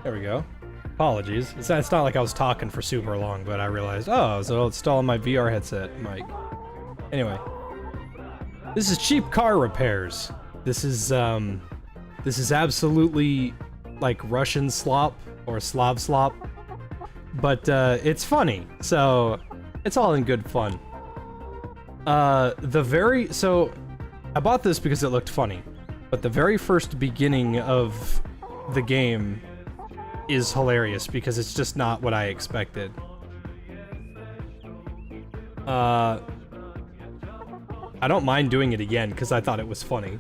There we go. Apologies. It's not like I was talking for super long, but I realized, oh, so it's still on my VR headset mic. Anyway. This is cheap car repairs. This is absolutely like Russian slop or Slav slop. But it's funny, so it's all in good fun. So I bought this because it looked funny, but the very first beginning of the game is hilarious because it's just not what I expected. I don't mind doing it again because I thought it was funny.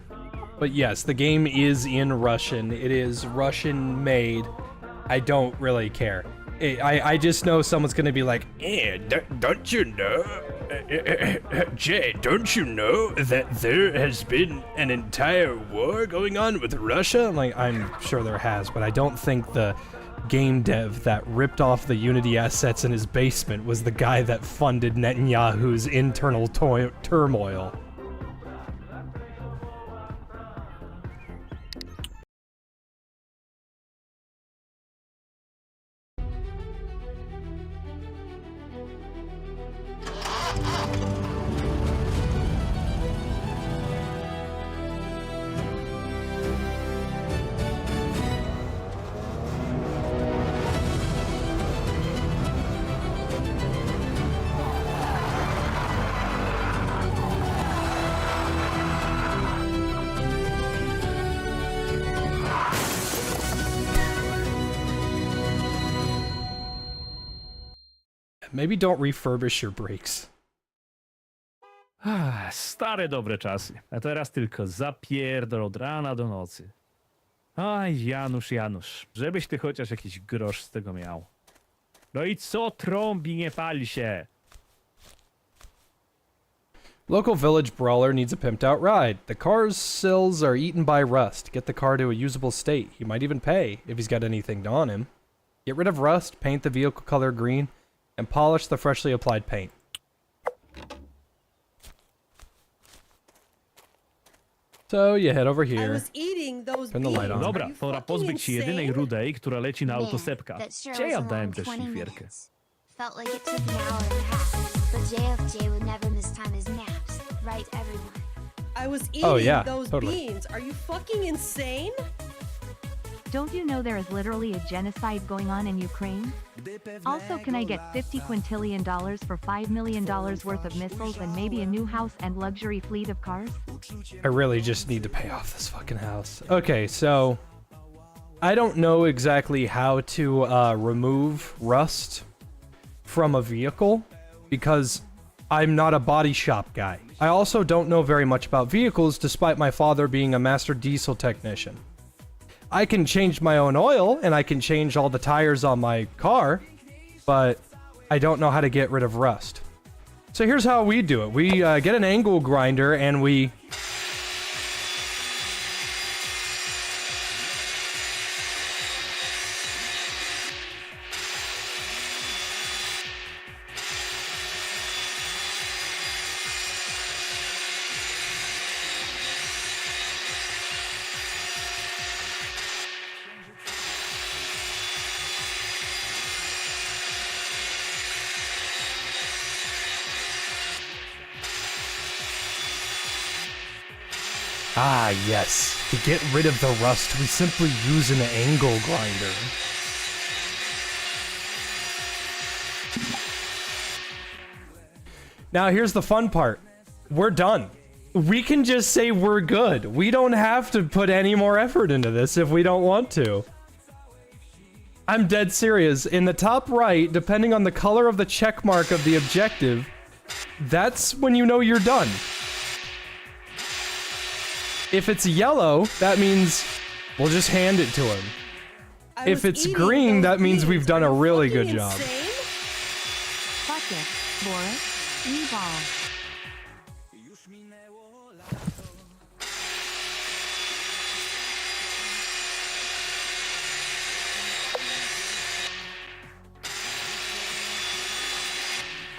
But yes, the game is in Russian. It is Russian made. I don't really care. I just know someone's gonna be like, don't you know, Jay, don't you know that there has been an entire war going on with Russia? I'm sure there has, but I don't think the game dev that ripped off the Unity assets in his basement was the guy that funded Netanyahu's internal turmoil. Maybe don't refurbish your brakes. Stare dobre czasy. A teraz tylko zapierdol od rana do nocy. Aj, Janusz, żebyś ty chociaż jakiś grosz z tego miał. No i co trąbi, nie pali się? Local village brawler needs a pimped out ride. The car's sills are eaten by rust. Get the car to a usable state. He might even pay, if he's got anything on him. Get rid of rust, paint the vehicle color green, and polish the freshly applied paint. So you head over here. Turn the light on. Dobra, pora pozbyć się jedynej rudej, która leci na autosepka. Gdzie ja dałem tę szlifierkę? Felt like it took an hour and a half, but JFJ would never miss time his naps, right, everyone? I was eating those totally. beans. Are you fucking insane? Don't you know there is literally a genocide going on in Ukraine? Also, can I get $50 quintillion for $5 million worth of missiles and maybe a new house and luxury fleet of cars? I really just need to pay off this fucking house. Okay, so I don't know exactly how to remove rust from a vehicle because I'm not a body shop guy. I also don't know very much about vehicles despite my father being a master diesel technician. I can change my own oil, and I can change all the tires on my car, but I don't know how to get rid of rust. So here's how we do it. We get an angle grinder, and we... Ah, yes. To get rid of the rust, we simply use an angle grinder. Now, here's the fun part. We're done. We can just say we're good. We don't have to put any more effort into this if we don't want to. I'm dead serious. In the top right, depending on the color of the check mark of the objective, that's when you know you're done. If it's yellow, that means we'll just hand it to him. If it's green, that means we've done a really good job. Fuck it, Boris. Evolve.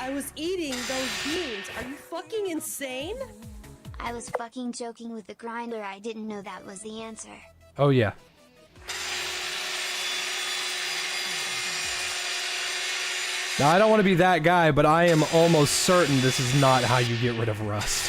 I was eating those beans. Are you fucking insane? I was fucking joking with the grinder. I didn't know that was the answer. Oh, yeah. Now, I don't want to be that guy, but I am almost certain this is not how you get rid of rust.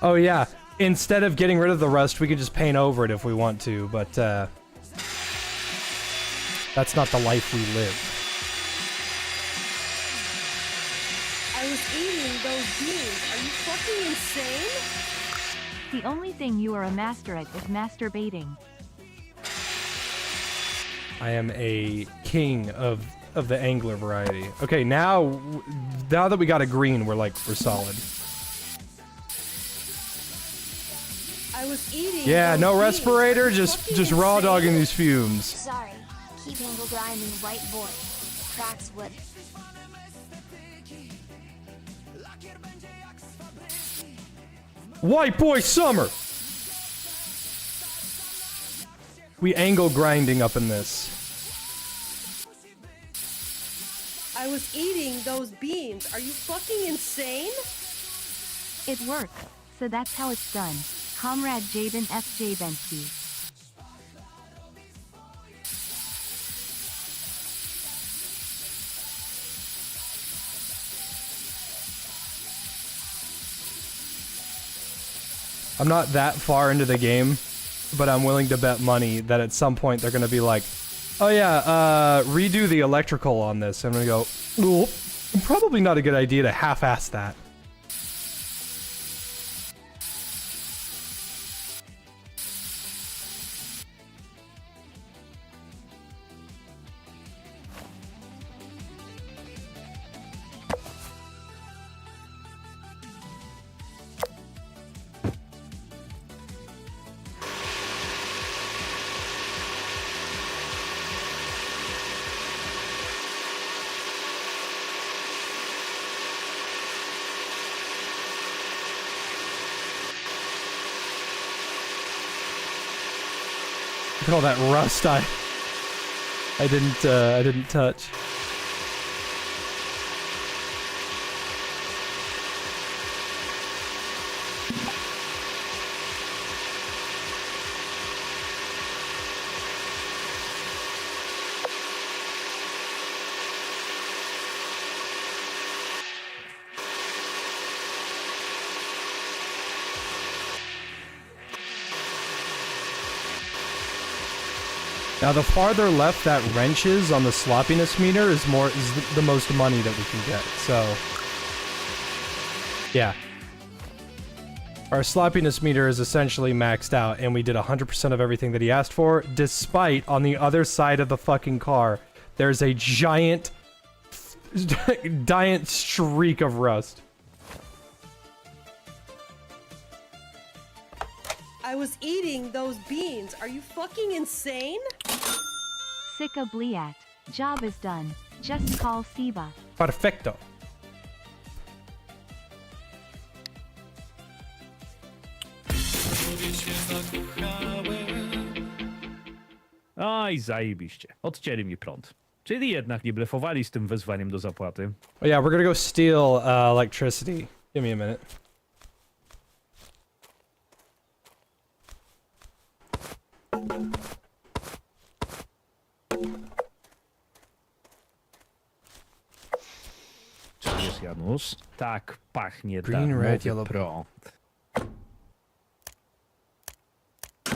Oh yeah, instead of getting rid of the rust, we could just paint over it if we want to, but that's not the life we live. I was eating those beans. Are you fucking insane? The only thing you are a master at is masturbating. I am a king of the angler variety. Okay, now that we got a green, we're solid. I was eating. Yeah, those no beans. respirator, Are you just fucking raw insane? dogging these fumes. Sorry. Keep angle grinding white boy. Cracks wood. White boy summer. We angle grinding up in this. I was eating those beans. Are you fucking insane? It works, so that's how it's done. Comrade Jaden F. Jabensky. I'm not that far into the game, but I'm willing to bet money that at some point they're gonna be like, oh yeah, redo the electrical on this. I'm gonna go, "Oop, probably not a good idea to half-ass that. Look at all that rust I didn't touch. Now, the farther left that wrench is on the sloppiness meter is the most money that we can get. So, yeah. Our sloppiness meter is essentially maxed out, and we did 100% of everything that he asked for, despite on the other side of the fucking car, there's a giant streak of rust. I was eating those beans. Are you fucking insane? Sika Bliat. Job is done. Just call Siba. Perfecto. Oj, zajebiście. Odcięli mi prąd. Czyli jednak nie blefowali z tym wezwaniem do zapłaty. Oh yeah, we're gonna go steal electricity. Give me a minute. Czujesz, Janusz? Tak pachnie Green, darmowy red, yellow. prąd.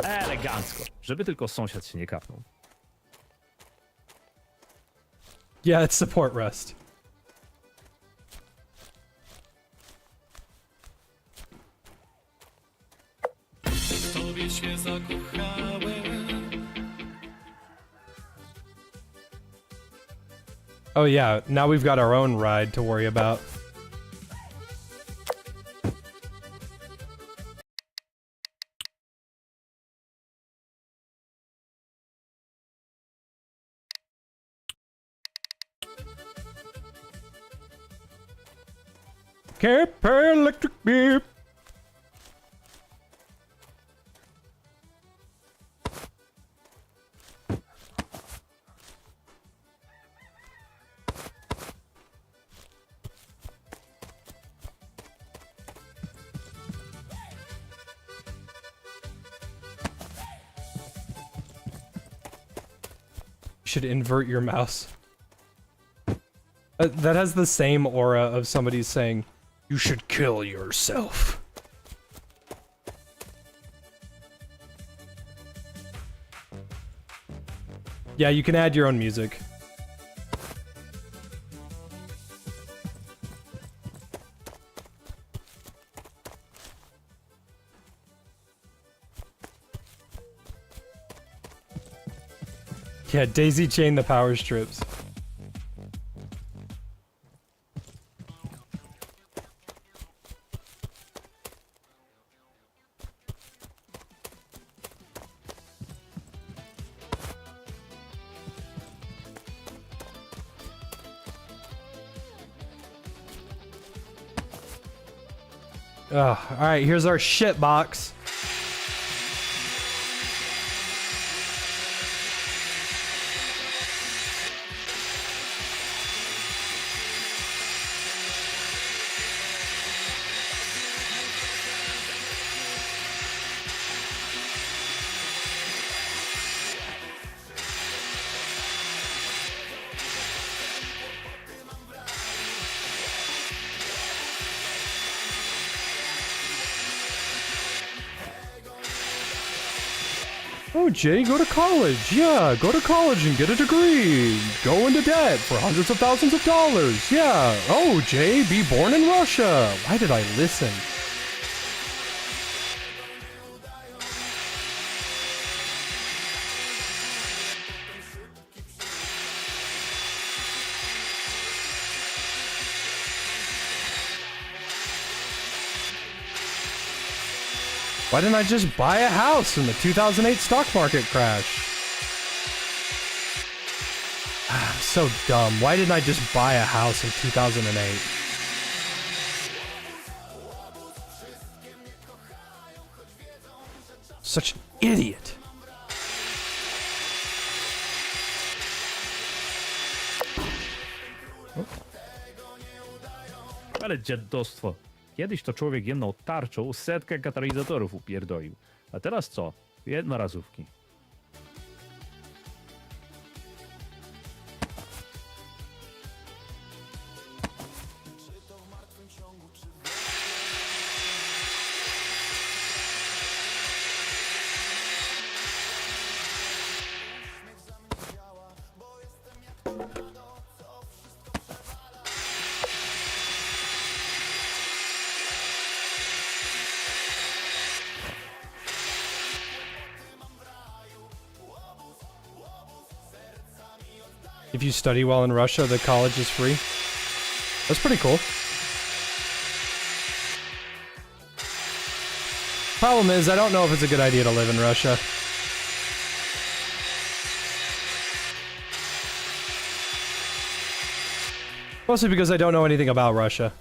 Elegancko. Żeby tylko sąsiad się nie kapnął. Yeah, it's support rust. Oh yeah, now we've got our own ride to worry about. Can't pay electric bill. should invert your mouse. That has the same aura of somebody saying, you should kill yourself. Yeah, you can add your own music. Yeah, daisy chain the power strips. Alright, here's our shit box. Oh, Jay, go to college. Yeah, go to college and get a degree. Go into debt for hundreds of thousands of dollars. Yeah. Oh, Jay, be born in Russia. Why did I listen? Why didn't I just buy a house in the 2008 stock market crash? I'm so dumb. Why didn't I just buy a house in 2008? Such an idiot. Ale dziadostwo. Kiedyś to człowiek jedną tarczą setkę katalizatorów upierdolił. A teraz co? Jednorazówki. If you study well in Russia, the college is free. That's pretty cool. Problem is, I don't know if it's a good idea to live in Russia. Mostly because I don't know anything about Russia.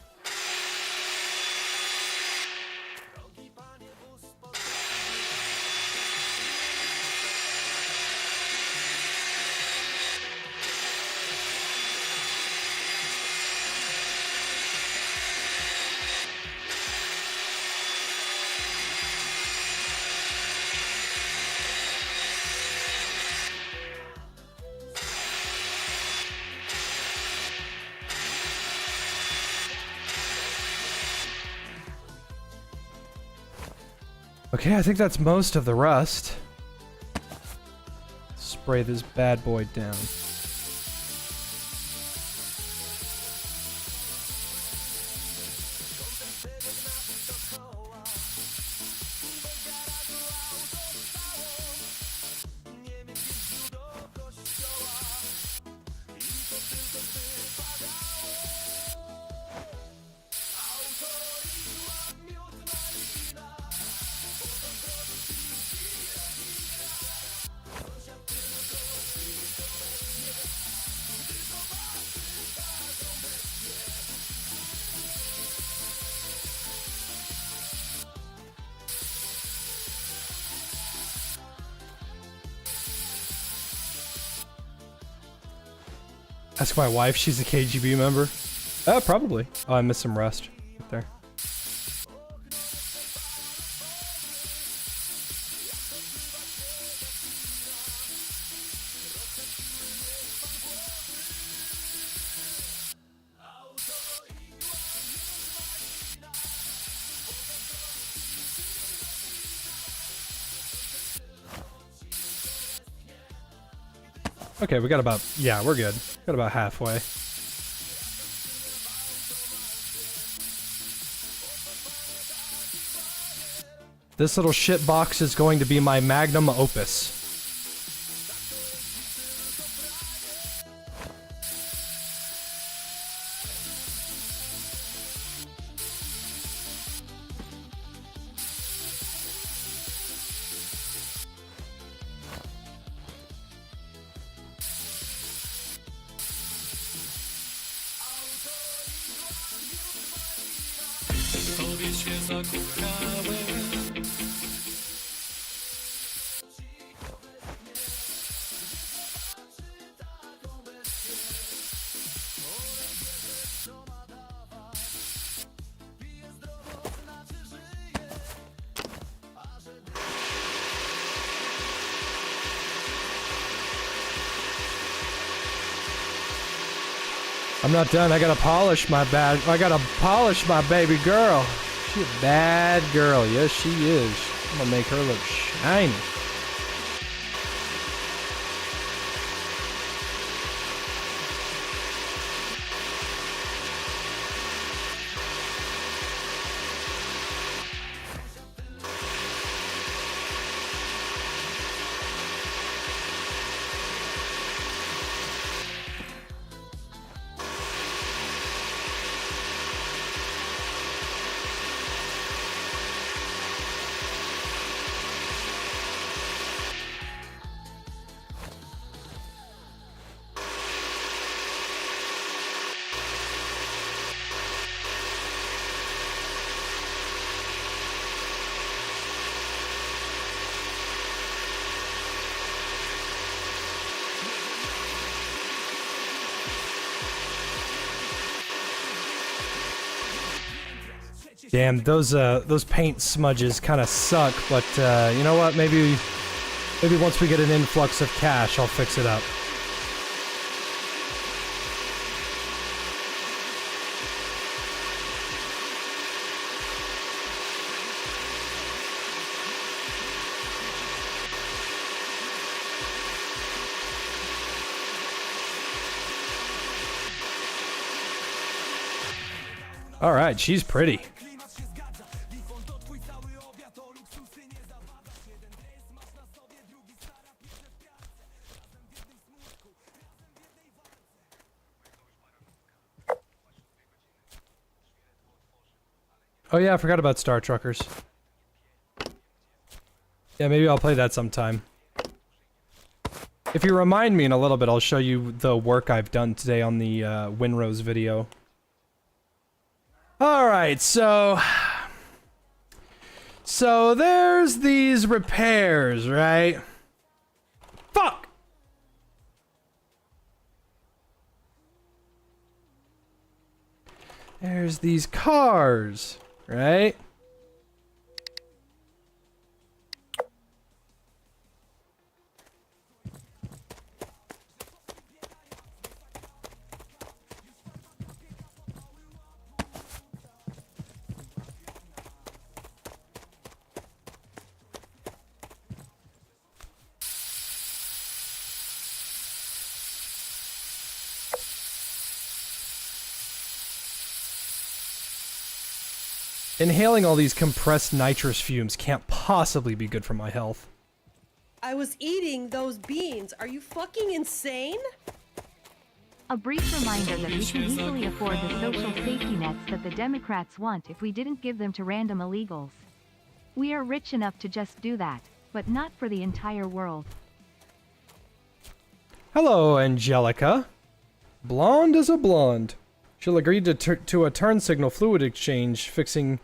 Okay, I think that's most of the rust. Spray this bad boy down. Ask my wife, she's a KGB member. Probably. Oh, I missed some rust right there. Okay, we got about, yeah, we're good. Got about halfway. This little shit box is going to be my magnum opus. I'm not done. I gotta polish my baby girl. She a bad girl. Yes, she is. I'm gonna make her look shiny. Damn, those paint smudges kind of suck, but you know what? Maybe once we get an influx of cash, I'll fix it up. All right, she's pretty. Oh yeah, I forgot about Star Truckers. Yeah, maybe I'll play that sometime. If you remind me in a little bit, I'll show you the work I've done today on the Winrose video. Alright, so there's these repairs, right? Fuck! There's these cars, right? Inhaling all these compressed nitrous fumes can't possibly be good for my health. I was eating those beans. Are you fucking insane? A brief reminder that we can easily afford the social safety nets that the Democrats want if we didn't give them to random illegals. We are rich enough to just do that, but not for the entire world. Hello, Angelica. Blonde as a blonde. She'll agree to a turn signal fluid exchange, fixing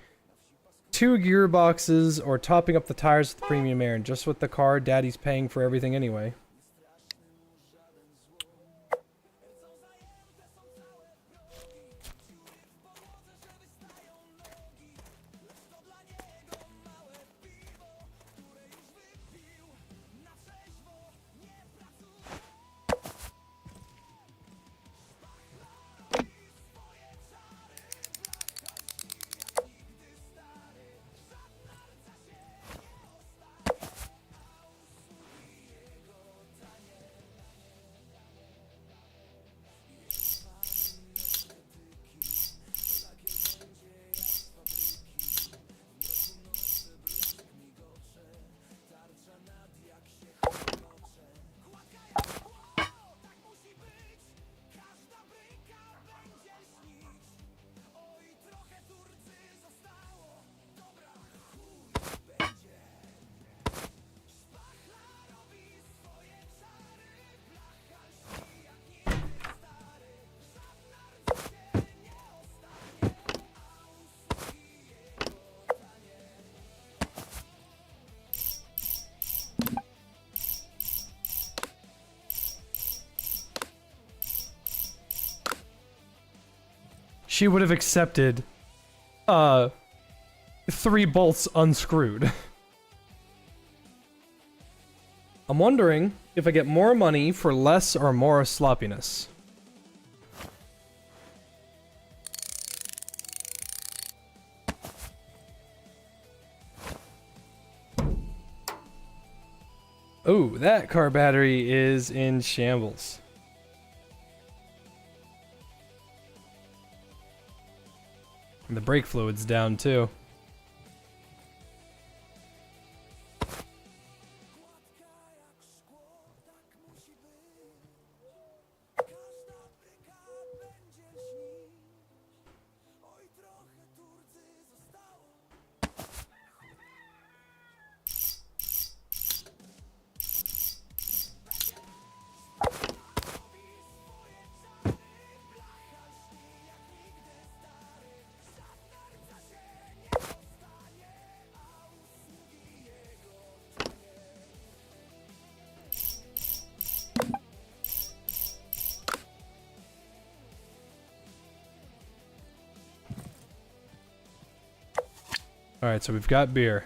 2 gearboxes or topping up the tires with premium air. And just with the car, Daddy's paying for everything anyway. she would have accepted 3 bolts unscrewed. I'm wondering if I get more money for less or more sloppiness. Oh, that car battery is in shambles. And the brake fluid's down too. Alright, so we've got beer.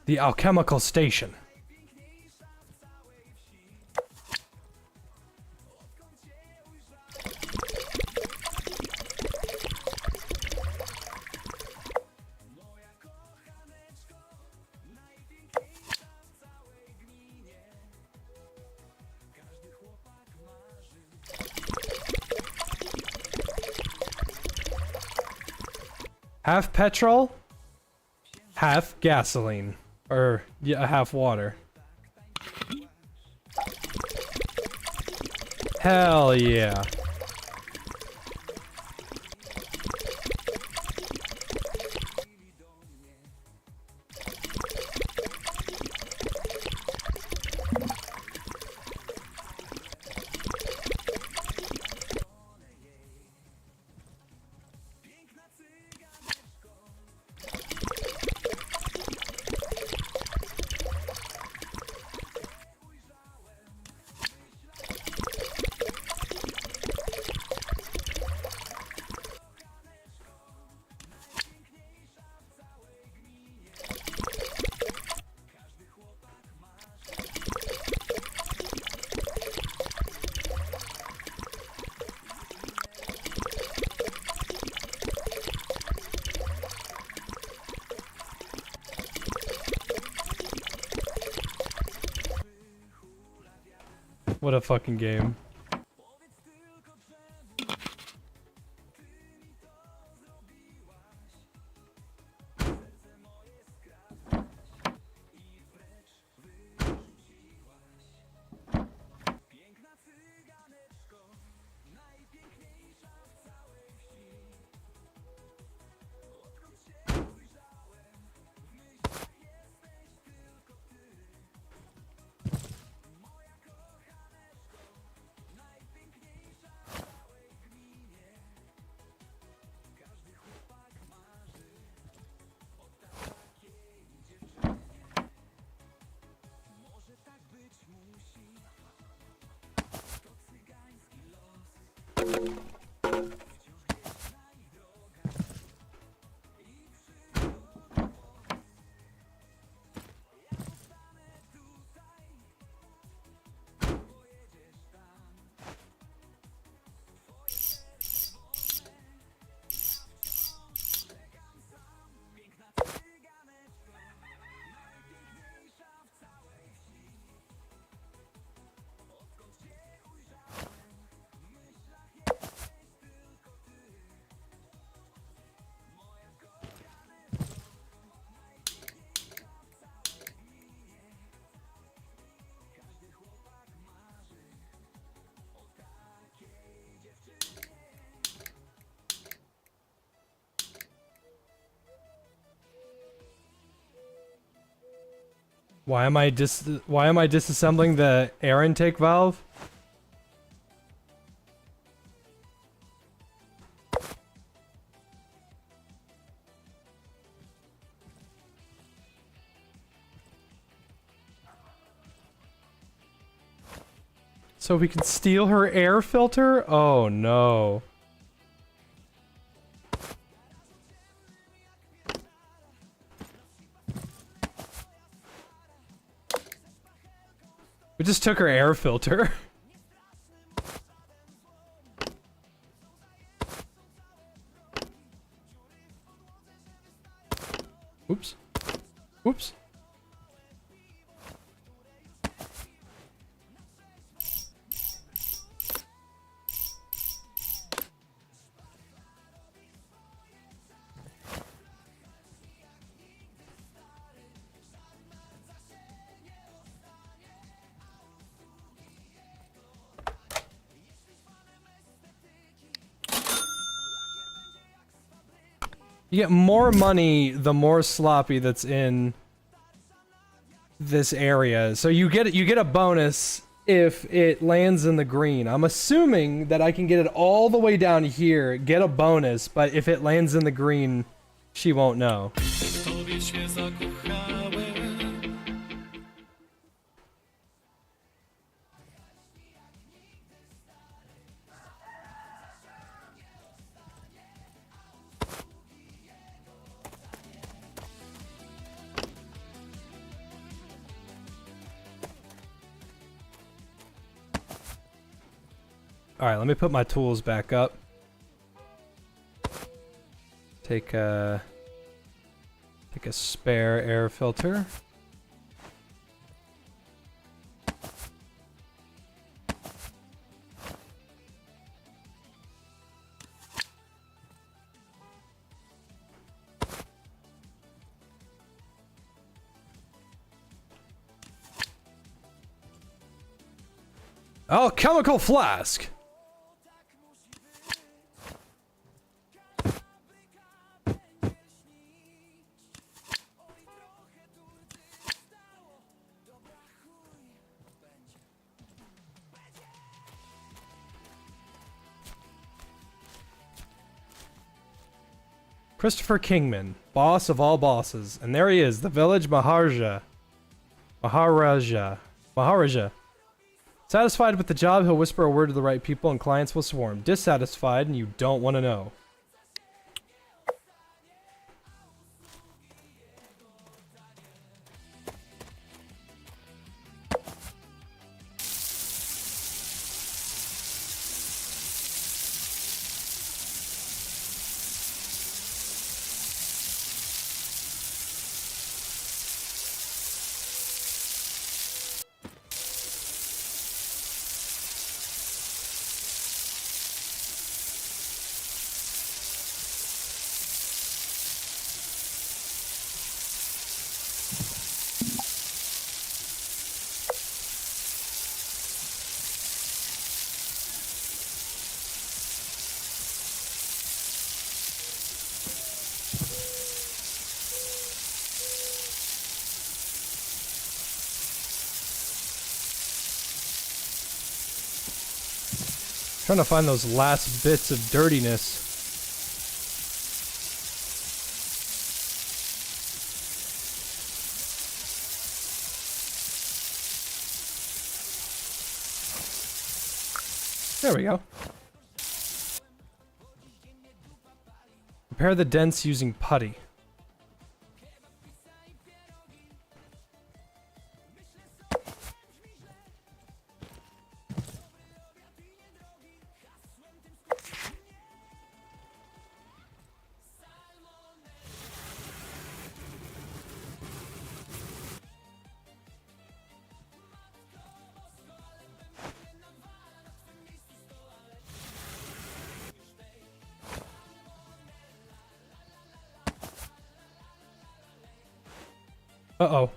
The alchemical station. Half petrol, half gasoline. Or, yeah, half water. Hell yeah. What a fucking game. Why am I disassembling the air intake valve? So we can steal her air filter? Oh no. We just took her air filter. Oops. Whoops. You get more money the more sloppy that's in this area. So you get a bonus if it lands in the green. I'm assuming that I can get it all the way down here, get a bonus, but if it lands in the green, she won't know. Alright, let me put my tools back up. Take a spare air filter. Oh, chemical flask! Christopher Kingman, boss of all bosses. And there he is, the village Maharaja. Maharaja. Satisfied with the job, he'll whisper a word to the right people and clients will swarm. Dissatisfied and you don't want to know. Trying to find those last bits of dirtiness. There we go. Repair the dents using putty. Uh-oh.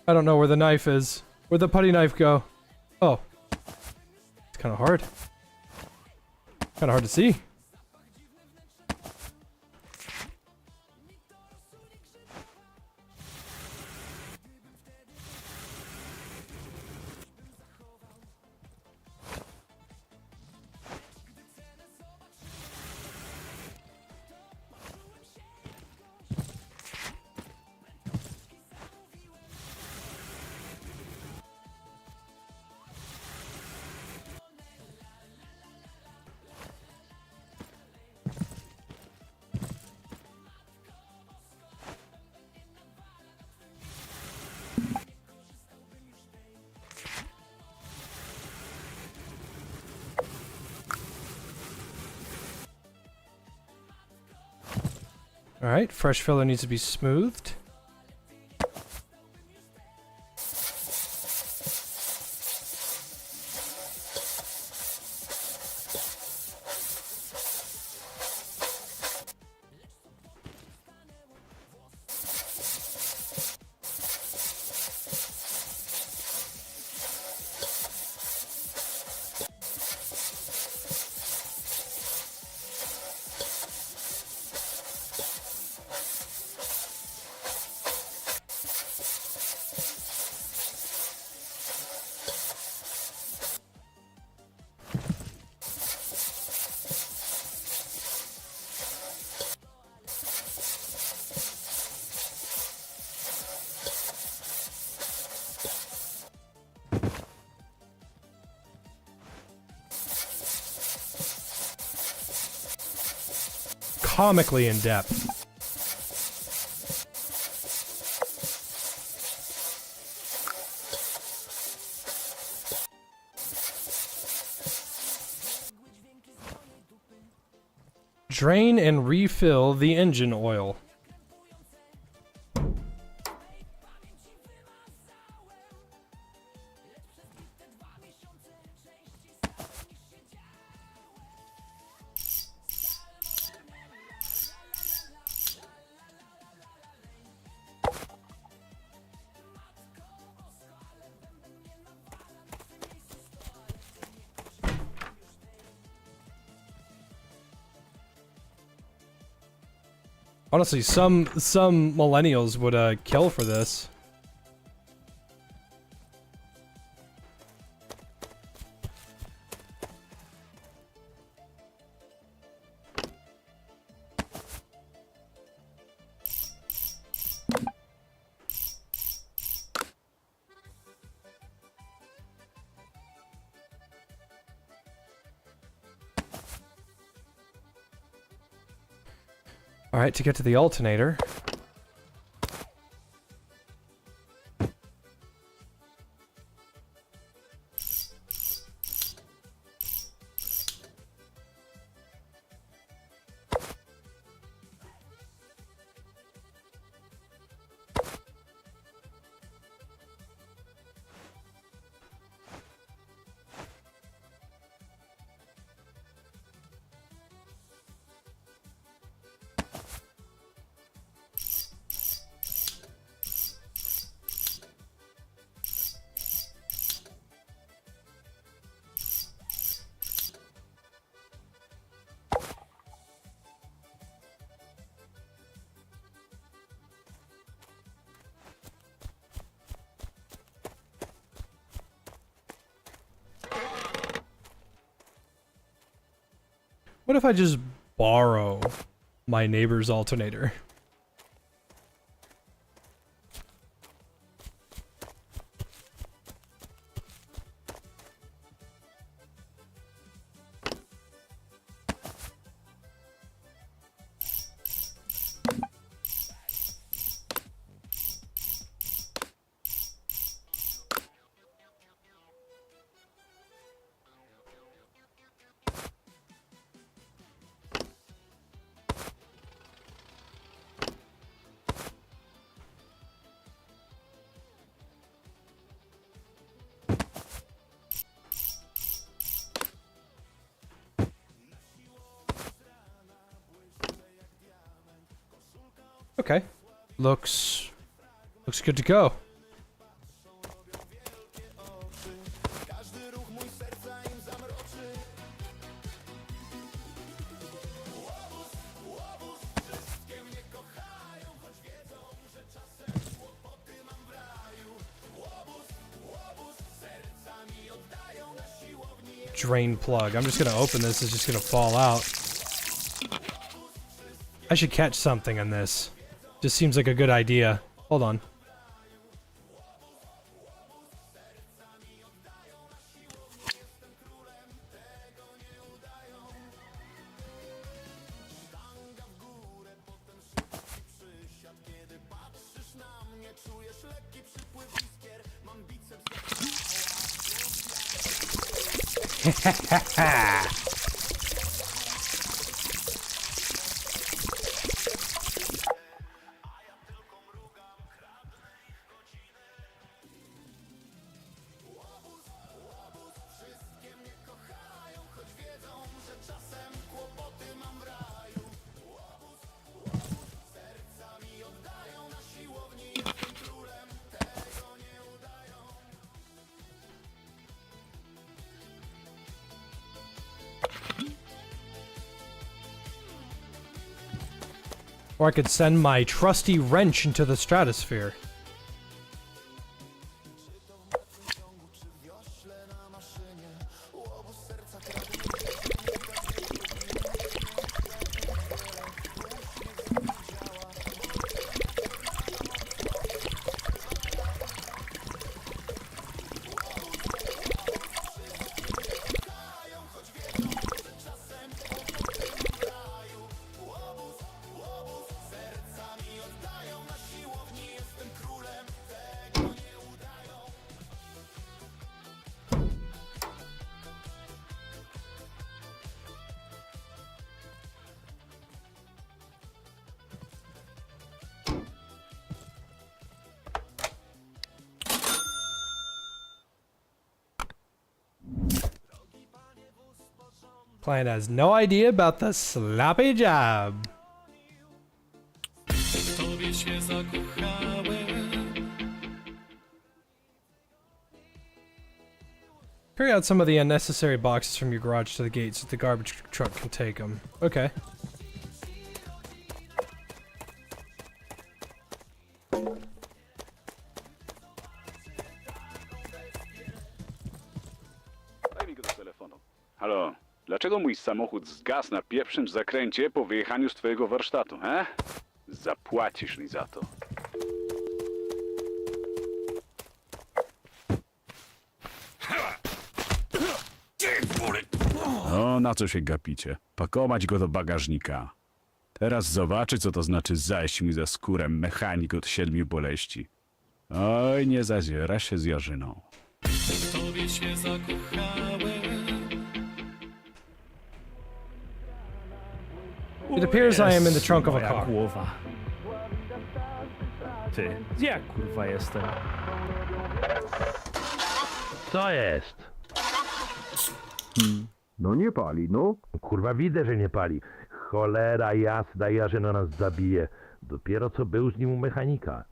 I don't know where the knife is. Where'd the putty knife go? Oh. It's kind of hard. Kind of hard to see. Alright, fresh filler needs to be smoothed. Comically in depth. Drain and refill the engine oil. Honestly, some millennials would kill for this. All right, to get to the alternator. What if I just borrow my neighbor's alternator? Okay. Looks good to go. Drain plug. I'm just gonna open this, it's just gonna fall out. I should catch something on this. Just seems like a good idea. Hold on. Or I could send my trusty wrench into the stratosphere. Client has no idea about the sloppy job. Carry out some of the unnecessary boxes from your garage to the gate so the garbage truck can take them. Okay. Daj mi go do telefonu. Halo, dlaczego mój samochód zgasł na pierwszym zakręcie po wyjechaniu z twojego warsztatu, he? Zapłacisz mi za to. No, na co się gapicie? Pakować go do bagażnika. Teraz zobaczy, co to znaczy zajść mi za skórę mechanik od 7 boleści. Oj, nie zaziera się z Jarzyną. It appears I am in the trunk of a Moja car. głowa. Ty, gdzie ja kurwa jestem? Co jest? No nie pali, no. Kurwa, widzę, że nie pali. Cholera jasna, Jarzyna nas zabije. Dopiero co był z nim u mechanika.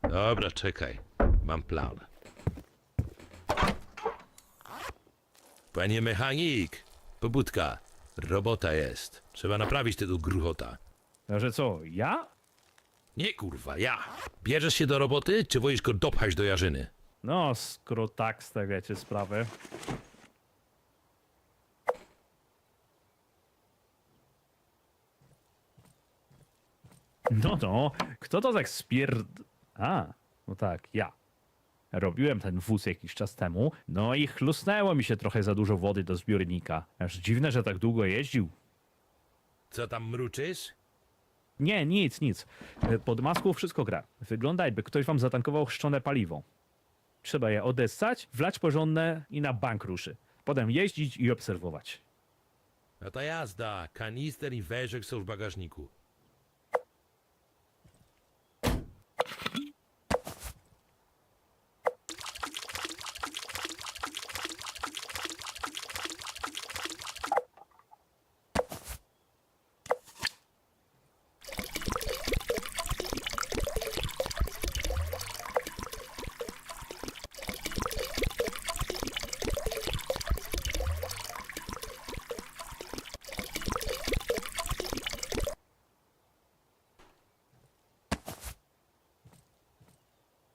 Dobra, czekaj. Mam plan. Panie mechanik, pobudka. Robota jest. Trzeba naprawić tego gruchota. A że co, ja? Nie kurwa, ja. Bierzesz się do roboty, czy wolisz go dopchać do Jarzyny? No, skoro tak stawiacie sprawę. No, kto to tak A, no tak, ja. Robiłem ten wóz jakiś czas temu, no i chlusnęło mi się trochę za dużo wody do zbiornika. Aż dziwne, że tak długo jeździł. Co tam mruczysz? Nie, nic. Pod maską wszystko gra. Wygląda, jakby ktoś wam zatankował chrzczone paliwo. Trzeba je odessać, wlać porządne i na bank ruszy. Potem jeździć i obserwować. No to jazda. Kanister i wężek są w bagażniku.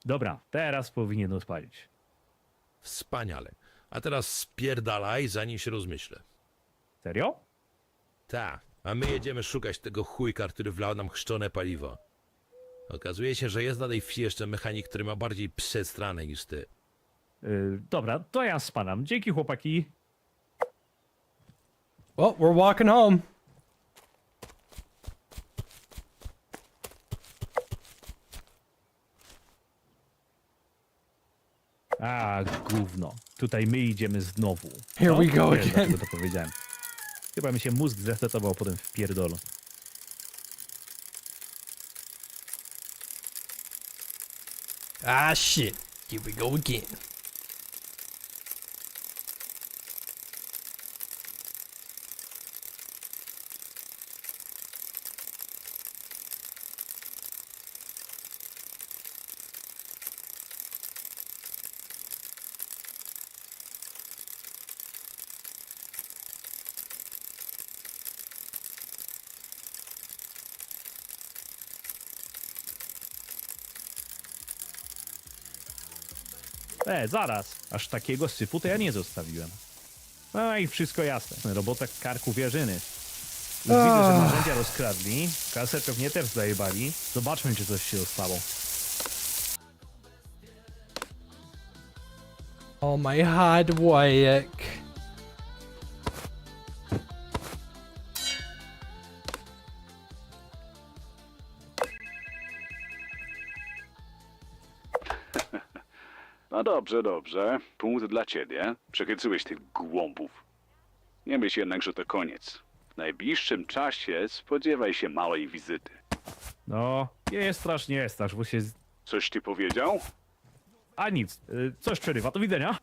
Dobra, teraz powinien odpalić. Wspaniale. A teraz spierdalaj, zanim się rozmyślę. Serio? Ta, a my jedziemy szukać tego chujka, który wlał nam chrzczone paliwo. Okazuje się, że jest na tej wsi jeszcze mechanik, który ma bardziej pse strany niż ty. Dobra, to ja spadam. Dzięki, chłopaki. Well, we're walking home. A, gówno. Tutaj my idziemy znowu. Here we go Nie wiem, again. dlaczego to powiedziałem. Chyba mi się mózg zresetował potem w pierdolu. Ah, shit. Here we go again. Zaraz. Aż takiego syfu to ja nie zostawiłem. No i wszystko jasne. Robota karku wierzyny. Już widzę, że narzędzia rozkradli. Kasę pewnie też zajebali. Zobaczmy, czy coś się stało. Oh my hard work. No dobrze, dobrze. Punkt dla ciebie. Przechytrzyłeś tych głąbów. Nie myśl jednak, że to koniec. W najbliższym czasie spodziewaj się małej wizyty. No, nie strasz, nie strasz, bo się... Coś ty powiedział? A nic, coś przerywa, do widzenia.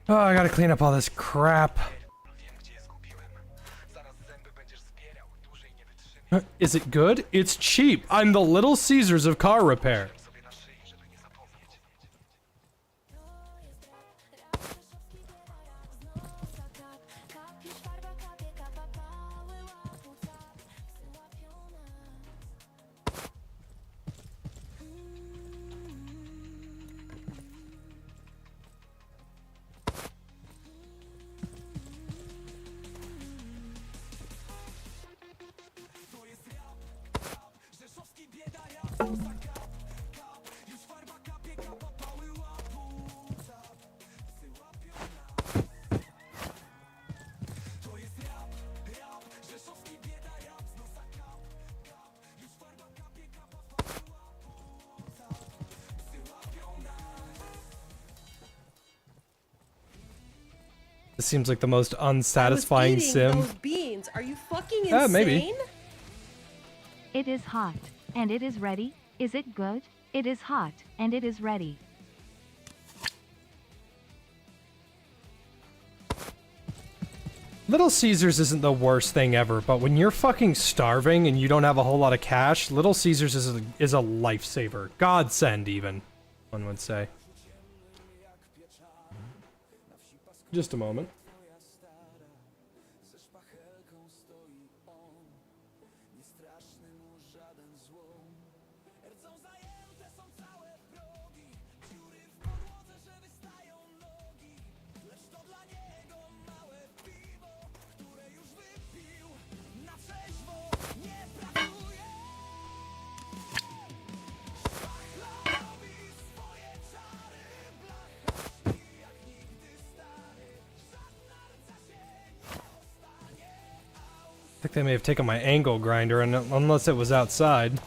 Oh, I gotta clean up all this crap. Is it good? It's cheap. I'm the Little Caesars of car repair. This seems like the most unsatisfying I was sim. eating those beans. Are you fucking insane? Maybe. It is hot, and it is ready. Is it good? It is hot, and it is ready. Little Caesars isn't the worst thing ever, but when you're fucking starving and you don't have a whole lot of cash, Little Caesars is a lifesaver. Godsend, even, one would say. Just a moment. I think they may have taken my angle grinder, and unless it was outside.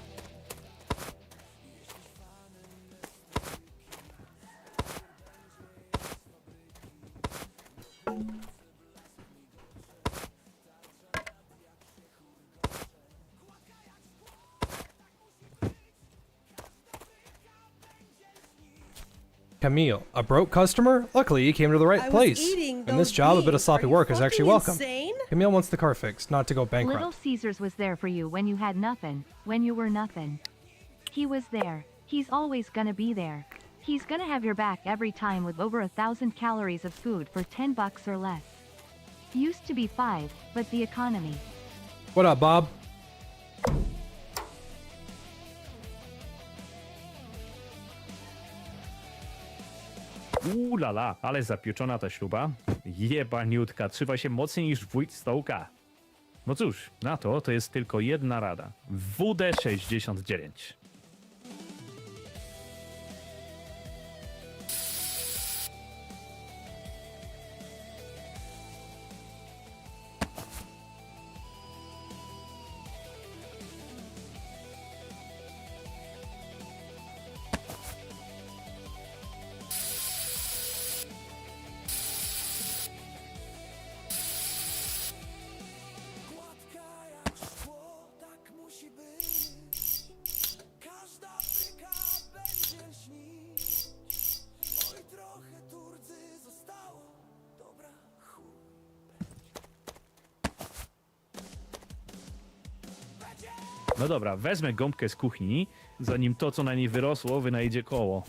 Camille, a broke customer? Luckily, you came to the right I was place. eating In this those job, a bit of beans. sloppy Are you work is actually fucking welcome. insane? Camille wants the car fixed, not to go bankrupt. Little Caesars was there for you when you had nothing, when you were nothing. He was there. He's always gonna be there. He's gonna have your back every time with over 1,000 calories of food for $10 or less. Used to be 5, but the economy. What up, Bob? Lala, ale zapieczona ta śruba. Jebaniutka, trzyma się mocniej niż wójt stołka. No cóż, na to jest tylko jedna rada. WD-69. No dobra, wezmę gąbkę z kuchni, zanim to, co na niej wyrosło, wynajdzie koło.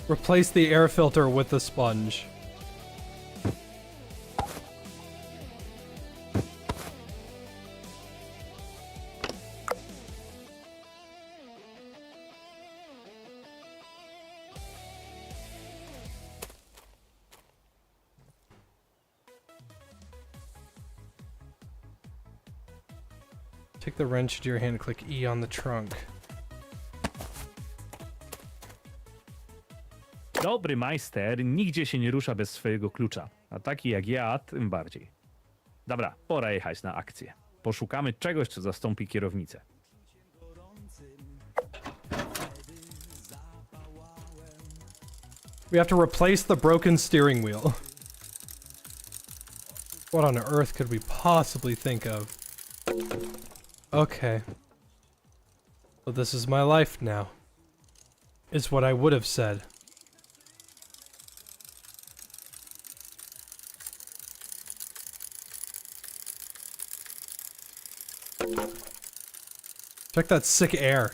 Replace the air filter with the sponge. Take the wrench into your hand and click E on the trunk. Dobry majster nigdzie się nie rusza bez swojego klucza, a taki jak ja, tym bardziej. Dobra, pora jechać na akcję. Poszukamy czegoś, co zastąpi kierownicę. We have to replace the broken steering wheel. What on earth could we possibly think of? Okay. So this is my life now. Is what I would have said. Check that sick air.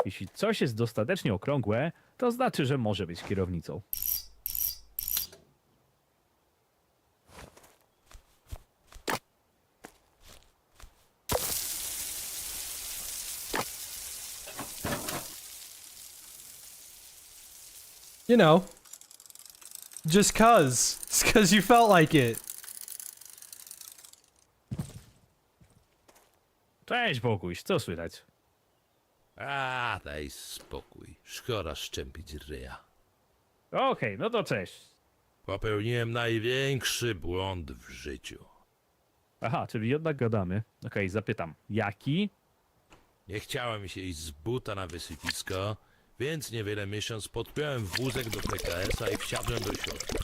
Jeśli coś jest dostatecznie okrągłe, to znaczy, że może być kierownicą. You know. Just cuz. It's cuz you felt like it. Cześć, Boguś, co słychać? A, daj spokój. Szkoda szczępić ryja. Okej, no to cześć. Popełniłem największy błąd w życiu. Aha, czyli jednak gadamy. Okej, zapytam. Jaki? Nie chciałem mi się iść z buta na wysypisko, więc niewiele myśląc podpiąłem wózek do PKS-a i wsiadłem do środka.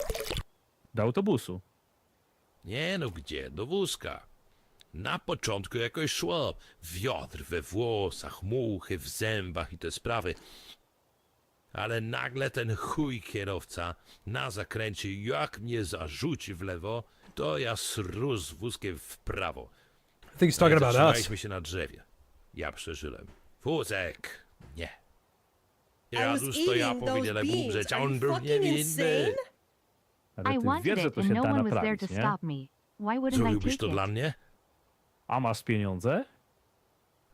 Do autobusu. Nie no gdzie, do wózka. Na początku jakoś szło. Wiatr we włosach, muchy w zębach i te sprawy. Ale nagle ten chuj kierowca na zakręcie jak mnie zarzuci w lewo, to ja sru z wózkiem w prawo. I think he's talking about us. Zatrzymaliśmy się na drzewie. Ja przeżyłem. Wózek! Nie. Jadł stoja powiedziane bubrzeć, a on był niewinny. Ale I ty wanted wiesz, że it to and się no da one was there naprawić, to nie? stop me. Why wouldn't I Zrobiłbyś take to it? dla mnie? A masz pieniądze?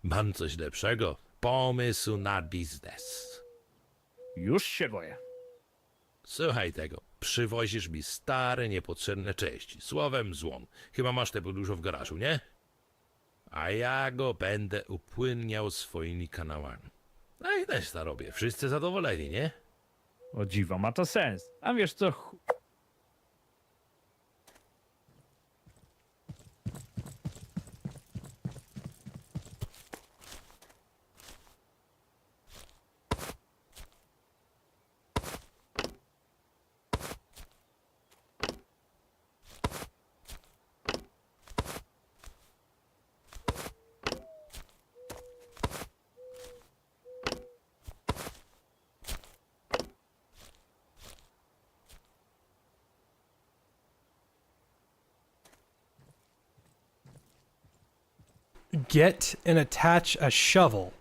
Mam coś lepszego. Pomysł na biznes. Już się boję. Słuchaj tego. Przywozisz mi stare, niepotrzebne części. Słowem złom. Chyba masz te dużo w garażu, nie? A ja go będę upłynniał swoimi kanałami. No i też to robię. Wszyscy zadowoleni, nie? O dziwo, ma to sens. A wiesz co? Get and attach a shovel.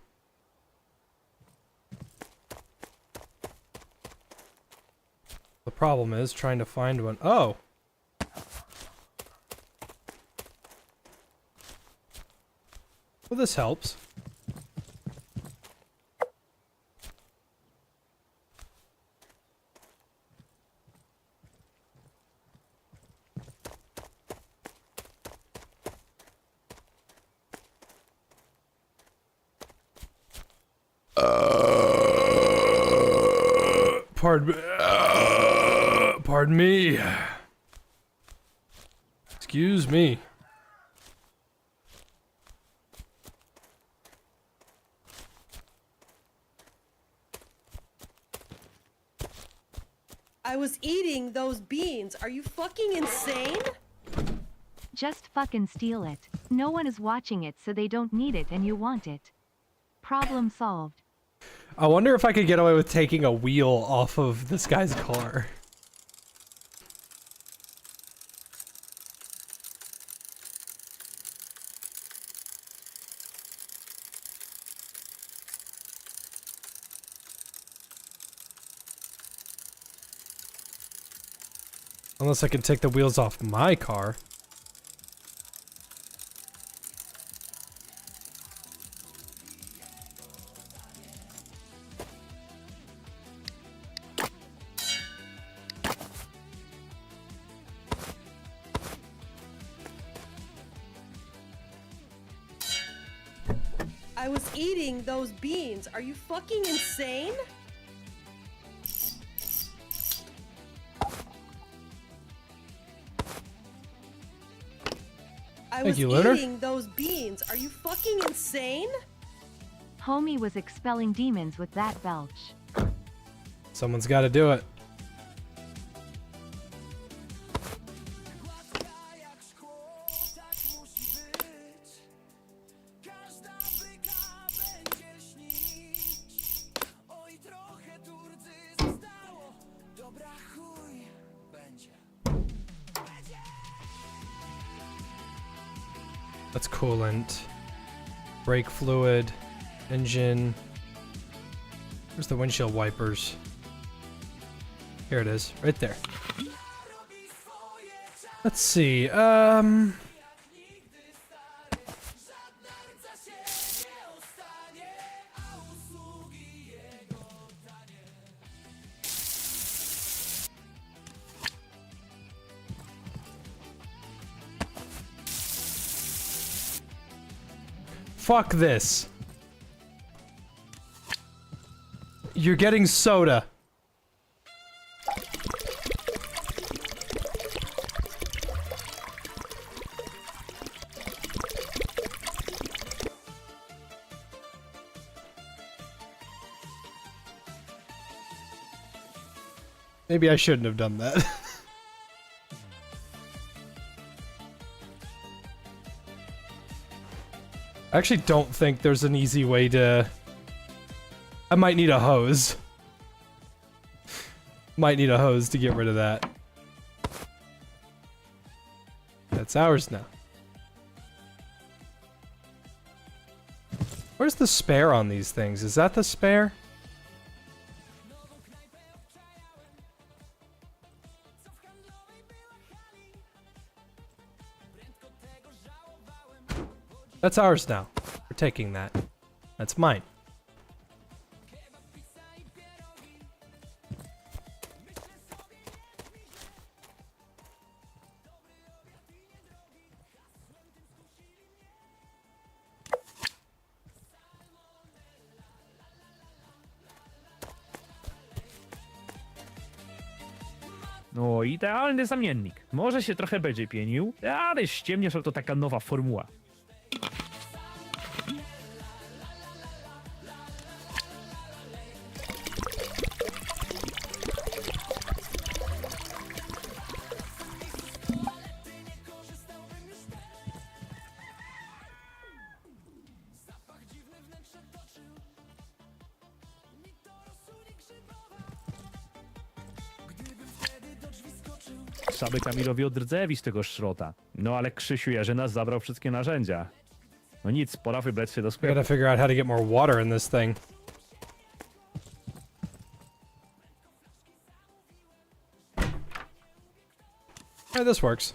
The problem is trying to find one. Oh! Well, this helps. Pardon me. Pardon me. Excuse me. I was eating those beans. Are you fucking insane? Just fucking steal it. No one is watching it, so they don't need it and you want it. Problem solved. I wonder if I could get away with taking a wheel off of this guy's car. Unless I can take the wheels off my car. I was eating those beans. Are you fucking insane? I Thank was you, Lunar. eating those beans. Are you fucking insane? Homie was expelling demons with that belch. Someone's got to do it. That's coolant. Brake fluid. Engine. Where's the windshield wipers? Here it is. Right there. Let's see. Fuck this. You're getting soda. Maybe I shouldn't have done that. I actually don't think there's an easy way to... I might need a hose. Might need a hose to get rid of that. That's ours now. Where's the spare on these things? Is that the spare? That's ours now. We're taking that. That's mine. No, idealny zamiennik. Może się trochę będzie pienił, ale ściemnie, że to taka nowa formuła. Szaby Kamilowi odrdzewi z tego szrota. No ale Krzysiu Jerzyna zabrał wszystkie narzędzia. No nic, pora wybrać się do I sklepu. gotta figure out how to get more water in this thing. Alright, this works.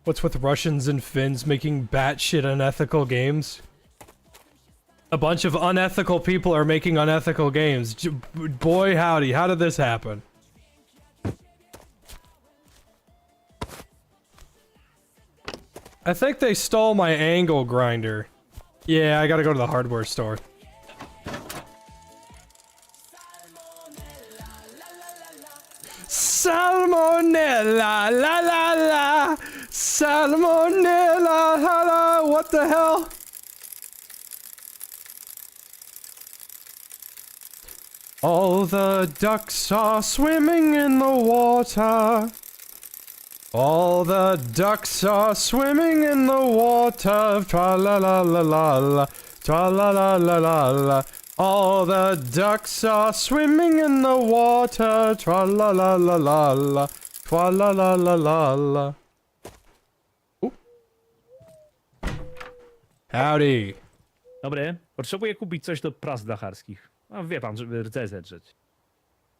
What's with Russians and Finns making batshit unethical games? A bunch of unethical people are making unethical games. Boy howdy, how did this happen? I think they stole my angle grinder. Yeah, I gotta go to the hardware store. Salmonella, la la la. Salmonella, la la. What the hell? All the ducks are swimming in the water. All the ducks are swimming in the water. Tra la la la la la. Tra la la la la la. All the ducks are swimming in the water. Tra la la la la la. Tra la la la la la. Howdy. Dobry, potrzebuję kupić coś do prac dacharskich. A wie pan, żeby rdze zedrzeć.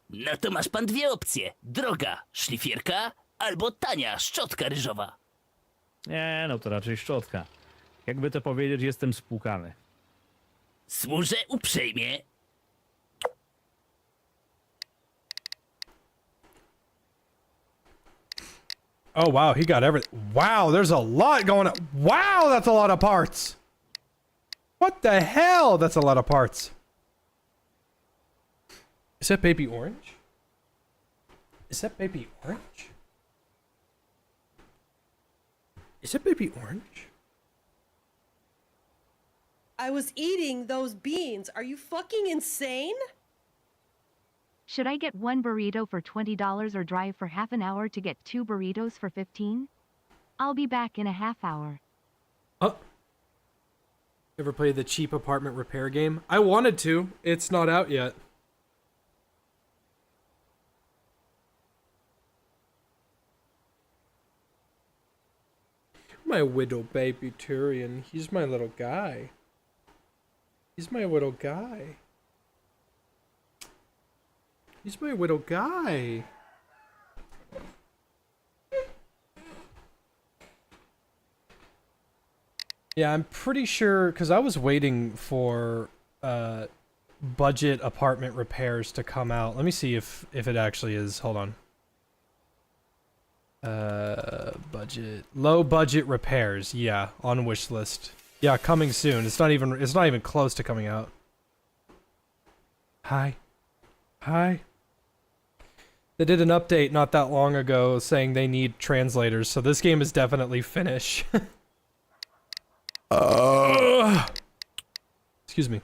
No to masz pan dwie opcje. Droga szlifierka albo tania szczotka ryżowa. Nie, no to raczej szczotka. Jakby to powiedzieć, jestem spłukany. Służę uprzejmie. Oh wow, he got everything. Wow, there's a lot going on. Wow, that's a lot of parts. What the hell? That's a lot of parts. Is that baby orange? Is that baby orange? Is that baby orange? I was eating those beans. Are you fucking insane? Should I get one burrito for $20 or drive for half an hour to get two burritos for $15? I'll be back in a half hour. Ever played the cheap apartment repair game? I wanted to. It's not out yet. My widow baby Turian. He's my little guy. He's my little guy. He's my little guy. Yeah, I'm pretty sure, because I was waiting for budget apartment repairs to come out. Let me see if it actually is. Hold on. Budget. Low budget repairs. Yeah, on wish list. Yeah, coming soon. It's not even close to coming out. Hi. Hi. They did an update not that long ago saying they need translators, so this game is definitely Finnish. Excuse me.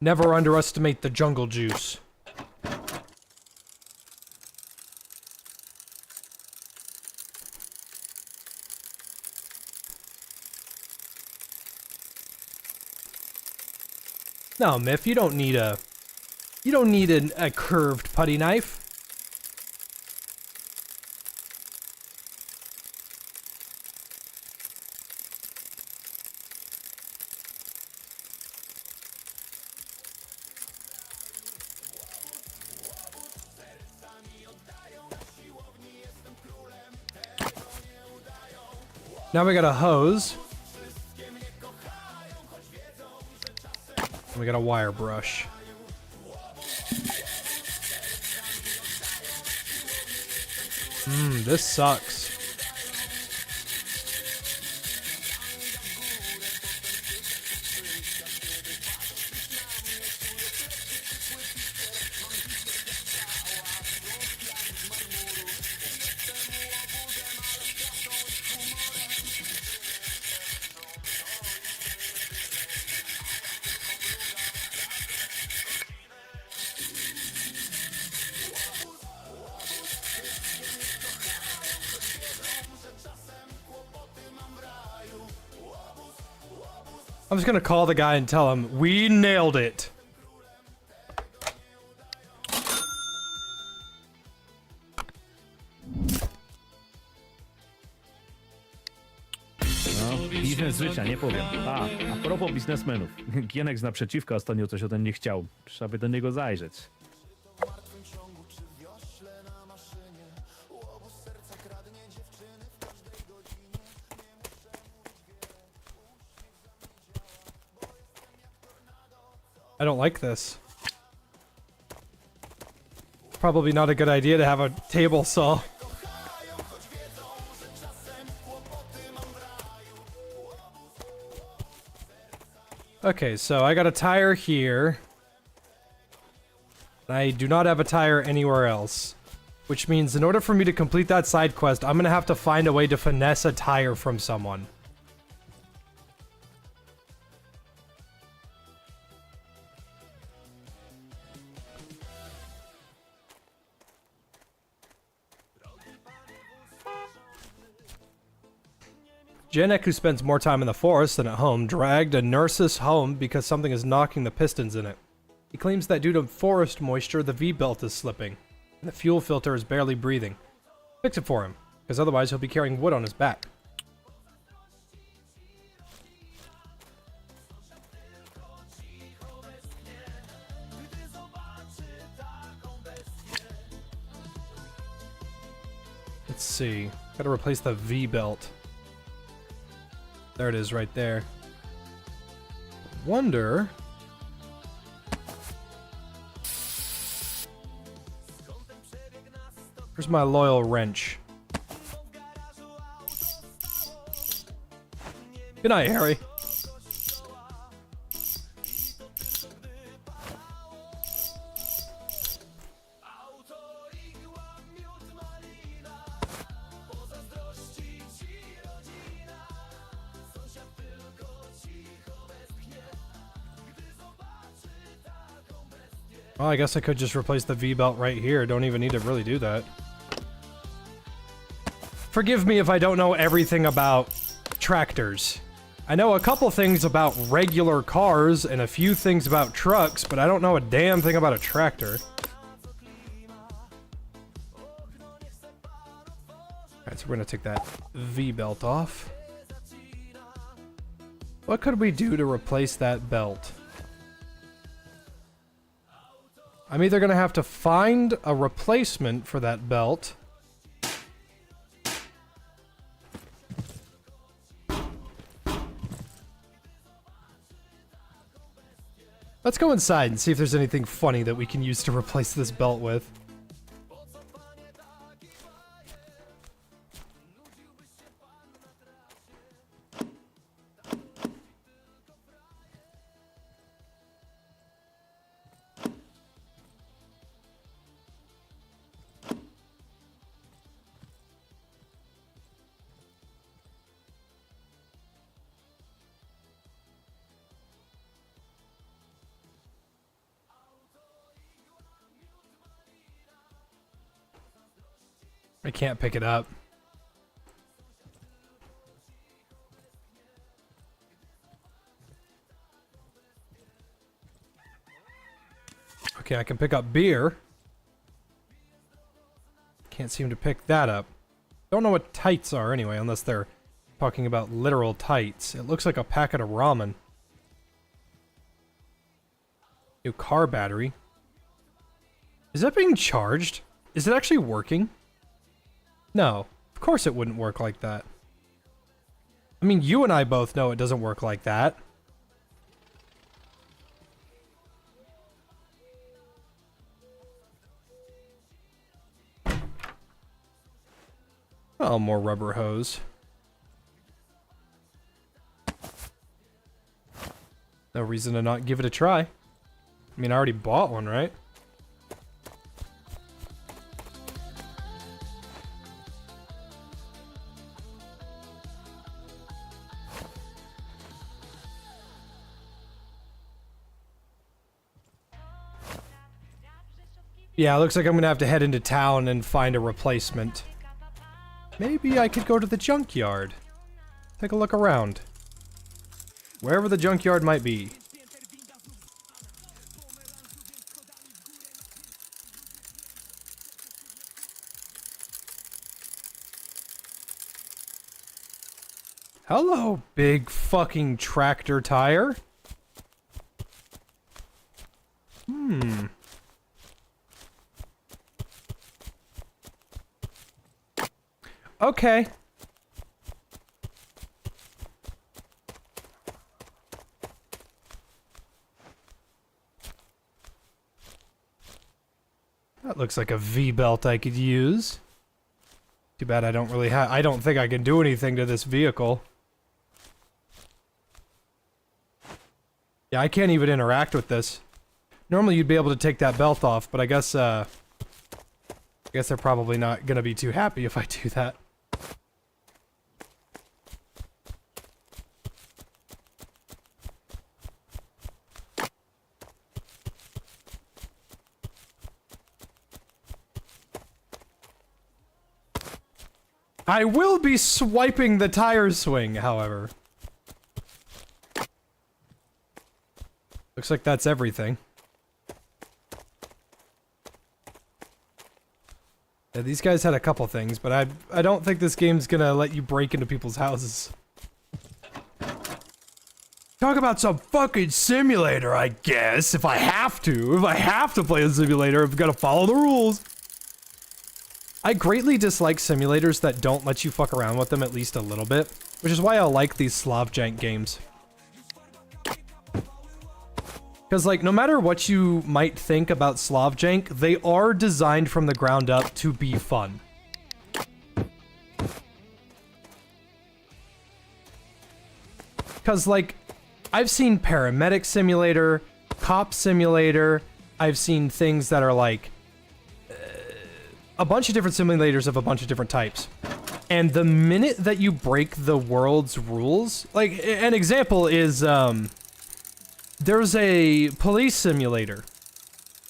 Never underestimate the jungle juice. No, Miff, you don't need a curved putty knife. Now we got a hose. And we got a wire brush. This sucks. I'm just gonna call the guy and tell him, we nailed it. No, biznes życia, nie powiem. A propos biznesmenów. Gienek z naprzeciwka ostatnio coś ode mnie chciał. Trzeba by do niego zajrzeć. I don't like this. Probably not a good idea to have a table saw. Okay, so I got a tire here. I do not have a tire anywhere else. Which means in order for me to complete that side quest, I'm gonna have to find a way to finesse a tire from someone. Janek, who spends more time in the forest than at home, dragged a nurse's home because something is knocking the pistons in it. He claims that due to forest moisture, the V-belt is slipping, and the fuel filter is barely breathing. Fix it for him, because otherwise he'll be carrying wood on his back. Let's see. Gotta replace the V-belt. There it is right there. Wonder... Where's my loyal wrench? Good night, Harry. Well, I guess I could just replace the V-belt right here. Don't even need to really do that. Forgive me if I don't know everything about tractors. I know a couple things about regular cars and a few things about trucks, but I don't know a damn thing about a tractor. Alright, so we're gonna take that V-belt off. What could we do to replace that belt? I'm either gonna have to find a replacement for that belt. Let's go inside and see if there's anything funny that we can use to replace this belt with. I can't pick it up. Okay, I can pick up beer. Can't seem to pick that up. Don't know what tights are anyway, unless they're talking about literal tights. It looks like a packet of ramen. New car battery. Is that being charged? Is it actually working? No, of course it wouldn't work like that. I mean, you and I both know it doesn't work like that. Oh, more rubber hose. No reason to not give it a try. I mean, I already bought one, right? Yeah, it looks like I'm gonna have to head into town and find a replacement. Maybe I could go to the junkyard. Take a look around. Wherever the junkyard might be. Hello, big fucking tractor tire. Okay. That looks like a V-belt I could use. Too bad I don't really have... I don't think I can do anything to this vehicle. Yeah, I can't even interact with this. Normally you'd be able to take that belt off, but I guess they're probably not gonna be too happy if I do that. I will be swiping the tire swing, however. Looks like that's everything. Yeah, these guys had a couple things, but I don't think this game's gonna let you break into people's houses. Talk about some fucking simulator, I guess, if I have to. If I have to play a simulator, I've gotta follow the rules. I greatly dislike simulators that don't let you fuck around with them at least a little bit, which is why I like these Slavjank games. Because, like, no matter what you might think about Slavjank, they are designed from the ground up to be fun. Because, like, I've seen Paramedic Simulator, Cop Simulator, I've seen things that are, like, a bunch of different simulators of a bunch of different types. And the minute that you break the world's rules, like, an example is, there's a police simulator.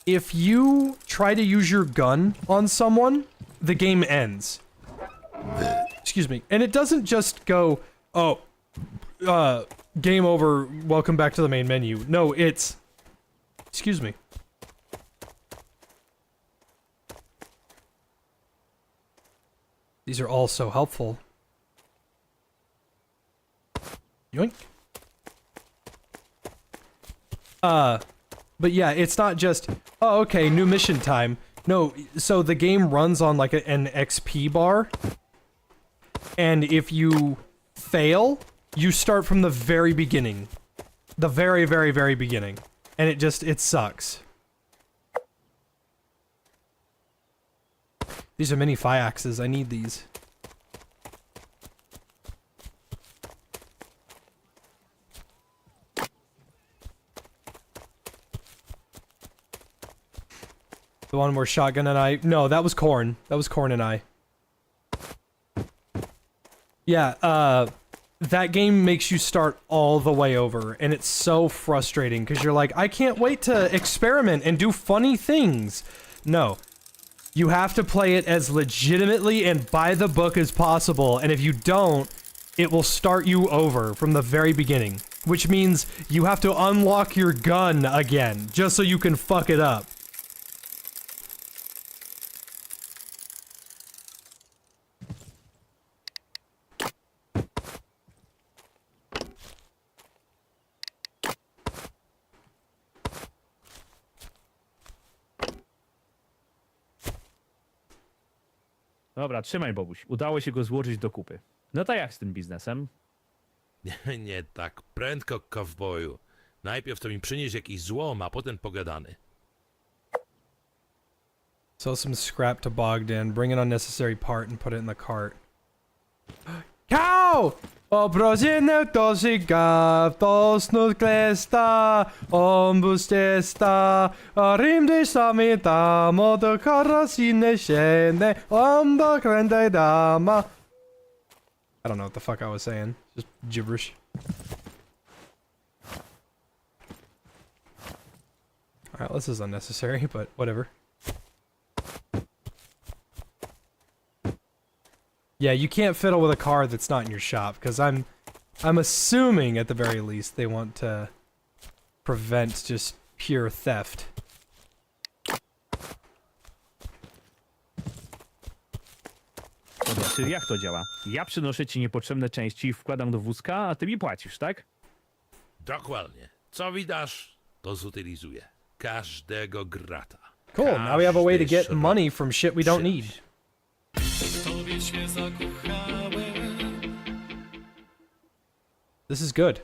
If you try to use your gun on someone, the game ends. Excuse me. And it doesn't just go, oh, game over, welcome back to the main menu. No, it's... Excuse me. These are all so helpful. Yoink. But yeah, it's not just, oh, okay, new mission time. No, so the game runs on like an XP bar. And if you fail, you start from the very beginning. The very, very, very beginning. And it sucks. These are mini Fiaxes. I need these. The one where Shotgun and I... No, that was Corn. That was Corn and I. Yeah, that game makes you start all the way over, and it's so frustrating, because you're like, I can't wait to experiment and do funny things. No. You have to play it as legitimately and by the book as possible, and if you don't, it will start you over from the very beginning. Which means you have to unlock your gun again, just so you can fuck it up. Dobra, trzymaj, Bobuś. Udało się go złożyć do kupy. No to jak z tym biznesem? Nie tak prędko, kowboju. Najpierw to mi przynieś jakiś złom, a potem pogadany. Sell some scrap to Bogdan, bring an unnecessary part and put it in the cart. Cow! Obrożenie to żyga, to snut klesta, ombustesta, rimdy sami tam, do karasine siene, do krętej dama. I don't know what the fuck I was saying. Just gibberish. Alright, this is unnecessary, but whatever. Yeah, you can't fiddle with a car that's not in your shop, because I'm I'm assuming, at the very least, they want to prevent just pure theft. Dobra, czyli jak to działa? Ja przynoszę ci niepotrzebne części, wkładam do wózka, a ty mi płacisz, tak? Dokładnie. Co widasz, to zutylizuję. Każdego grata. Cool, now we have a way to get Każdy money from shit we don't need. This is good.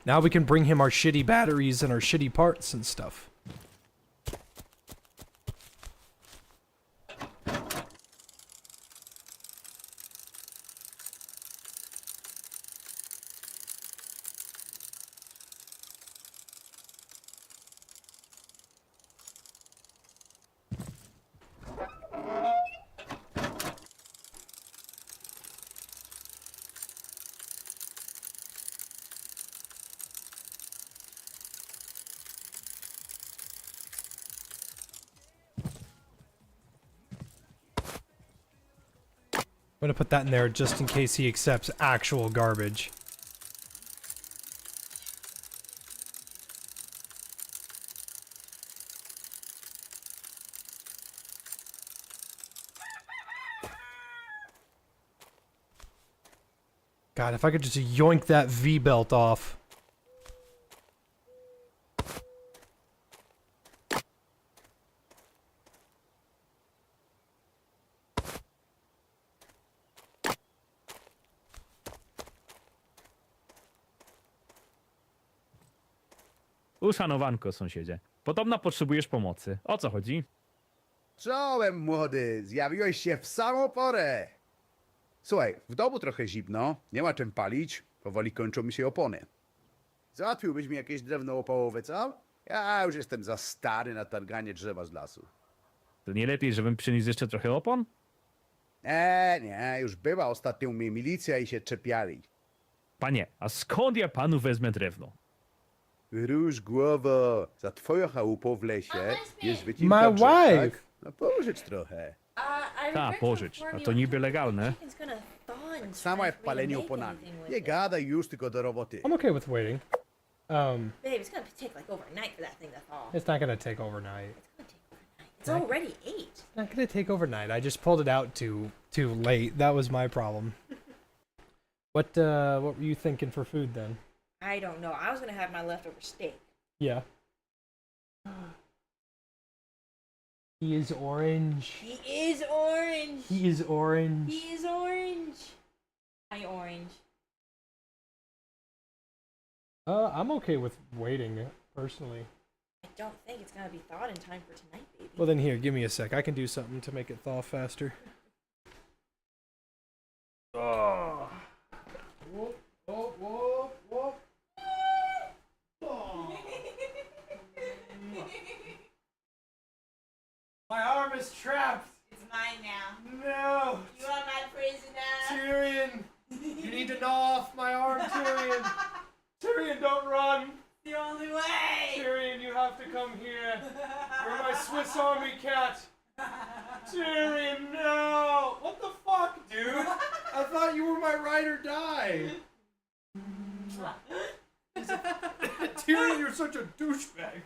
Now we can bring him our shitty batteries and our shitty parts and stuff. I'm gonna put that in there just in case he accepts actual garbage. God, if I could just yoink that V-belt off. Uszanowanko, sąsiedzie. Podobno potrzebujesz pomocy. O co chodzi? Czołem, młody! Zjawiłeś się w samą porę! Słuchaj, w domu trochę zimno, nie ma czym palić, powoli kończą mi się opony. Załatwiłbyś mi jakieś drewno opałowe, co? Ja już jestem za stary na targanie drzewa z lasu. To nie lepiej, żebym przyniósł jeszcze trochę opon? Nie, już była ostatnio u mnie milicja i się czepiali. Panie, a skąd ja panu wezmę drewno? Róż głowo, za twoją chałupą w lesie jest My wycinka drzew, wife! tak? No pożycz trochę. Ta, pożycz. A to niby legalne. Tak samo jak palenie oponami. Nie gadaj już, tylko do roboty. I'm okay with waiting. Babe, it's gonna take like overnight for that thing to thaw. It's not gonna take overnight. It's already 8. It's not gonna take overnight. I just pulled it out too late. That was my problem. What were you thinking for food then? I don't know. I was gonna have my leftover steak. Yeah. He is orange. He is orange. He is orange. He is orange. Hi, orange. I'm okay with waiting, personally. I don't think it's gonna be thawed in time for tonight, baby. Well then here, give me a sec. I can do something to make it thaw faster. Oh. Whoop, whoop, whoop, whoop. Oh. My arm is trapped. It's mine now. No. You are my prisoner. Tyrion, you need to gnaw off my arm, Tyrion. Tyrion, don't run. The only way. Tyrion, you have to come here. You're my Swiss Army cat. Tyrion, no. What the fuck, dude? I thought you were my ride or die. Tyrion, you're such a douchebag.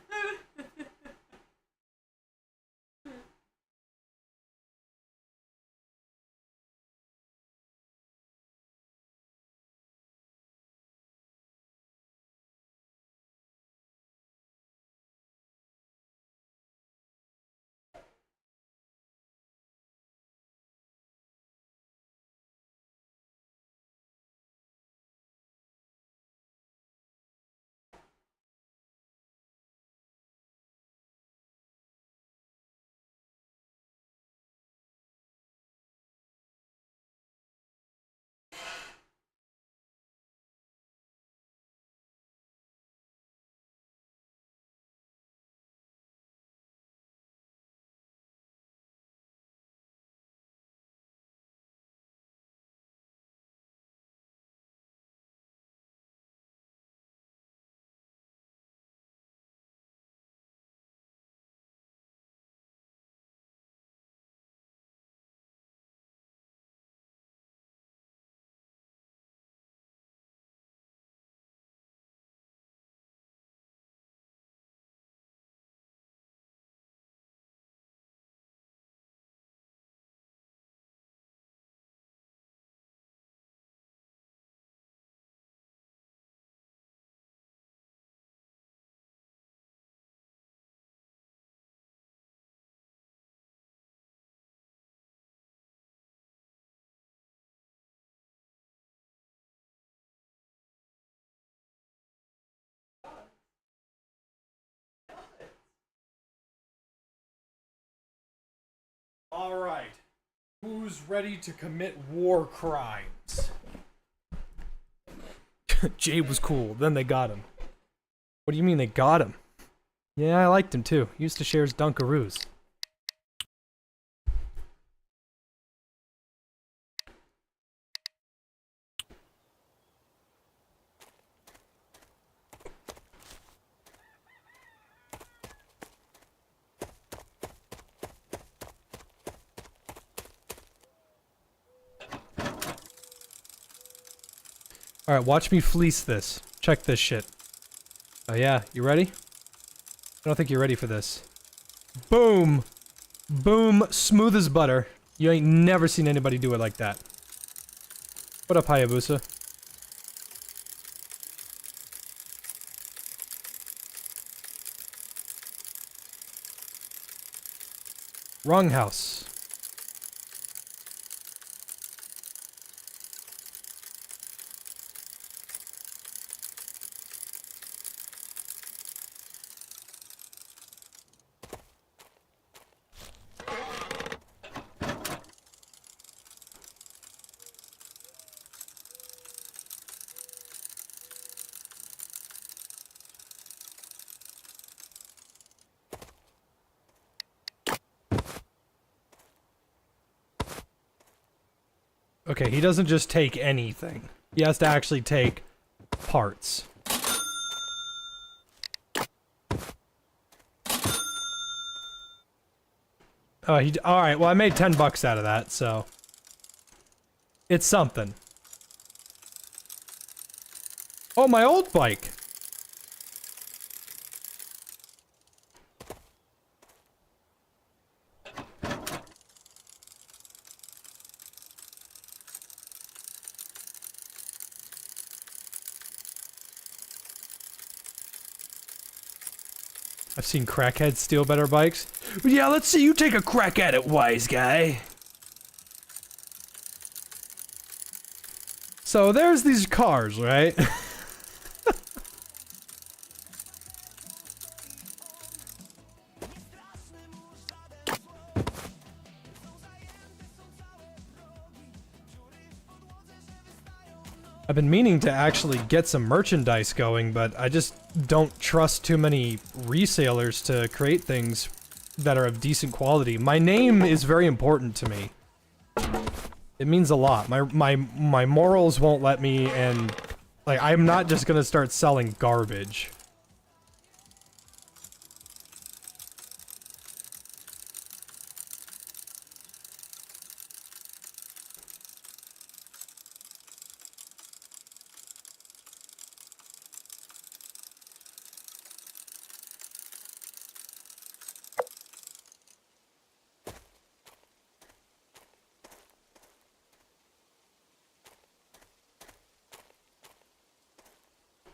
Alright. Who's ready to commit war crimes? Jay was cool, then they got him. What do you mean they got him? Yeah, I liked him too. He used to share his Dunkaroos. Alright, watch me fleece this. Check this shit. Oh yeah, you ready? I don't think you're ready for this. Boom! Boom, smooth as butter. You ain't never seen anybody do it like that. What up, Hayabusa? Wrong house. Okay, he doesn't just take anything. He has to actually take parts. Oh, alright, well I made 10 bucks out of that, so... It's something. Oh, my old bike! I've seen crackheads steal better bikes. Yeah, let's see you take a crack at it, wise guy. So there's these cars, right? I've been meaning to actually get some merchandise going, but I just don't trust too many resellers to create things that are of decent quality. My name is very important to me. It means a lot. My morals won't let me, and like I'm not just gonna start selling garbage.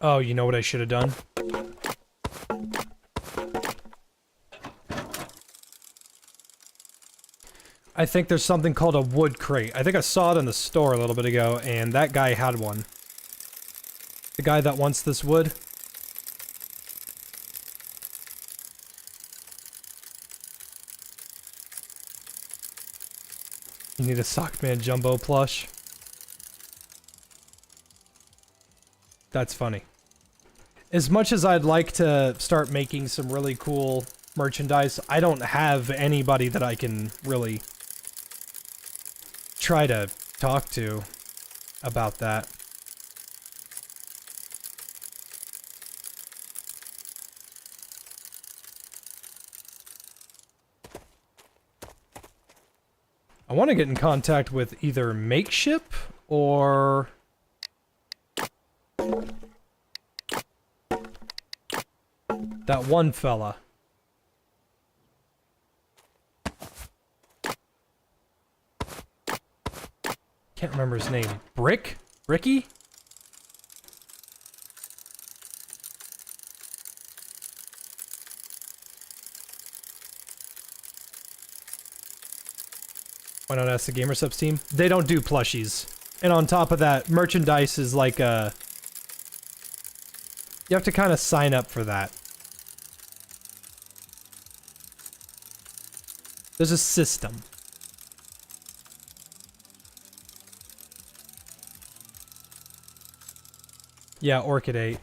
Oh, you know what I should have done? I think there's something called a wood crate. I think I saw it in the store a little bit ago, and that guy had one. The guy that wants this wood. You need a Sockman Jumbo plush. That's funny. As much as I'd like to start making some really cool merchandise, I don't have anybody that I can really try to talk to about that. I want to get in contact with either Makeship or... that one fella. Can't remember his name. Bricky? Why not ask the GamerSubs team? They don't do plushies. And on top of that, merchandise is like a... You have to kind of sign up for that. There's a system. Yeah, Orchid 8.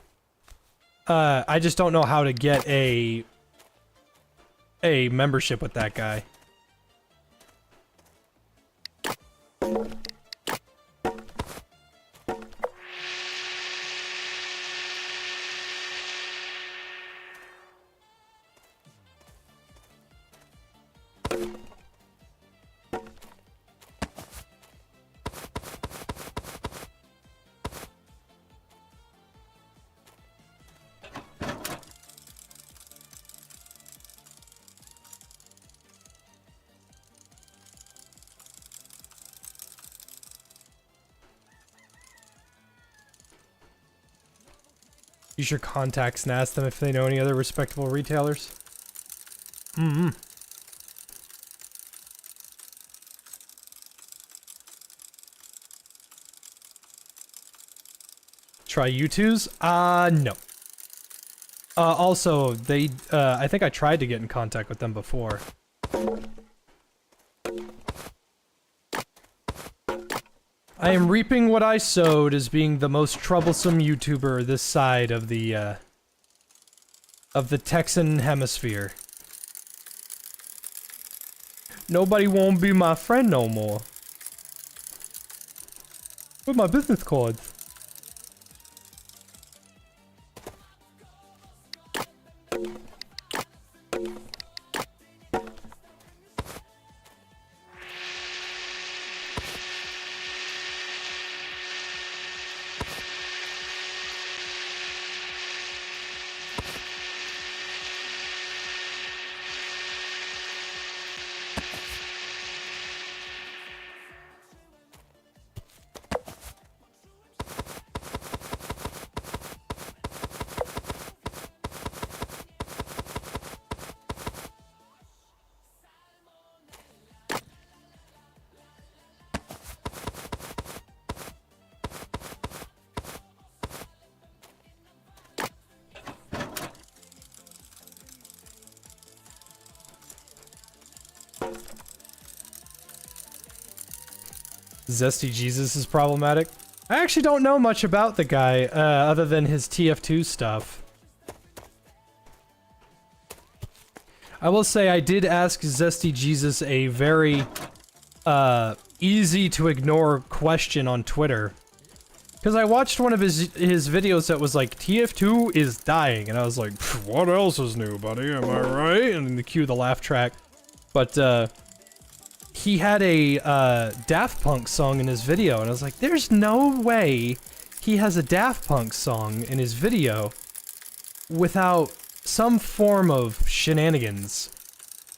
I just don't know how to get a membership with that guy. Use your contacts and ask them if they know any other respectable retailers. Try U2s? No. Also, they, I think I tried to get in contact with them before. I am reaping what I sowed as being the most troublesome YouTuber this side of the Texan hemisphere. Nobody won't be my friend no more. Where's my business cards? Zesty Jesus is problematic. I actually don't know much about the guy, other than his TF2 stuff. I will say I did ask Zesty Jesus a very, easy to ignore question on Twitter. Because I watched one of his videos that was like, TF2 is dying, and I was like, what else is new, buddy, am I right? And the cue the laugh track. But, he had a Daft Punk song in his video, and I was like, there's no way he has a Daft Punk song in his video without some form of shenanigans.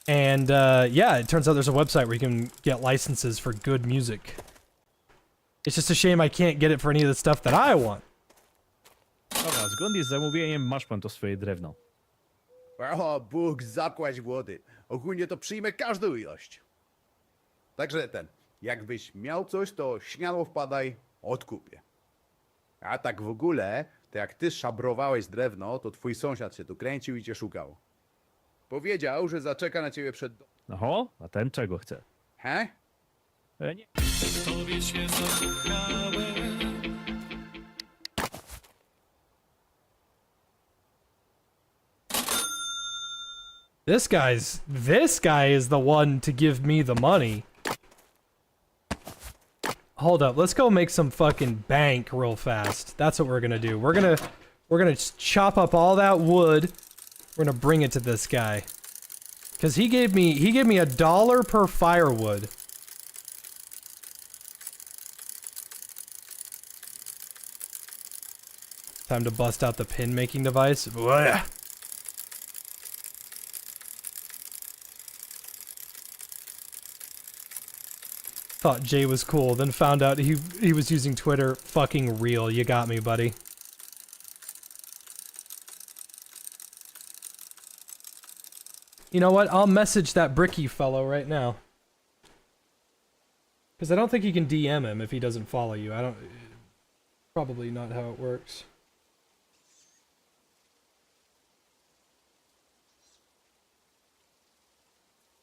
And yeah, it turns out there's a website where you can get licenses for good music. It's just a shame I can't get it for any of the stuff that I want. Dobra, zgodnie z zamówieniem masz pan to swoje drewno. O, Bóg, zapłać wody. Ogólnie to przyjmę każdą ilość. Także jakbyś miał coś, to śmiało wpadaj, odkupię. A tak w ogóle, to jak ty szabrowałeś drewno, to twój sąsiad się tu kręcił i cię szukał. Powiedział, że zaczeka na ciebie przed... Oho, a ten czego chce? He? Nie. This guy is the one to give me the money. Hold up, let's go make some fucking bank real fast. That's what we're gonna do. We're gonna chop up all that wood. We're gonna bring it to this guy. Cause he gave me $1 per firewood. Time to bust out the pin making device. Blah. Thought Jay was cool, then found out he was using Twitter. Fucking real, you got me, buddy. You know what? I'll message that Bricky fellow right now. Because I don't think you can DM him if he doesn't follow you. I don't... Probably not how it works.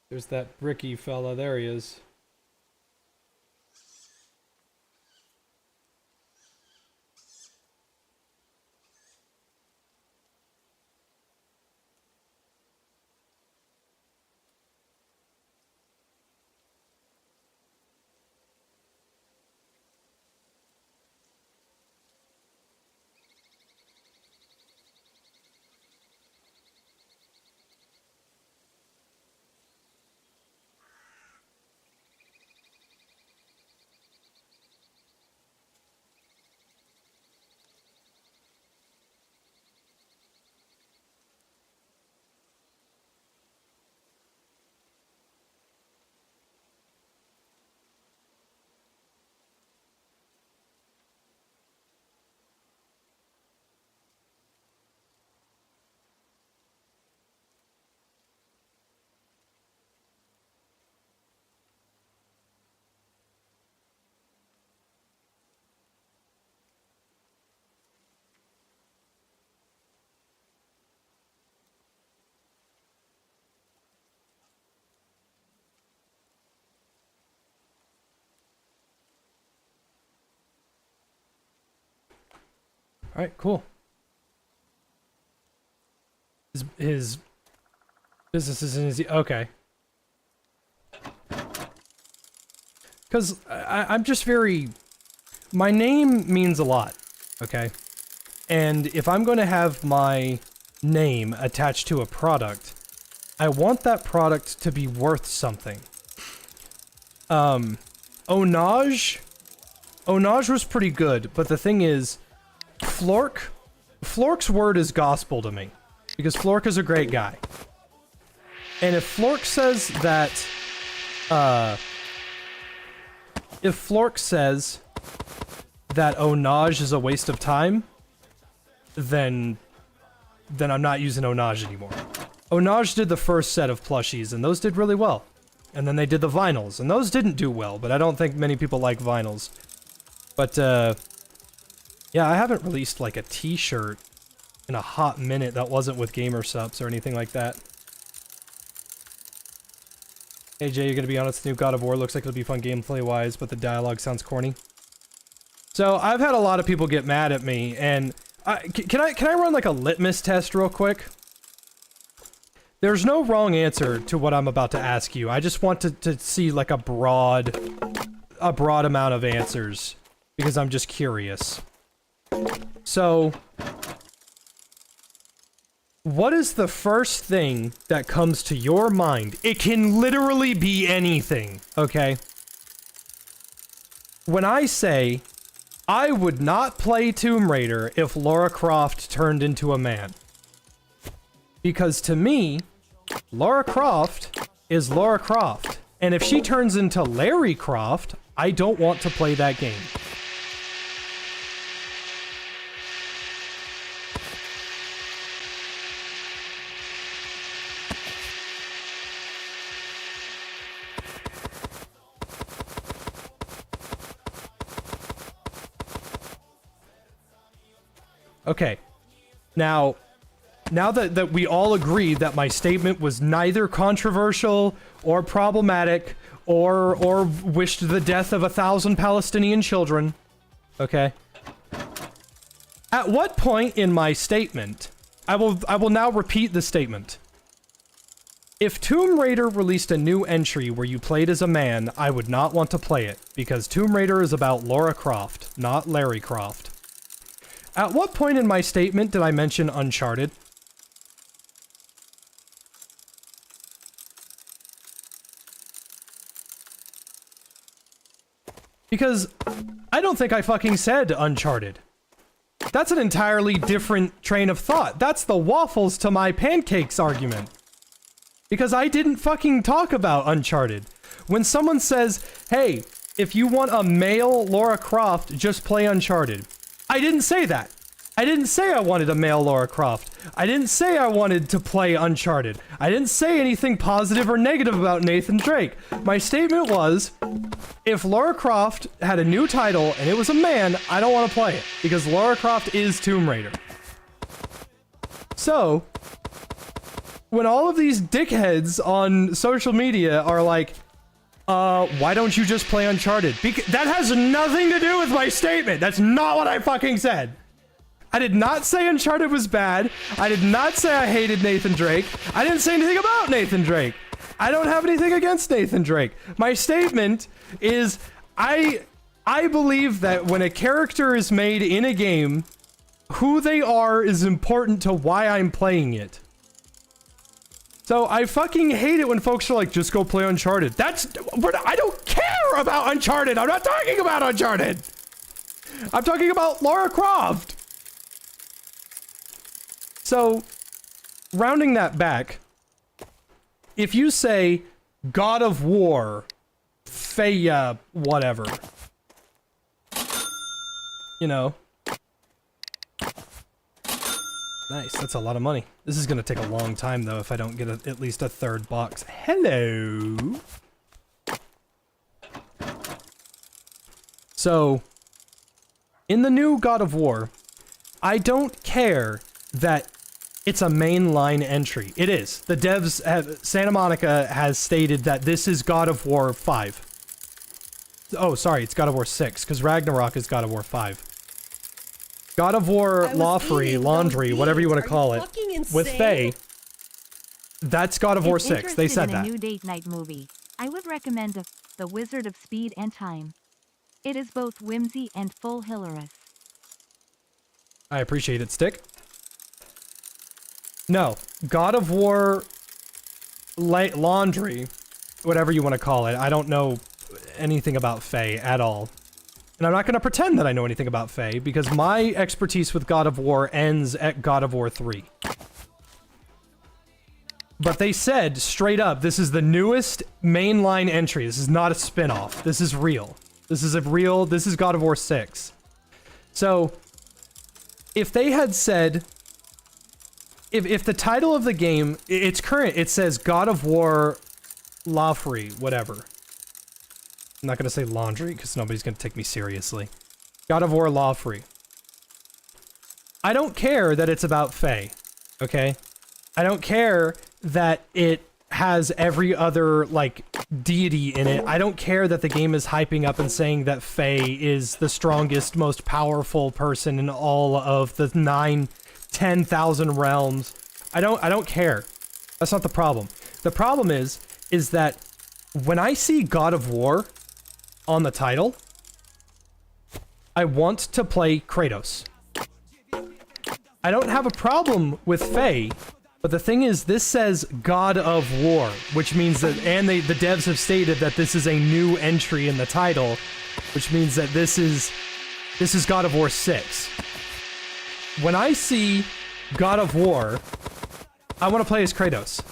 There's that Bricky fella. There he is. Alright, cool. His business is in his... Okay. Because I'm just very... My name means a lot, okay? And if I'm going to have my name attached to a product, I want that product to be worth something. Onage was pretty good, but the thing is, Flork's word is gospel to me. Because Flork is a great guy. And if Flork says that, Onage is a waste of time, then I'm not using Onage anymore. Onage did the first set of plushies, and those did really well. And then they did the vinyls, and those didn't do well, but I don't think many people like vinyls. But, yeah, I haven't released, like, a t-shirt in a hot minute that wasn't with Gamer Subs or anything like that. Hey, Jay, you're gonna be honest, the new God of War looks like it'll be fun gameplay-wise, but the dialogue sounds corny. So, I've had a lot of people get mad at me, and... can I run, like, a litmus test real quick? There's no wrong answer to what I'm about to ask you. I just want to see, like, a broad amount of answers. Because I'm just curious. So... what is the first thing that comes to your mind? It can literally be anything, okay? When I say, I would not play Tomb Raider if Lara Croft turned into a man. Because to me, Lara Croft is Lara Croft. And if she turns into Larry Croft, I don't want to play that game. Okay, now that we all agree that my statement was neither controversial or problematic or wished the death of 1,000 Palestinian children, okay? At what point in my statement, I will now repeat the statement. If Tomb Raider released a new entry where you played as a man, I would not want to play it, because Tomb Raider is about Lara Croft, not Larry Croft. At what point in my statement did I mention Uncharted? Because I don't think I fucking said Uncharted. That's an entirely different train of thought. That's the waffles to my pancakes argument. Because I didn't fucking talk about Uncharted. When someone says, hey, if you want a male Lara Croft, just play Uncharted. I didn't say that. I didn't say I wanted a male Lara Croft. I didn't say I wanted to play Uncharted. I didn't say anything positive or negative about Nathan Drake. My statement was, if Lara Croft had a new title and it was a man, I don't want to play it. Because Lara Croft is Tomb Raider. So, when all of these dickheads on social media are like, why don't you just play Uncharted? That has nothing to do with my statement. That's not what I fucking said. I did not say Uncharted was bad. I did not say I hated Nathan Drake. I didn't say anything about Nathan Drake. I don't have anything against Nathan Drake. My statement is, I believe that when a character is made in a game, who they are is important to why I'm playing it. So I fucking hate it when folks are like, just go play Uncharted. I don't care about Uncharted. I'm not talking about Uncharted. I'm talking about Lara Croft. So, rounding that back, if you say God of War, Feya, whatever, you know. Nice, that's a lot of money. This is gonna take a long time though if I don't get at least a third box. Hello! So, in the new God of War, I don't care that it's a mainline entry. It is. The devs Santa Monica has stated that this is God of War 5. Oh, sorry, it's God of War 6, because Ragnarok is God of War 5. God of War I was Law Free, eating Laundry, those whatever you want beans. to call Are you it, fucking with insane? Faye. That's God of War If 6. They interested said in a that. new date night movie, I would recommend The Wizard of Speed and Time. It is both whimsy and full hilarious. I appreciate it, Stick. No, God of War Laundry, whatever you want to call it. I don't know anything about Faye at all. And I'm not going to pretend that I know anything about Faye, because my expertise with God of War ends at God of War 3. But they said, straight up, this is the newest mainline entry. This is not a spin-off. This is real. This is God of War 6. So, if they had said... If the title of the game, it's current, it says God of War La Free, whatever. I'm not going to say laundry, because nobody's going to take me seriously. God of War Law Free. I don't care that it's about Faye, okay? I don't care that it has every other, like, deity in it. I don't care that the game is hyping up and saying that Faye is the strongest, most powerful person in all of the 10,000 realms. I don't care. That's not the problem. The problem is that when I see God of War on the title, I want to play Kratos. I don't have a problem with Faye, but the thing is, this says God of War, which means that, and the devs have stated that this is a new entry in the title, which means that this is God of War 6. When I see God of War, I want to play as Kratos.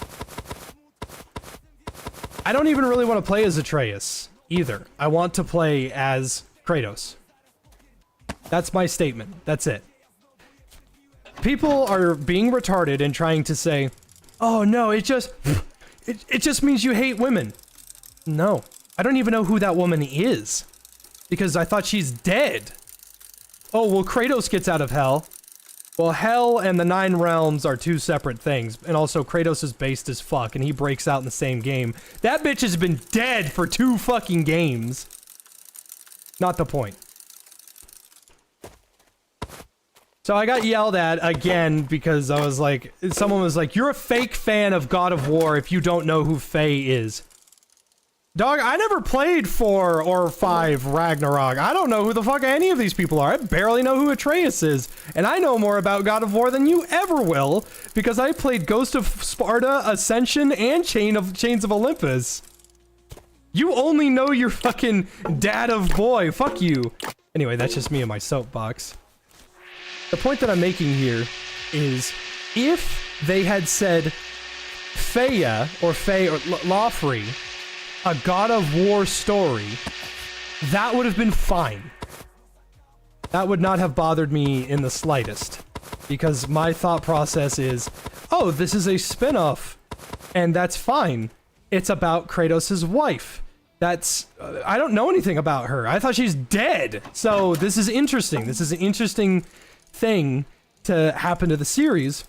I don't even really want to play as Atreus, either. I want to play as Kratos. That's my statement. That's it. People are being retarded and trying to say, oh no, it just means you hate women. No. I don't even know who that woman is. Because I thought she's dead. Oh, well, Kratos gets out of hell. Well, hell and the 9 realms are two separate things. And also, Kratos is based as fuck, and he breaks out in the same game. That bitch has been dead for 2 fucking games. Not the point. So I got yelled at again because I was like, someone was like, you're a fake fan of God of War if you don't know who Faye is. Dog, I never played 4 or 5 Ragnarok. I don't know who the fuck any of these people are. I barely know who Atreus is. And I know more about God of War than you ever will, because I played Ghost of Sparta, Ascension, and Chains of Olympus. You only know your fucking dad of boy. Fuck you. Anyway, that's just me and my soapbox. The point that I'm making here is, if they had said Freya or Faye or Lawfree, a God of War story, that would have been fine. That would not have bothered me in the slightest. Because my thought process is, oh, this is a spin-off, and that's fine. It's about Kratos' wife. That's... I don't know anything about her. I thought she's dead. So this is interesting. This is an interesting thing to happen to the series.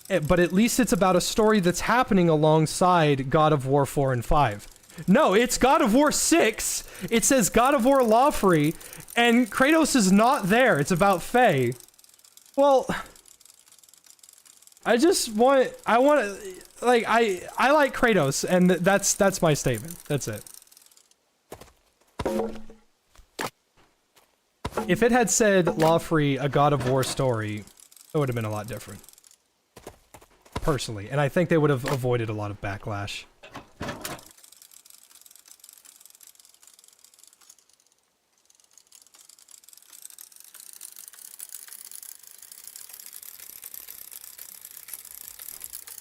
But at least it's about a story that's happening alongside God of War 4 and 5. No, it's God of War 6. It says God of War Lawfree, and Kratos is not there. It's about Faye. Well, I like Kratos, and that's my statement. That's it. If it had said Lawfree, a God of War story, it would have been a lot different. Personally, and I think they would have avoided a lot of backlash.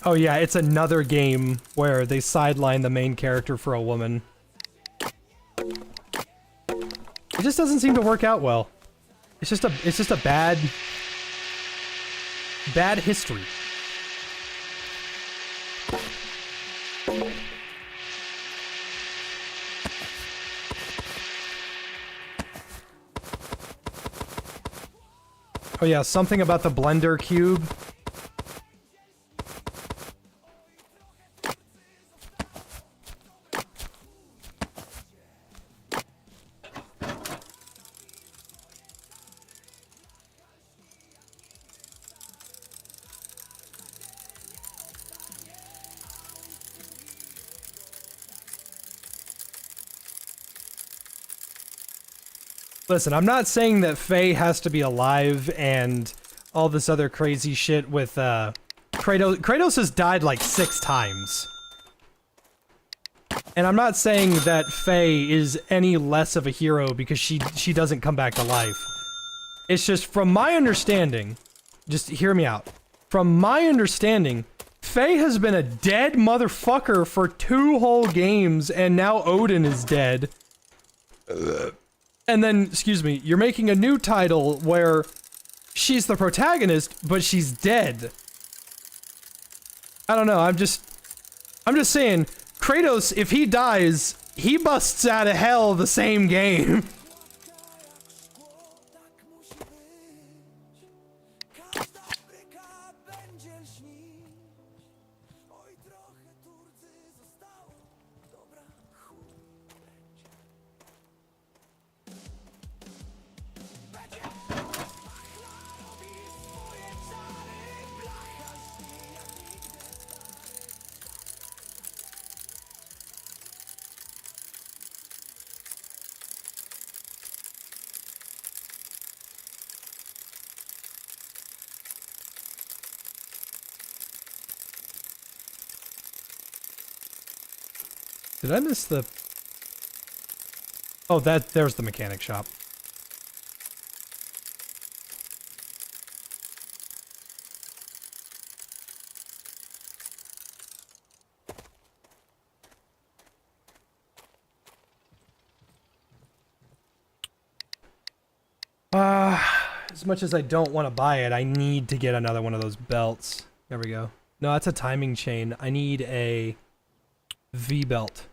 Oh yeah, it's another game where they sideline the main character for a woman. It just doesn't seem to work out well. It's just a bad history. Oh yeah, something about the Blender cube. Listen, I'm not saying that Faye has to be alive and all this other crazy shit with, Kratos. Kratos has died like 6 times. And I'm not saying that Faye is any less of a hero because she doesn't come back to life. It's just, from my understanding, just hear me out. From my understanding, Faye has been a dead motherfucker for 2 whole games, and now Odin is dead. And then, excuse me, you're making a new title where she's the protagonist, but she's dead. I don't know, I'm just saying, Kratos, if he dies, he busts out of hell the same game. Did I miss the... Oh, there's the mechanic shop. As much as I don't want to buy it, I need to get another one of those belts. There we go. No, that's a timing chain. I need a V-belt.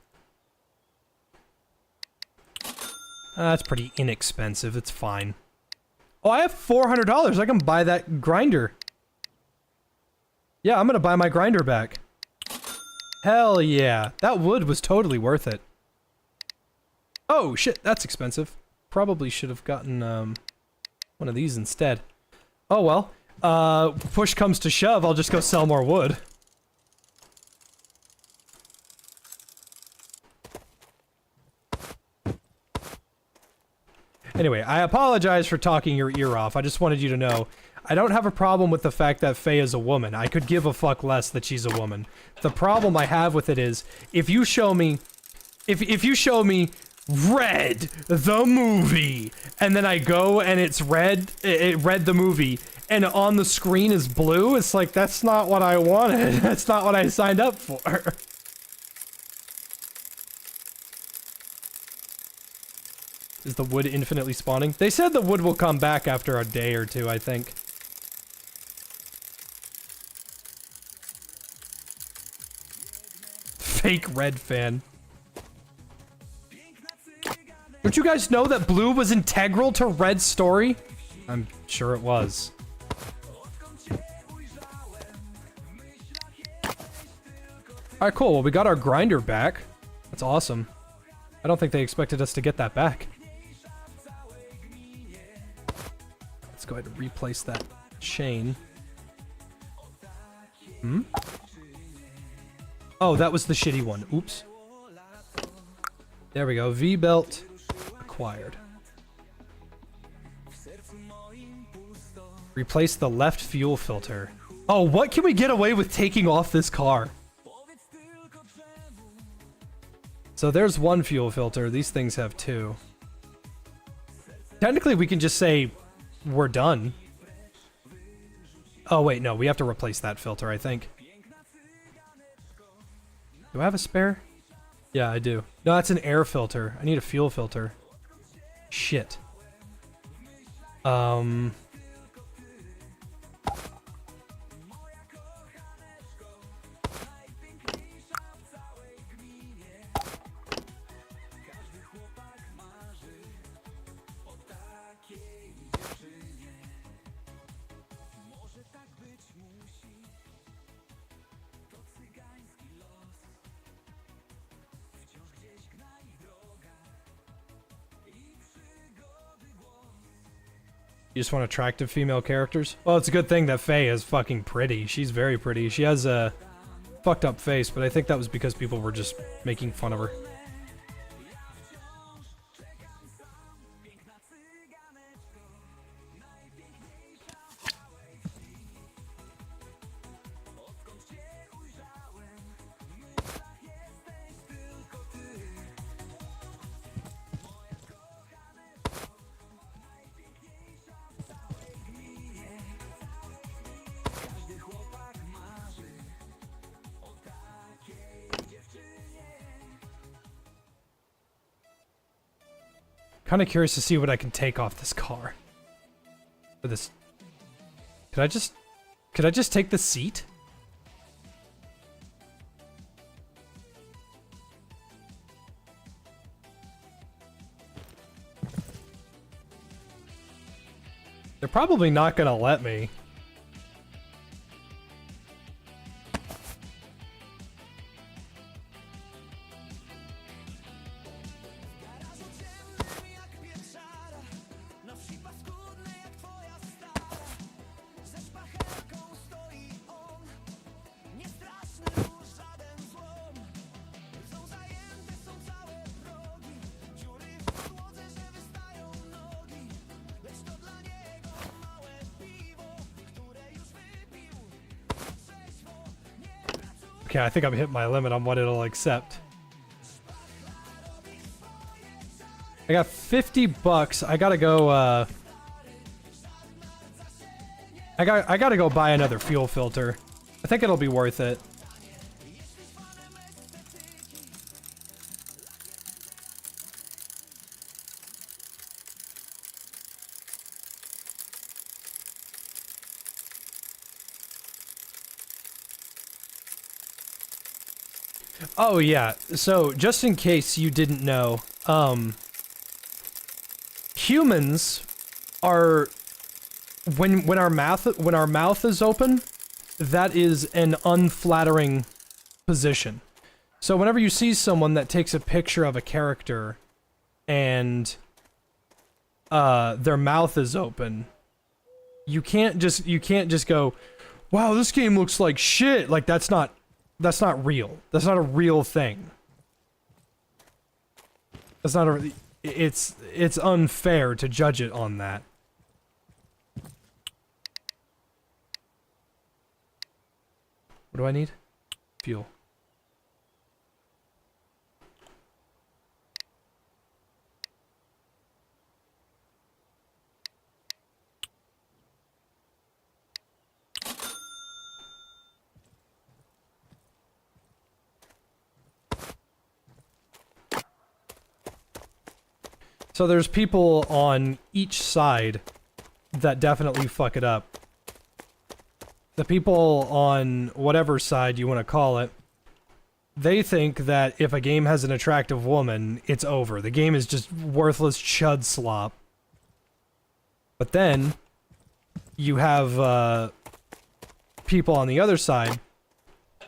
That's pretty inexpensive. It's fine. Oh, I have $400. I can buy that grinder. Yeah, I'm gonna buy my grinder back. Hell yeah. That wood was totally worth it. Oh, shit. That's expensive. Probably should have gotten, one of these instead. Oh, well. Push comes to shove, I'll just go sell more wood. Anyway, I apologize for talking your ear off. I just wanted you to know, I don't have a problem with the fact that Faye is a woman. I could give a fuck less that she's a woman. The problem I have with it is, if you show me... If you show me Red, the movie, and then I go and it's Red, Red the movie, and on the screen is blue, it's like, that's not what I wanted. That's not what I signed up for. Is the wood infinitely spawning? They said the wood will come back after a day or two, I think. Fake Red fan. Don't you guys know that blue was integral to Red's story? I'm sure it was. Alright, cool. Well, we got our grinder back. That's awesome. I don't think they expected us to get that back. Let's go ahead and replace that chain. Hmm? Oh, that was the shitty one. Oops. There we go. V-belt acquired. Replace the left fuel filter. Oh, what can we get away with taking off this car? So there's one fuel filter. These things have 2. Technically, we can just say we're done. Oh, wait, no. We have to replace that filter, I think. Do I have a spare? Yeah, I do. No, that's an air filter. I need a fuel filter. Shit. You just want attractive female characters? Well, it's a good thing that Faye is fucking pretty. She's very pretty. She has a fucked up face, but I think that was because people were just making fun of her. Kind of curious to see what I can take off this car. For this, could I just take the seat? They're probably not gonna let me. Okay, I think I'm hitting my limit on what it'll accept. I got 50 bucks. I gotta go, I gotta go buy another fuel filter. I think it'll be worth it. Oh yeah, so just in case you didn't know, humans are when our mouth is open, that is an unflattering position. So whenever you see someone that takes a picture of a character and their mouth is open, you can't just go, "Wow, this game looks like shit." Like that's not real. That's not a real thing. That's not a... It's unfair to judge it on that. What do I need? Fuel. So there's people on each side that definitely fuck it up. The people on whatever side you want to call it, they think that if a game has an attractive woman, it's over. The game is just worthless chud slop. But then, you have people on the other side.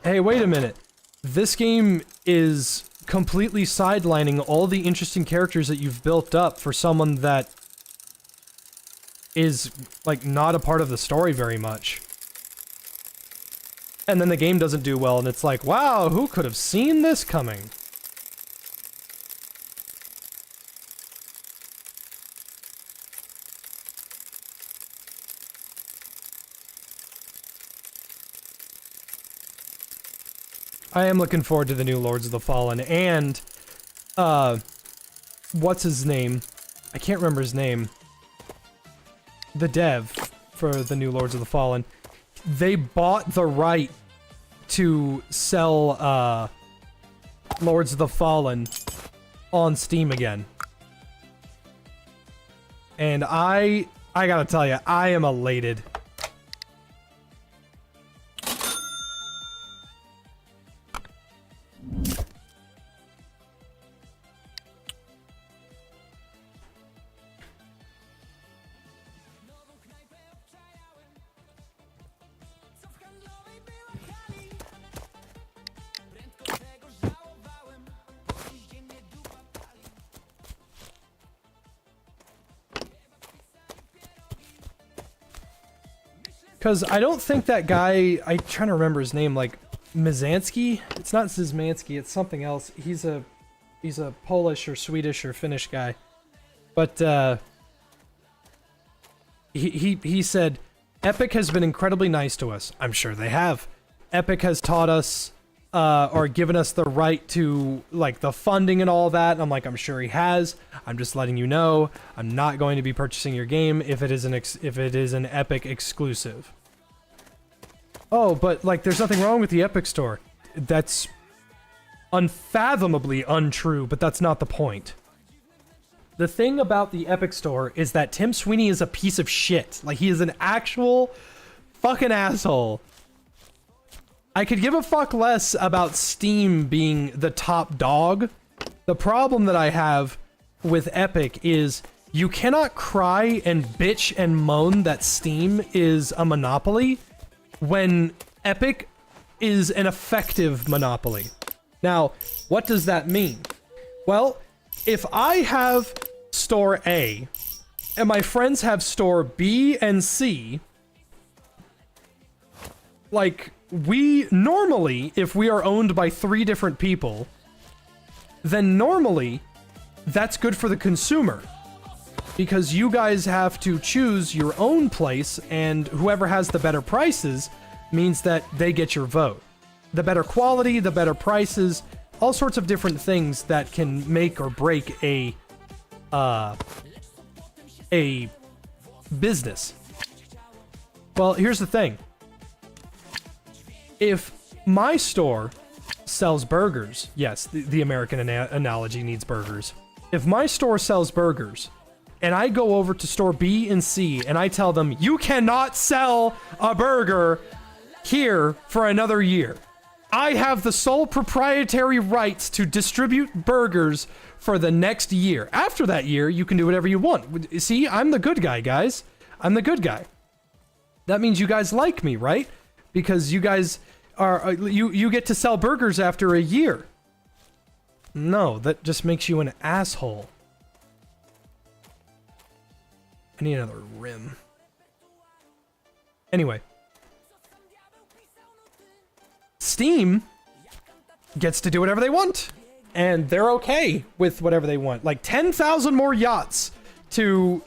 Hey, wait a minute. This game is completely sidelining all the interesting characters that you've built up for someone that is, like, not a part of the story very much. And then the game doesn't do well, and it's like, wow, who could have seen this coming? I am looking forward to the new Lords of the Fallen, and, what's his name? I can't remember his name. The dev for the new Lords of the Fallen. They bought the right to sell, Lords of the Fallen on Steam again. And I gotta tell you, I am elated. Because I don't think that guy, I'm trying to remember his name, like, Mizanski? It's not Zizmansky, it's something else. He's a Polish or Swedish or Finnish guy. But, he said, Epic has been incredibly nice to us. I'm sure they have. Epic has taught us, or given us the right to, like, the funding and all that. And I'm like, I'm sure he has. I'm just letting you know, I'm not going to be purchasing your game if it is an Epic exclusive. Oh, but, like, there's nothing wrong with the Epic Store. That's unfathomably untrue, but that's not the point. The thing about the Epic Store is that Tim Sweeney is a piece of shit. Like, he is an actual fucking asshole. I could give a fuck less about Steam being the top dog. The problem that I have with Epic is you cannot cry and bitch and moan that Steam is a monopoly when Epic is an effective monopoly. Now, what does that mean? Well, if I have store A and my friends have store B and C, like, we normally, if we are owned by 3 different people, then normally that's good for the consumer. Because you guys have to choose your own place, and whoever has the better prices means that they get your vote. The better quality, the better prices, all sorts of different things that can make or break a business. Well, here's the thing. If my store sells burgers, yes, the American analogy needs burgers. If my store sells burgers, and I go over to store B and C, and I tell them, you cannot sell a burger here for another year. I have the sole proprietary rights to distribute burgers for the next year. After that year, you can do whatever you want. See, I'm the good guy, guys. I'm the good guy. That means you guys like me, right? Because you guys are, you get to sell burgers after a year. No, that just makes you an asshole. I need another rim. Anyway. Steam gets to do whatever they want. And they're okay with whatever they want. Like 10,000 more yachts to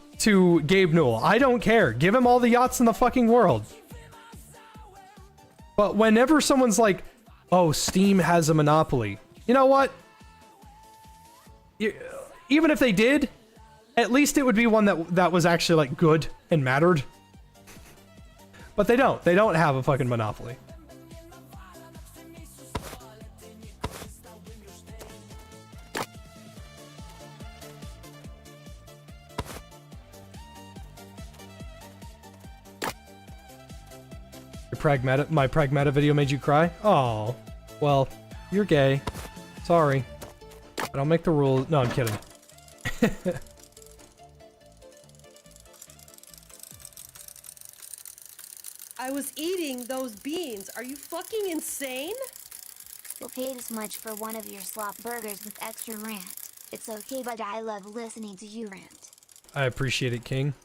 Gabe Newell. I don't care. Give him all the yachts in the fucking world. But whenever someone's like, oh, Steam has a monopoly. You know what? Even if they did, at least it would be one that was actually like good and mattered. But they don't. They don't have a fucking monopoly. My Pragmata video made you cry? Oh, well, you're gay. Sorry. I don't make the rules. No, I'm kidding. I was eating those beans. Are you fucking insane? We'll pay this much for one of your slop burgers with extra rant. It's okay, but I love listening to you rant. I appreciate it, King.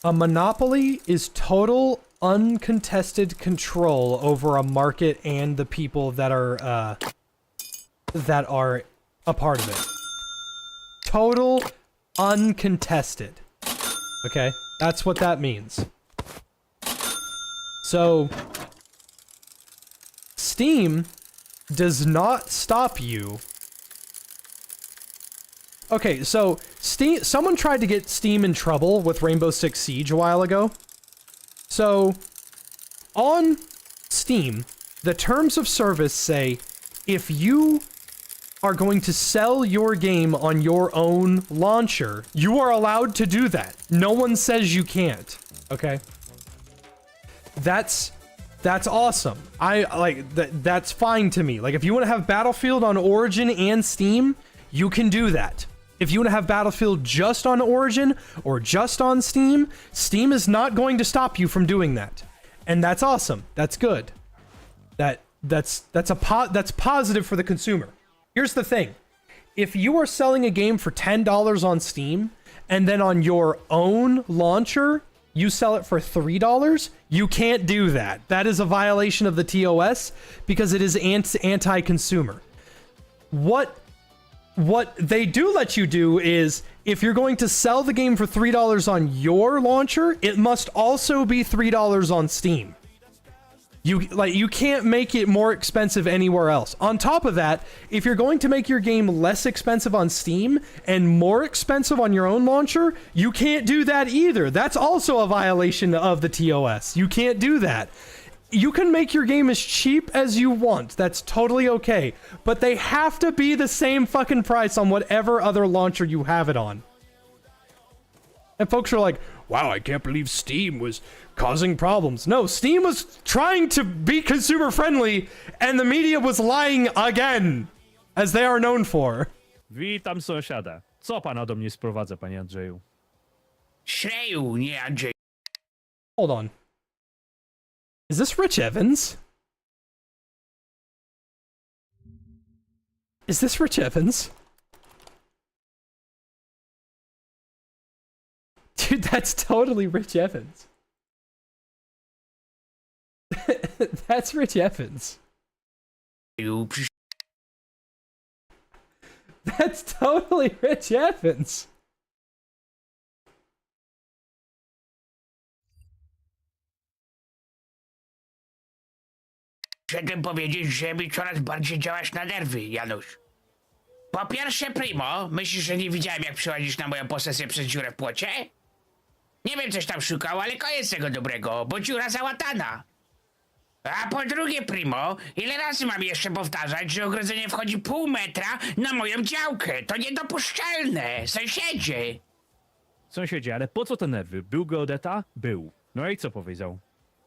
A monopoly is total uncontested control over a market and the people that are a part of it. Total uncontested. Okay? That's what that means. So Steam does not stop you. Okay, so Steam, someone tried to get Steam in trouble with Rainbow Six Siege a while ago. So on Steam, the terms of service say if you are going to sell your game on your own launcher, you are allowed to do that. No one says you can't. Okay? That's awesome. I like that's fine to me. Like if you want to have Battlefield on Origin and Steam, you can do that. If you want to have Battlefield just on Origin or just on Steam, Steam is not going to stop you from doing that. And that's awesome. That's good. That's positive for the consumer. Here's the thing. If you are selling a game for $10 on Steam and then on your own launcher you sell it for $3, you can't do that. That is a violation of the TOS because it is anti-consumer. What they do let you do is, if you're going to sell the game for $3 on your launcher, it must also be $3 on Steam. You can't make it more expensive anywhere else. On top of that, if you're going to make your game less expensive on Steam and more expensive on your own launcher, you can't do that either. That's also a violation of the TOS. You can't do that. You can make your game as cheap as you want. That's totally okay. But they have to be the same fucking price on whatever other launcher you have it on. And folks are like, wow, I can't believe Steam was causing problems. No, Steam was trying to be consumer friendly and the media was lying again, as they are known for. Witam sąsiada. Co pana do mnie sprowadza, panie Andrzeju? Śreju, nie Andrzej. Hold on. Is this Rich Evans? Is this Rich Evans? Dude, that's totally Rich Evans. That's Rich Evans. That's totally Rich Evans. Chciałbym powiedzieć, że mi coraz bardziej działasz na nerwy, Janusz. Po pierwsze, primo, myślisz, że nie widziałem, jak przychodzisz na moją posesję przez dziurę w płocie? Nie wiem, coś tam szukał, ale koniec tego dobrego, bo dziura załatana. A po drugie, primo, ile razy mam jeszcze powtarzać, że ogrodzenie wchodzi pół metra na moją działkę? To niedopuszczalne, sąsiedzie. Sąsiedzie, ale po co te nerwy? Był geodeta? Był. No i co powiedział?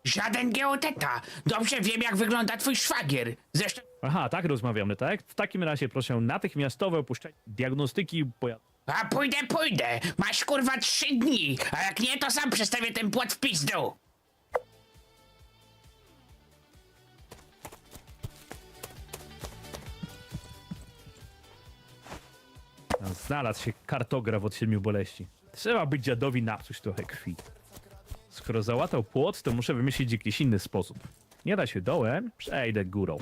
Żaden geodeta. Dobrze wiem, jak wygląda twój szwagier. Zresztą... Aha, tak rozmawiamy, tak? W takim razie proszę natychmiastowe opuszczenie diagnostyki pojazdu. A pójdę. Masz kurwa 3 dni. A jak nie, to sam przestawię ten płot w pizdu. Znalazł się kartograf od 7 boleści. Trzeba być dziadowi napsuć trochę krwi. Skoro załatał płot, to muszę wymyślić jakiś inny sposób. Nie da się dołem, przejdę górą.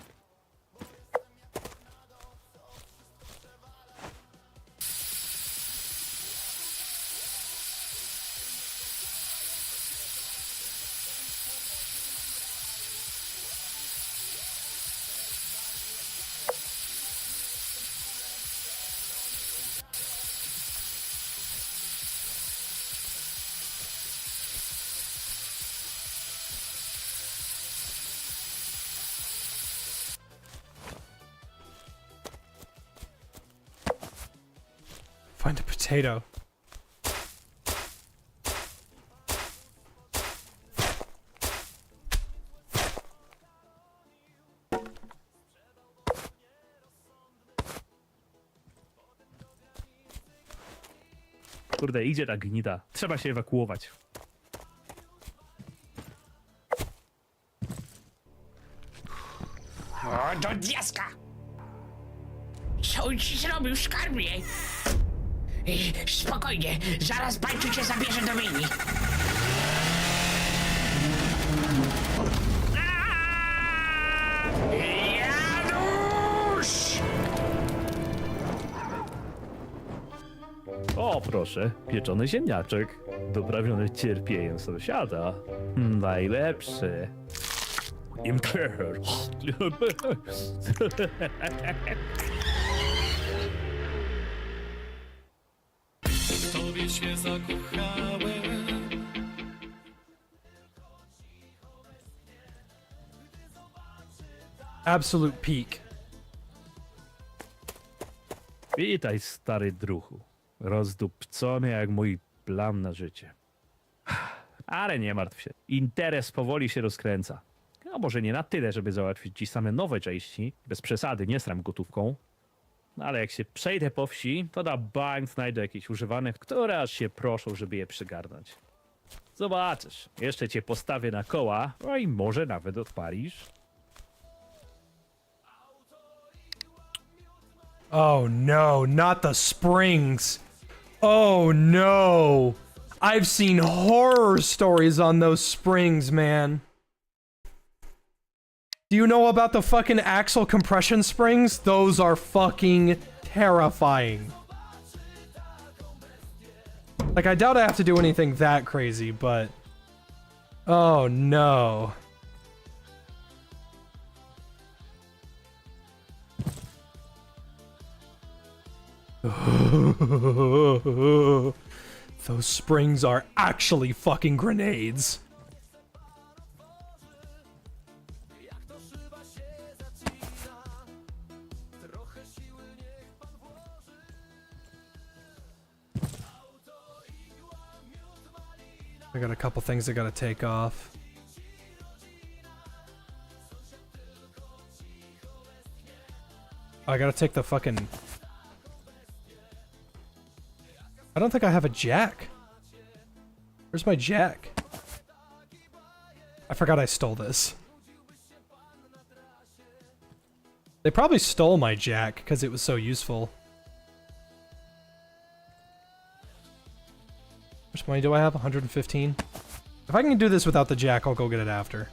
Find a potato. Kurde, idzie ta gnida. Trzeba się ewakuować. O, do diaska! Co ci zrobił, skarbie? Spokojnie, zaraz pańczu cię zabierze do mini. Janusz! O, proszę, pieczony ziemniaczek. Doprawiony cierpieniem sąsiada. Najlepszy. Imker. W tobie się zakochałem. Absolute peak. Witaj, stary druhu. Rozdupcony jak mój plan na życie. Ale nie martw się. Interes powoli się rozkręca. No może nie na tyle, żeby załatwić ci same nowe części. Bez przesady, nie sram gotówką. No ale jak się przejdę po wsi, to na bank znajdę jakieś używane, które aż się proszą, żeby je przygarnąć. Zobaczysz. Jeszcze cię postawię na koła, no i może nawet odpalisz. Oh no, not the springs. Oh no. I've seen horror stories on those springs, man. Do you know about the fucking axle compression springs? Those are fucking terrifying. Like, I doubt I have to do anything that crazy, but... Oh no. Those springs are actually fucking grenades. I got a couple things I gotta take off. I gotta take the fucking... I don't think I have a jack. Where's my jack? I forgot I stole this. They probably stole my jack because it was so useful. How much money do I have? 115? If I can do this without the jack, I'll go get it after.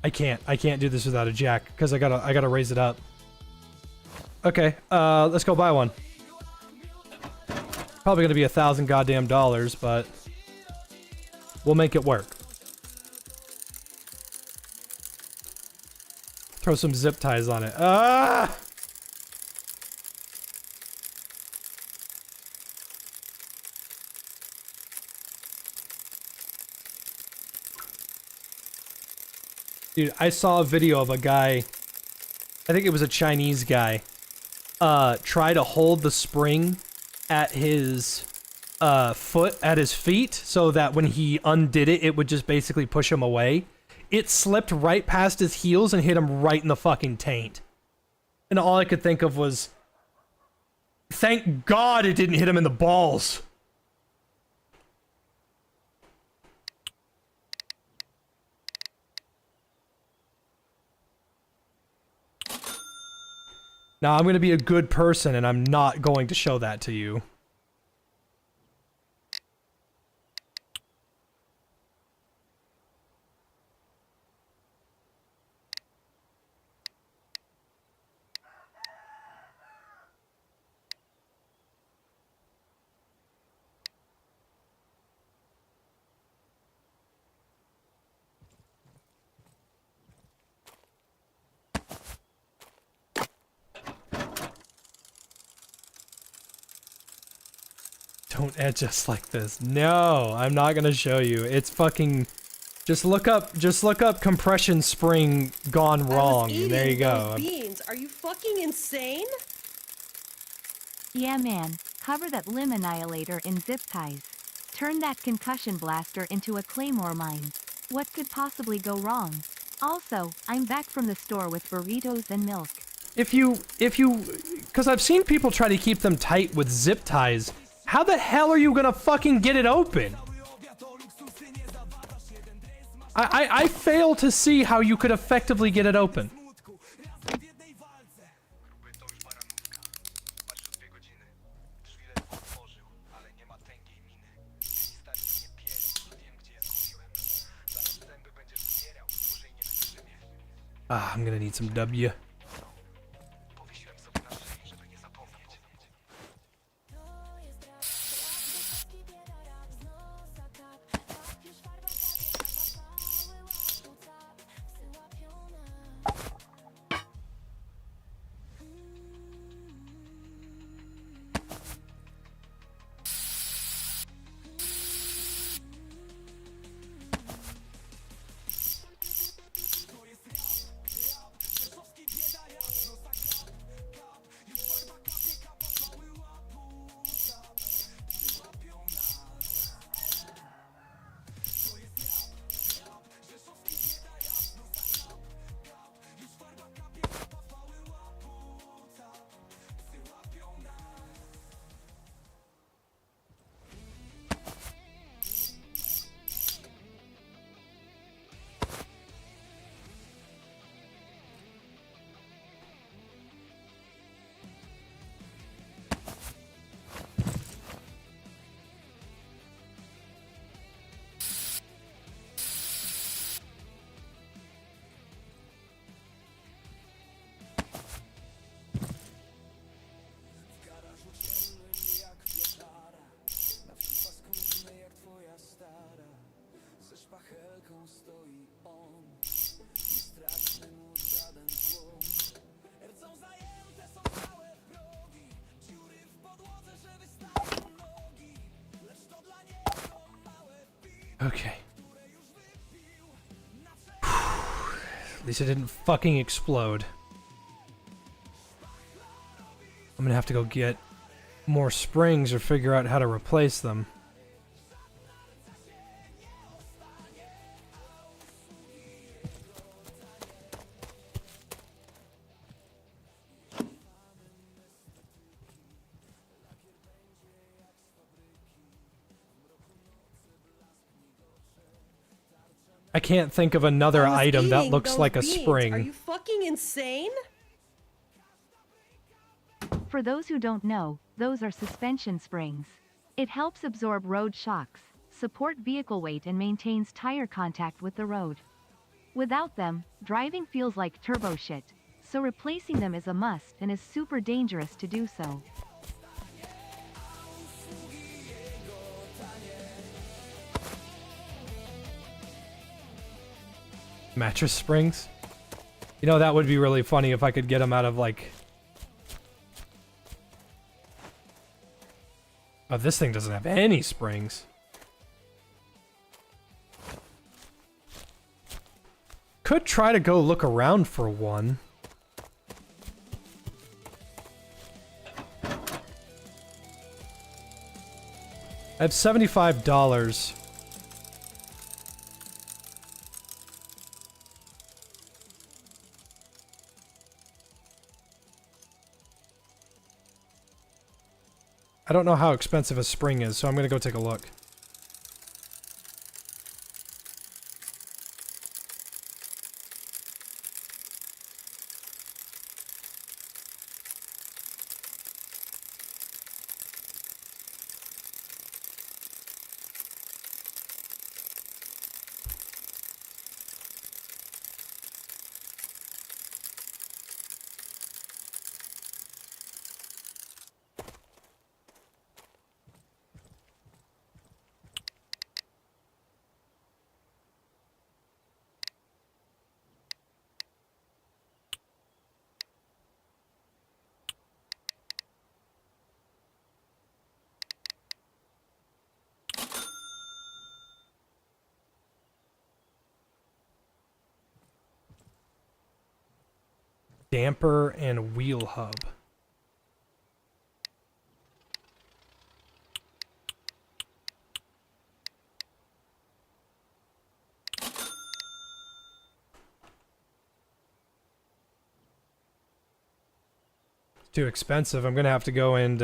I can't do this without a jack because I gotta raise it up. Okay, let's go buy one. Probably gonna be $1,000 goddamn dollars, but we'll make it work. Throw some zip ties on it. Ah! Dude, I saw a video of a guy, I think it was a Chinese guy, try to hold the spring at his foot, at his feet, so that when he undid it, it would just basically push him away. It slipped right past his heels and hit him right in the fucking taint. And all I could think of was, thank God it didn't hit him in the balls. Now, I'm going to be a good person, and I'm not going to show that to you. Don't edge us like this. No, I'm not gonna show you. It's fucking... Just look up compression spring gone wrong. And there you go. Beans. Are you fucking insane? Yeah, man. Cover that limb annihilator in zip ties. Turn that concussion blaster into a claymore mine. What could possibly go wrong? Also, I'm back from the store with burritos and milk. Because I've seen people try to keep them tight with zip ties. How the hell are you gonna fucking get it open? I fail to see how you could effectively get it open. Ah, I'm gonna need some W. stoi on, nie straszny mu żaden złom. Rdzą zajęty Okay. At least it didn't fucking explode. I'm gonna have to go get more springs or figure out how to replace them. I can't think of another I was item that eating looks those like a beans. spring. Are you fucking insane? For those who don't know, those are suspension springs. It helps absorb road shocks, support vehicle weight and maintains tire contact with the road. Without them, driving feels like turbo shit, so replacing them is a must and is super dangerous to do so. Mattress springs? You know, that would be really funny if I could get them out of, like... Oh, this thing doesn't have any springs. Could try to go look around for one. I have $75. I don't know how expensive a spring is, so I'm gonna go take a look. Damper and wheel hub. It's too expensive. I'm gonna have to go and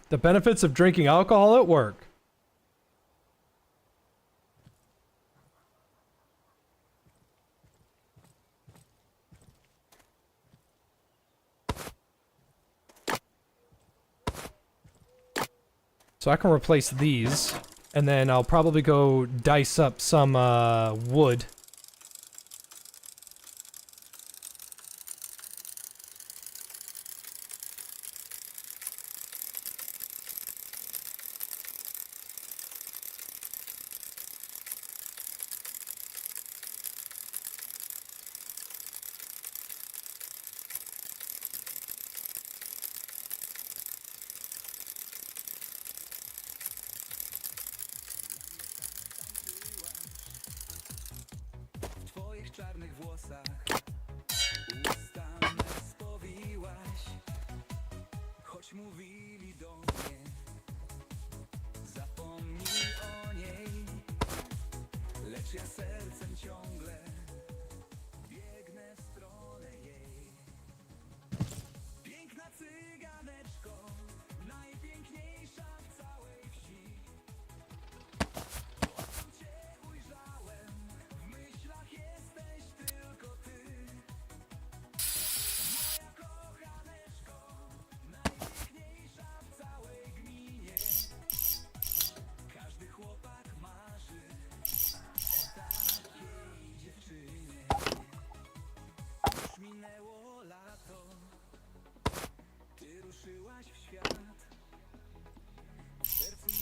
the benefits of drinking alcohol at work. So I can replace these, and then I'll probably go dice up some wood.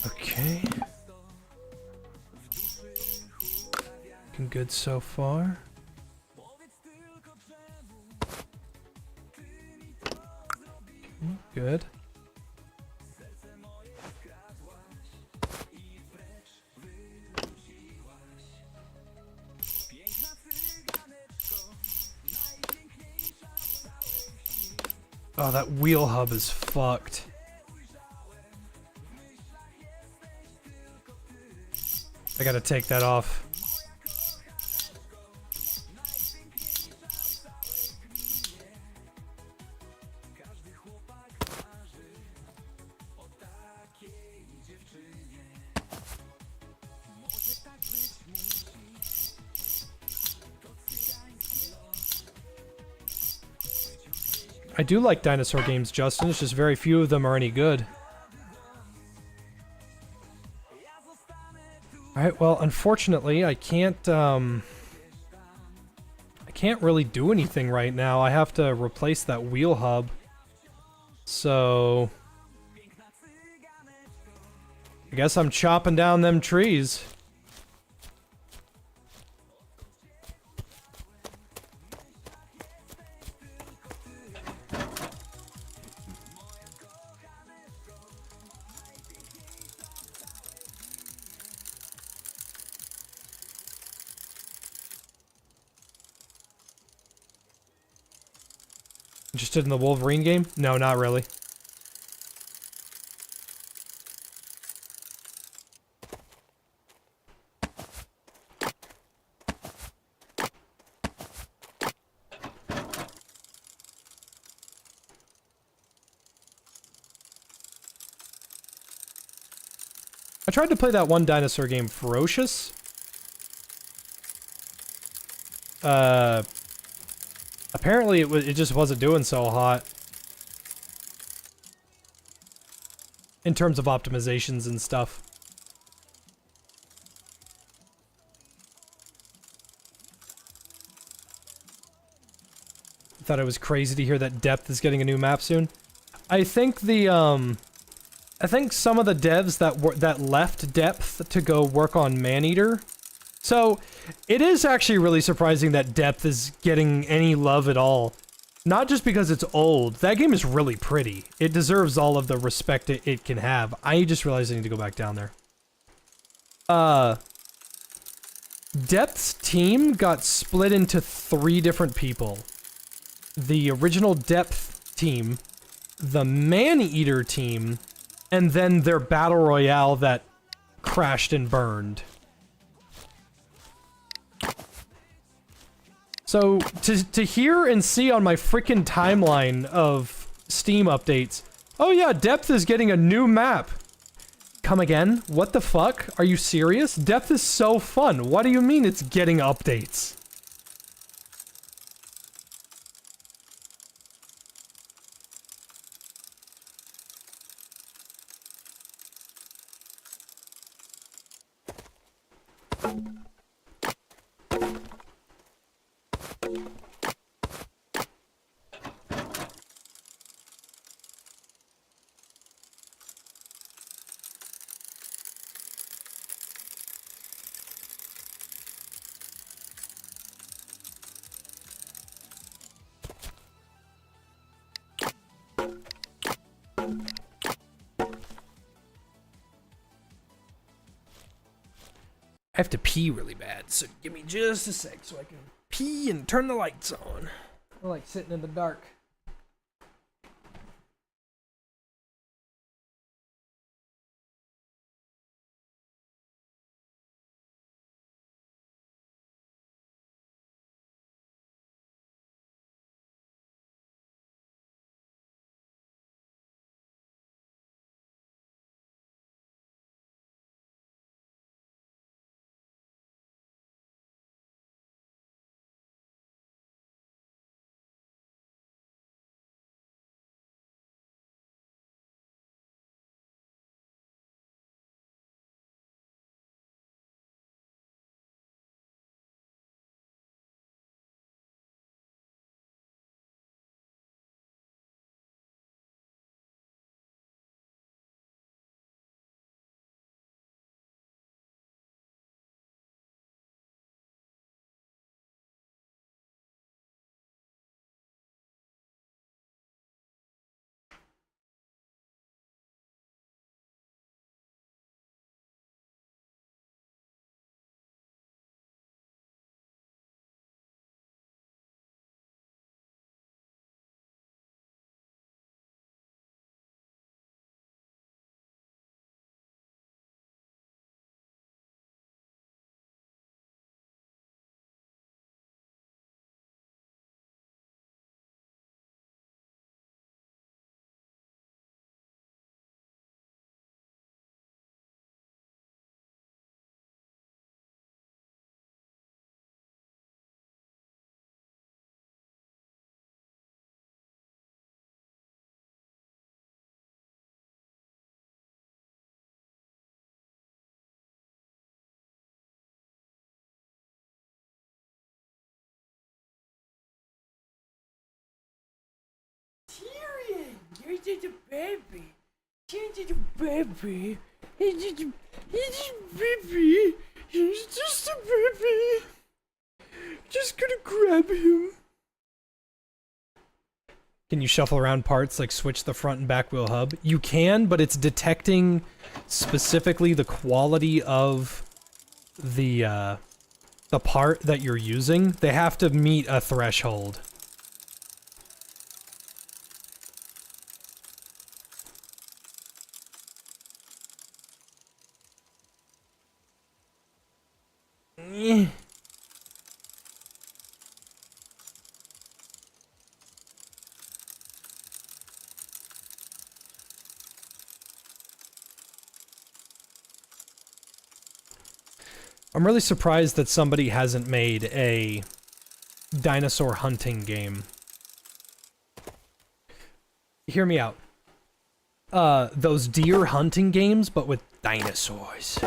Okay. Looking good so far. Good. Oh, that wheel hub is fucked. I gotta take that off. I do like dinosaur games, Justin. It's just very few of them are any good. Alright, well, unfortunately, I can't really do anything right now. I have to replace that wheel hub. So... I guess I'm chopping down them trees. Interested in the Wolverine game? No, not really. I tried to play that one dinosaur game, Ferocious. Apparently it just wasn't doing so hot. In terms of optimizations and stuff. I thought it was crazy to hear that Depth is getting a new map soon. I think the, I think some of the devs that left Depth to go work on Maneater. So, it is actually really surprising that Depth is getting any love at all. Not just because it's old. That game is really pretty. It deserves all of the respect it can have. I just realized I need to go back down there. Depth's team got split into 3 different people. The original Depth team, the Maneater team, and then their battle royale that crashed and burned. So, to hear and see on my freaking timeline of Steam updates, oh yeah, Depth is getting a new map. Come again? What the fuck? Are you serious? Depth is so fun. What do you mean it's getting updates? I have to pee really bad, so give me just a sec so I can pee and turn the lights on. I like sitting in the dark. it a baby. Change it a baby. It's just a baby. He's just a baby. Just gonna grab him. Can you shuffle around parts, like switch the front and back wheel hub? You can, but it's detecting specifically the quality of the part that you're using. They have to meet a threshold. Eh. I'm really surprised that somebody hasn't made a dinosaur hunting game. Hear me out. Those deer hunting games, but with dinosaurs.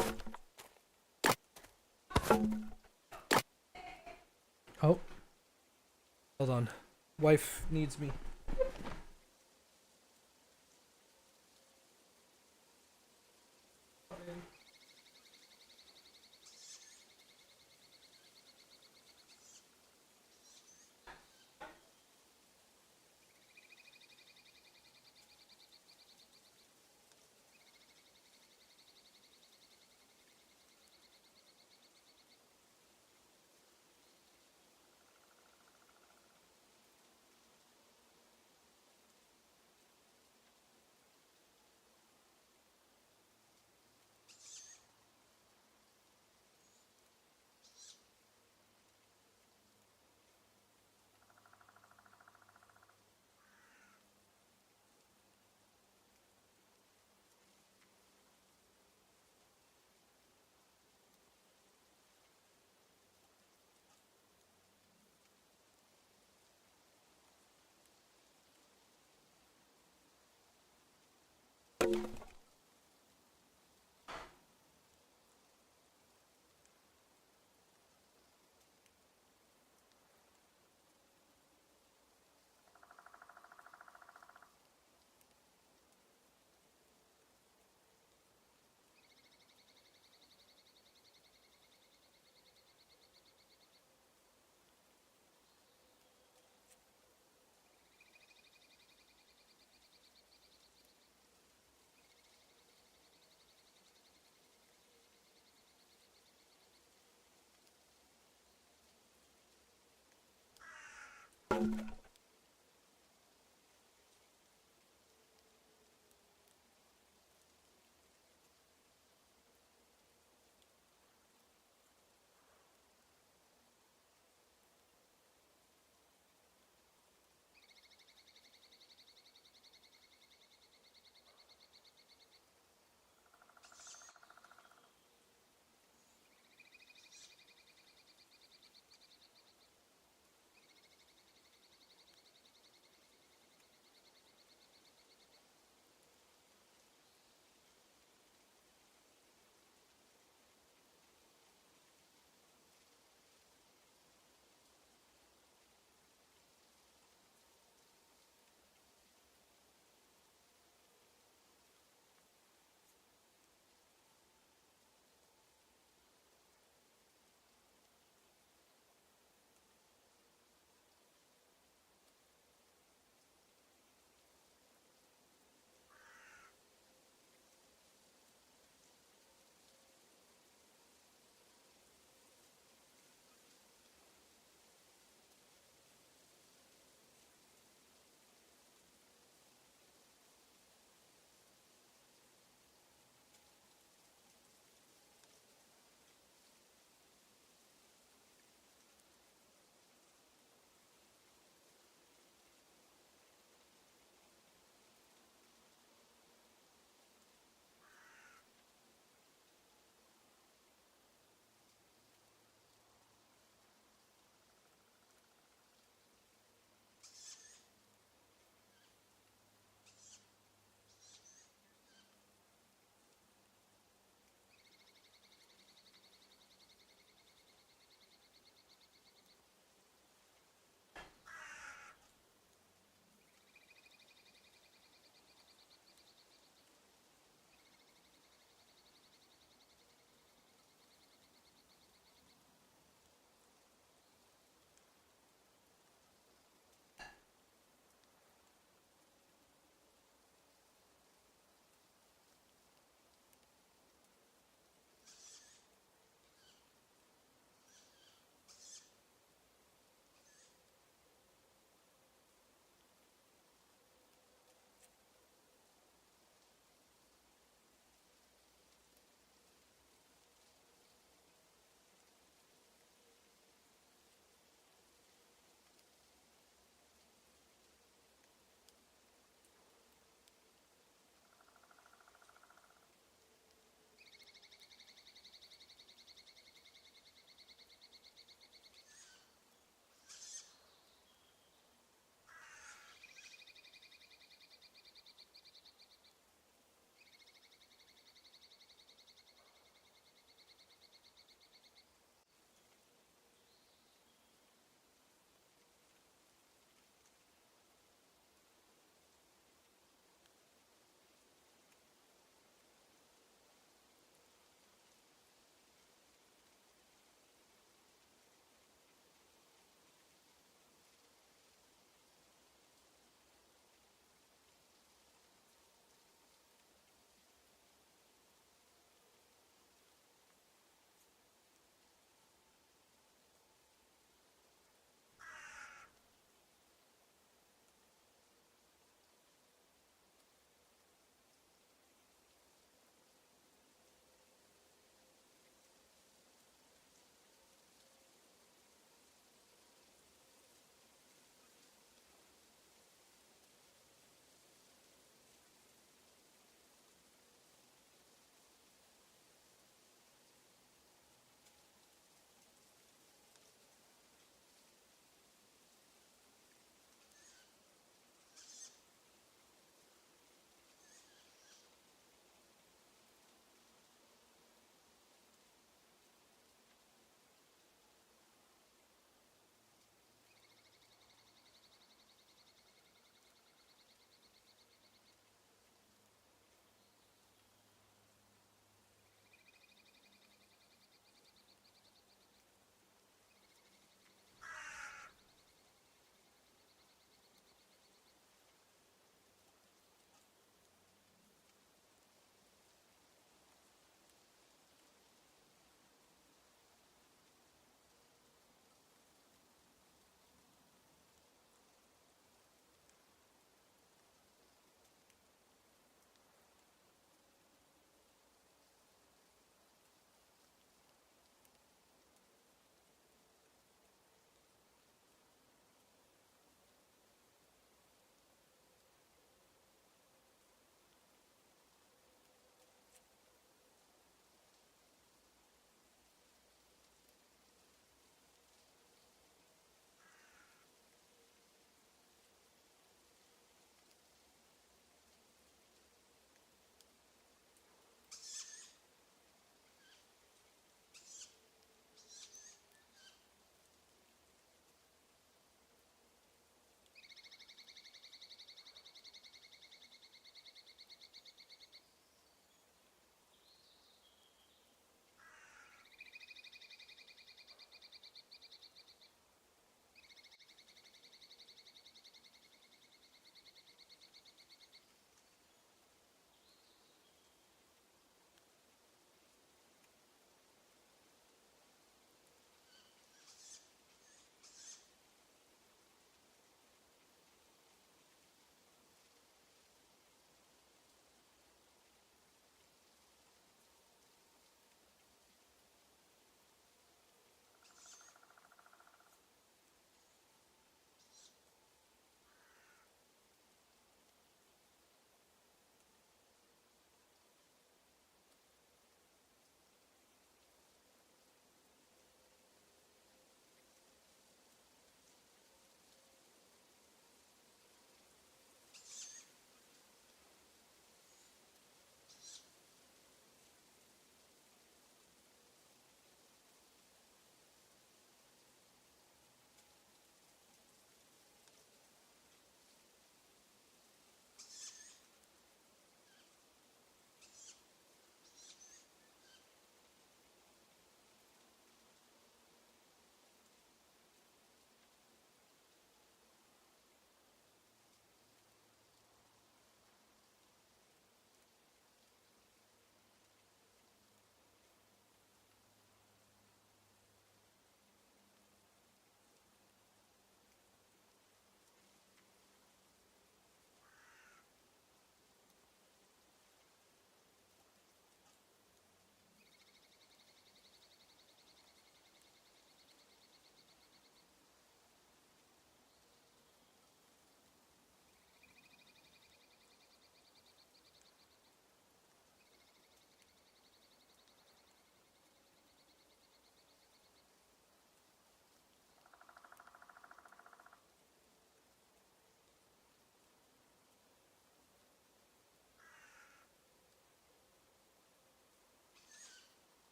Oh. Hold on. Wife needs me.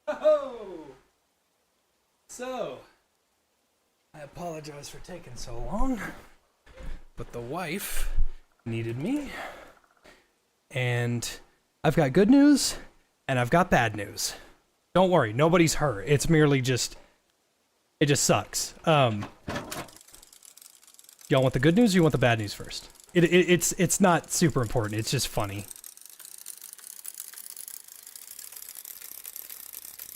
Oh! So, I apologize for taking so long, but the wife needed me, and I've got good news, and I've got bad news. Don't worry, nobody's hurt. It's merely just, it just sucks. Y'all want the good news or you want the bad news first? It's not super important, it's just funny.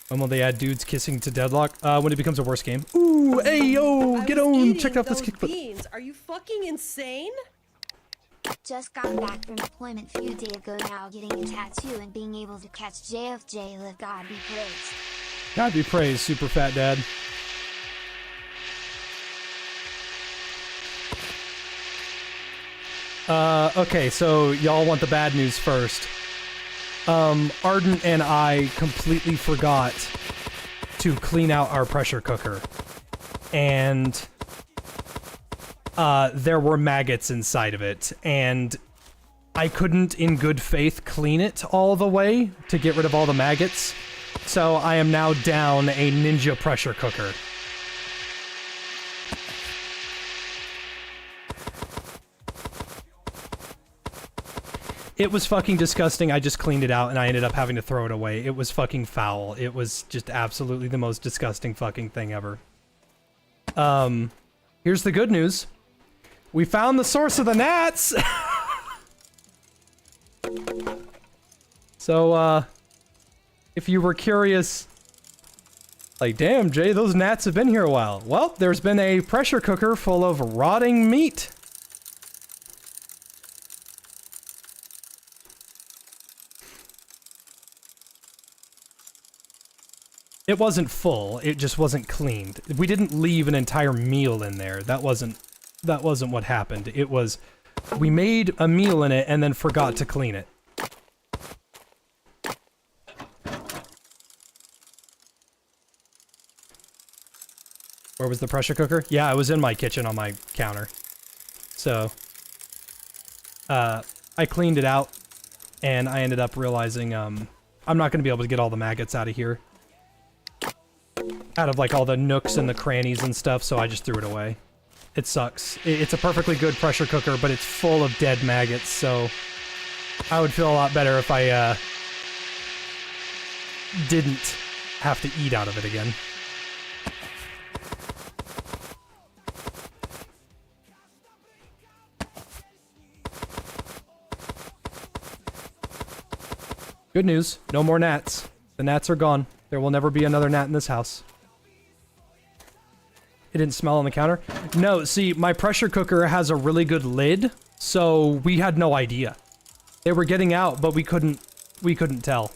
When will they add dudes kissing to Deadlock? When it becomes a worse game. Ooh, hey, yo, get on, check out this kick. Beans. Are you fucking insane? Just got back from deployment few days ago now, getting a tattoo and being able to catch JFJ. Let God be praised. God be praised, super fat dad. Okay, so y'all want the bad news first. Ardent and I completely forgot to clean out our pressure cooker. And there were maggots inside of it, and I couldn't in good faith clean it all the way to get rid of all the maggots. So I am now down a ninja pressure cooker. It was fucking disgusting. I just cleaned it out and I ended up having to throw it away. It was fucking foul. It was just absolutely the most disgusting fucking thing ever. Here's the good news. We found the source of the gnats! So, if you were curious, like, damn, Jay, those gnats have been here a while. Well, there's been a pressure cooker full of rotting meat. It wasn't full, it just wasn't cleaned. We didn't leave an entire meal in there. That wasn't what happened. It was, we made a meal in it and then forgot to clean it. Where was the pressure cooker? Yeah, it was in my kitchen on my counter. So, I cleaned it out and I ended up realizing, I'm not gonna be able to get all the maggots out of here. Out of like all the nooks and the crannies and stuff, so I just threw it away. It sucks. It's a perfectly good pressure cooker, but it's full of dead maggots, so I would feel a lot better if I didn't have to eat out of it again. Good news, no more gnats. The gnats are gone. There will never be another gnat in this house. It didn't smell on the counter? No, see, my pressure cooker has a really good lid, so we had no idea. They were getting out, but we couldn't tell.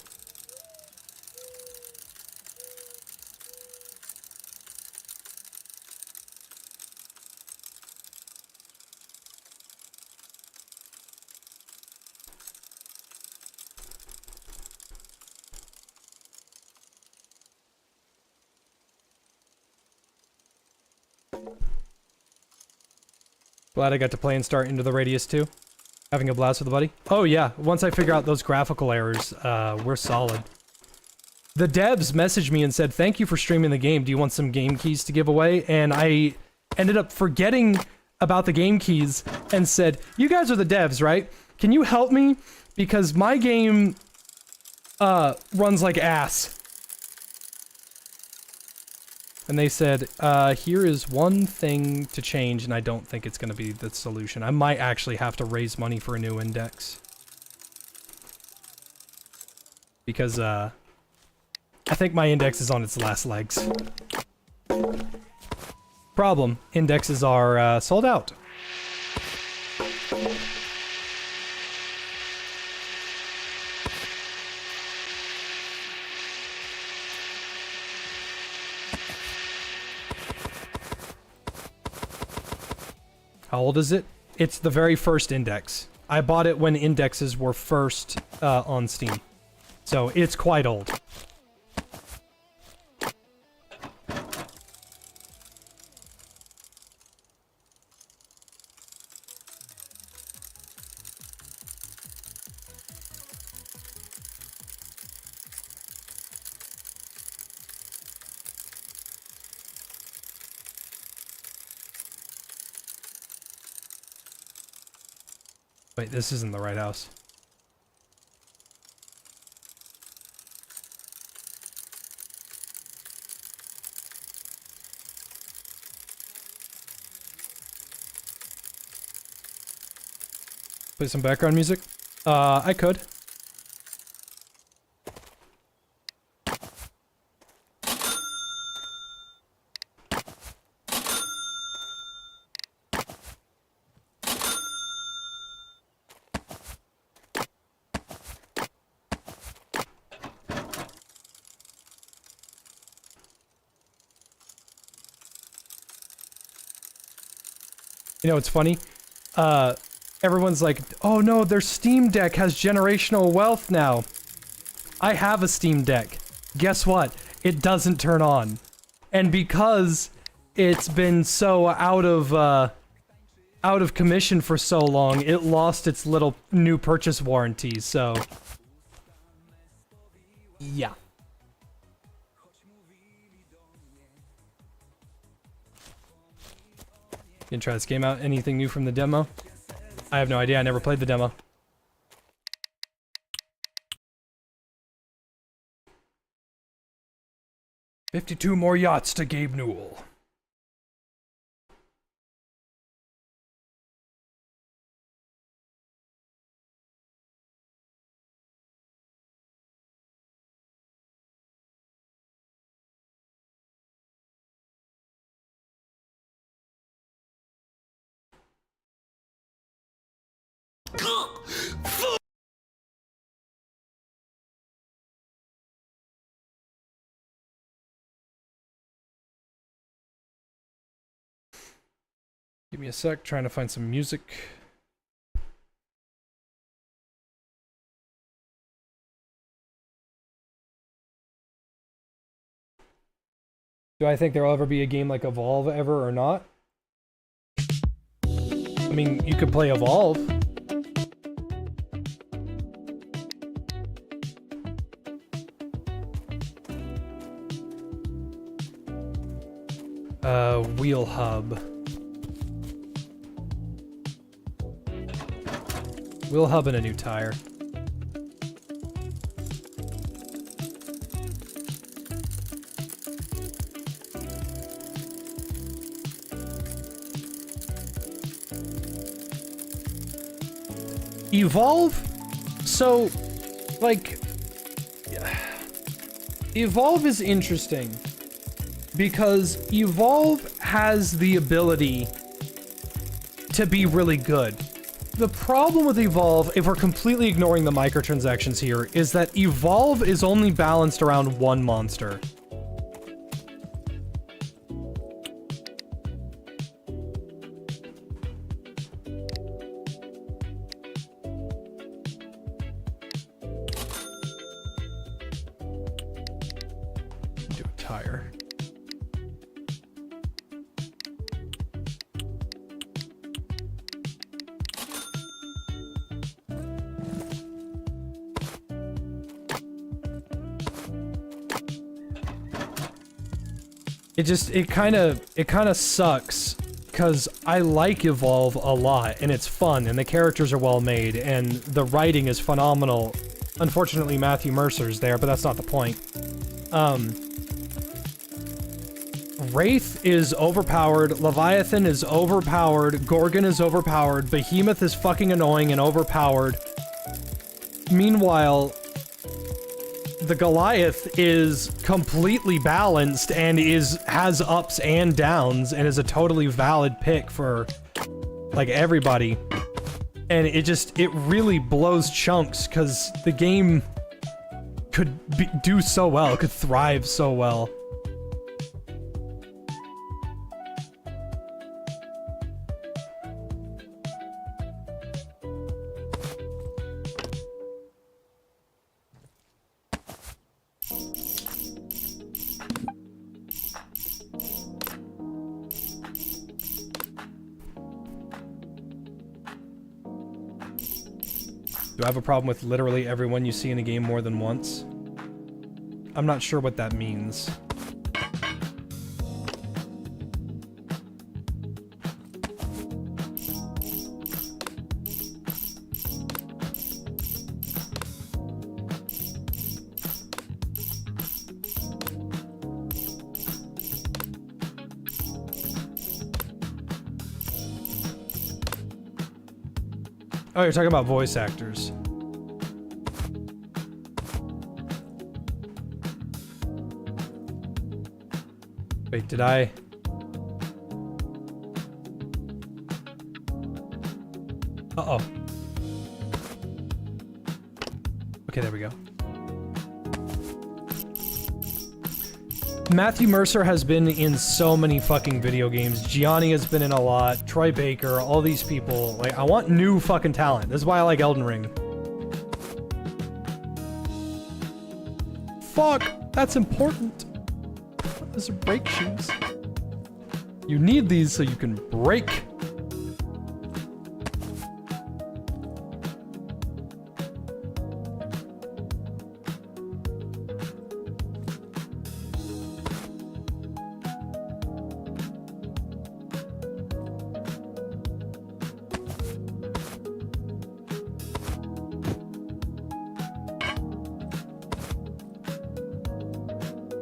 Glad I got to play and start Into the Radius too. Having a blast with a buddy. Oh yeah, once I figure out those graphical errors, we're solid. The devs messaged me and said, thank you for streaming the game. Do you want some game keys to give away? And I ended up forgetting about the game keys and said, you guys are the devs, right? Can you help me? Because my game runs like ass. And they said, here is one thing to change, and I don't think it's going to be the solution. I might actually have to raise money for a new index. Because, I think my index is on its last legs. Problem, indexes are, sold out. How old is it? It's the very first index. I bought it when indexes were first on Steam. So it's quite old. Wait, this isn't the right house. Play some background music? I could. You know, it's funny. Everyone's like, oh no, their Steam Deck has generational wealth now. I have a Steam Deck. Guess what? It doesn't turn on. And because it's been so out of commission for so long, it lost its little new purchase warranty, so... yeah. You can try this game out. Anything new from the demo? I have no idea. I never played the demo. $52 more yachts to Gabe Newell. Give me a sec, trying to find some music. Do I think there'll ever be a game like Evolve ever or not? I mean, you could play Evolve. Wheel Hub. Wheel Hub and a new tire. Evolve? So, like... Evolve is interesting. Because Evolve has the ability to be really good. The problem with Evolve, if we're completely ignoring the microtransactions here, is that Evolve is only balanced around one monster. Do a tire. It kind of sucks because I like Evolve a lot and it's fun and the characters are well made and the writing is phenomenal. Unfortunately, Matthew Mercer's there, but that's not the point. Wraith is overpowered, Leviathan is overpowered, Gorgon is overpowered, Behemoth is fucking annoying and overpowered. Meanwhile, the Goliath is completely balanced and has ups and downs and is a totally valid pick for like everybody. And it really blows chunks because the game could do so well, it could thrive so well. Do I have a problem with literally everyone you see in a game more than once? I'm not sure what that means. Oh, you're talking about voice actors. Wait, did I? Uh-oh. Okay, there we go. Matthew Mercer has been in so many fucking video games. Gianni has been in a lot. Troy Baker, all these people. Like, I want new fucking talent. This is why I like Elden Ring. Fuck! That's important. Those are brake shoes. You need these so you can brake.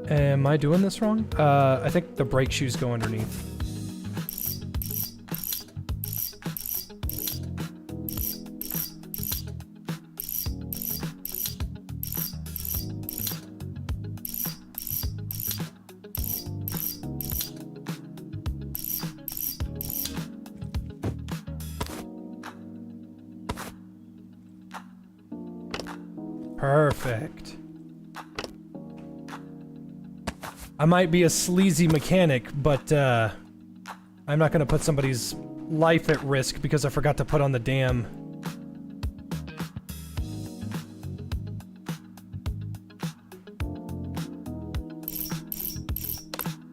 Am I doing this wrong? I think the brake shoes go underneath. Perfect. I might be a sleazy mechanic, but I'm not gonna put somebody's life at risk because I forgot to put on the damn...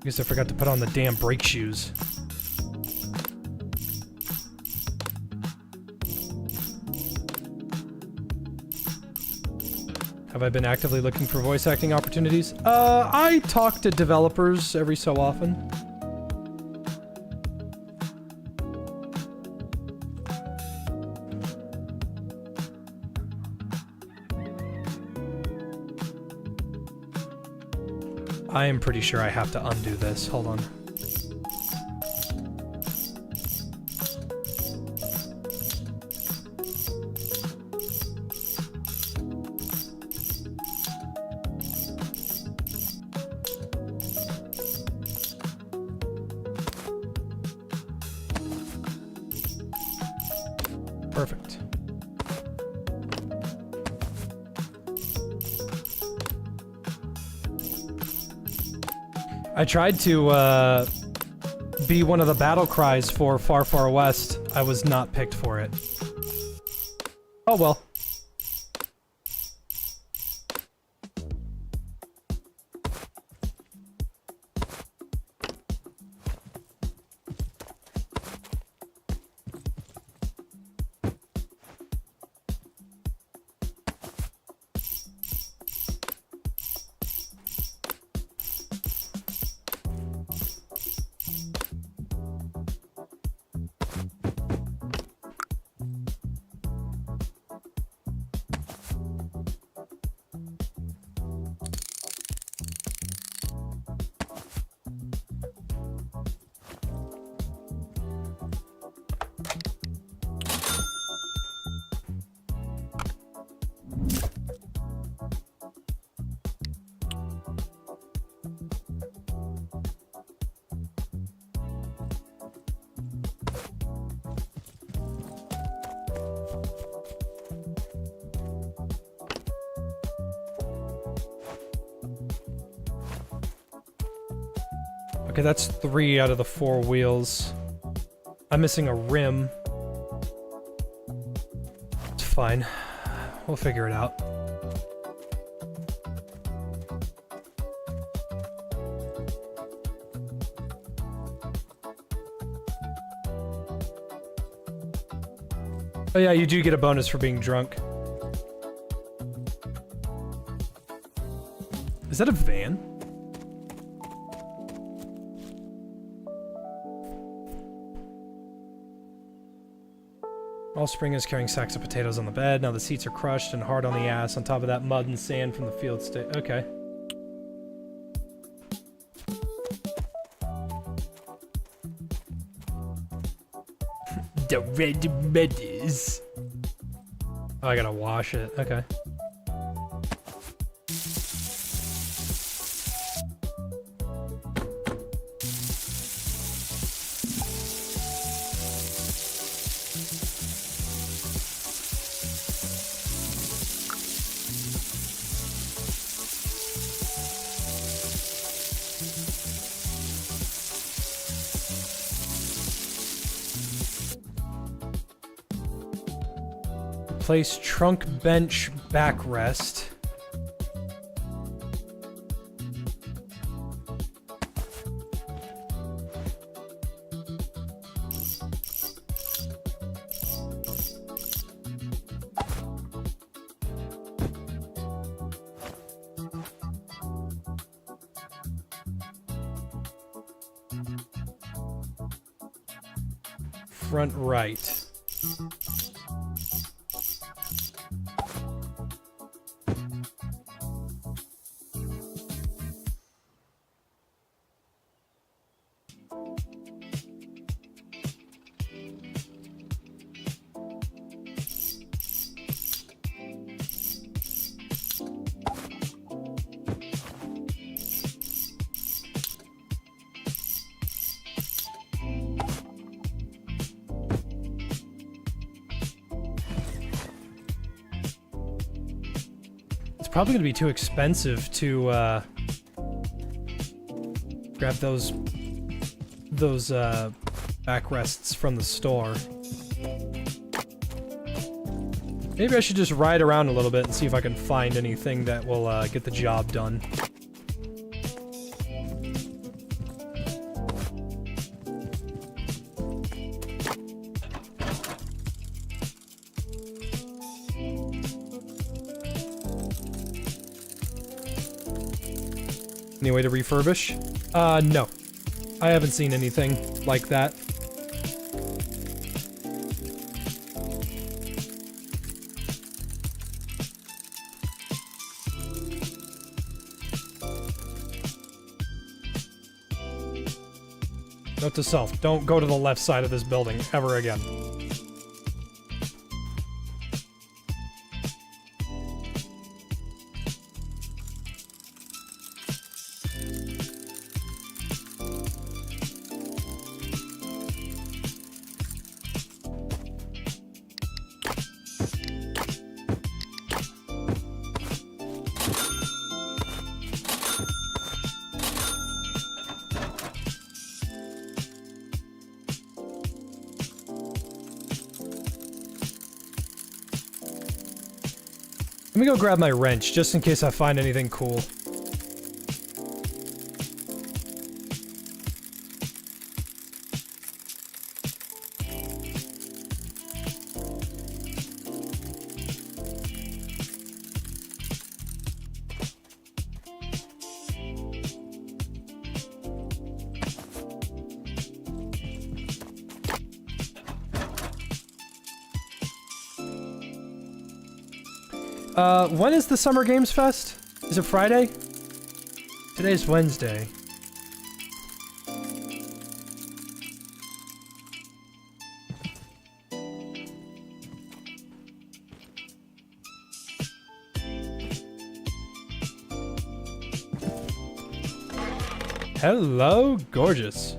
Because I forgot to put on the damn brake shoes. Have I been actively looking for voice acting opportunities? I talk to developers every so often. I am pretty sure I have to undo this. Hold on. Perfect. I tried to be one of the battle cries for Far Far West. I was not picked for it. Oh well. Okay, that's 3 out of the 4 wheels. I'm missing a rim. It's fine. We'll figure it out. Oh yeah, you do get a bonus for being drunk. Is that a van? Offspring is carrying sacks of potatoes on the bed. Now the seats are crushed and hard on the ass. On top of that, mud and sand from the field Okay. The red meadows. Oh, I gotta wash it. Okay. Place trunk bench backrest. Front right. Probably gonna be too expensive to grab those backrests from the store. Maybe I should just ride around a little bit and see if I can find anything that will get the job done. Any way to refurbish? No. I haven't seen anything like that. Note to self, don't go to the left side of this building ever again. Let me go grab my wrench, just in case I find anything cool. When is the Summer Games Fest? Is it Friday? Today's Wednesday. Hello, gorgeous.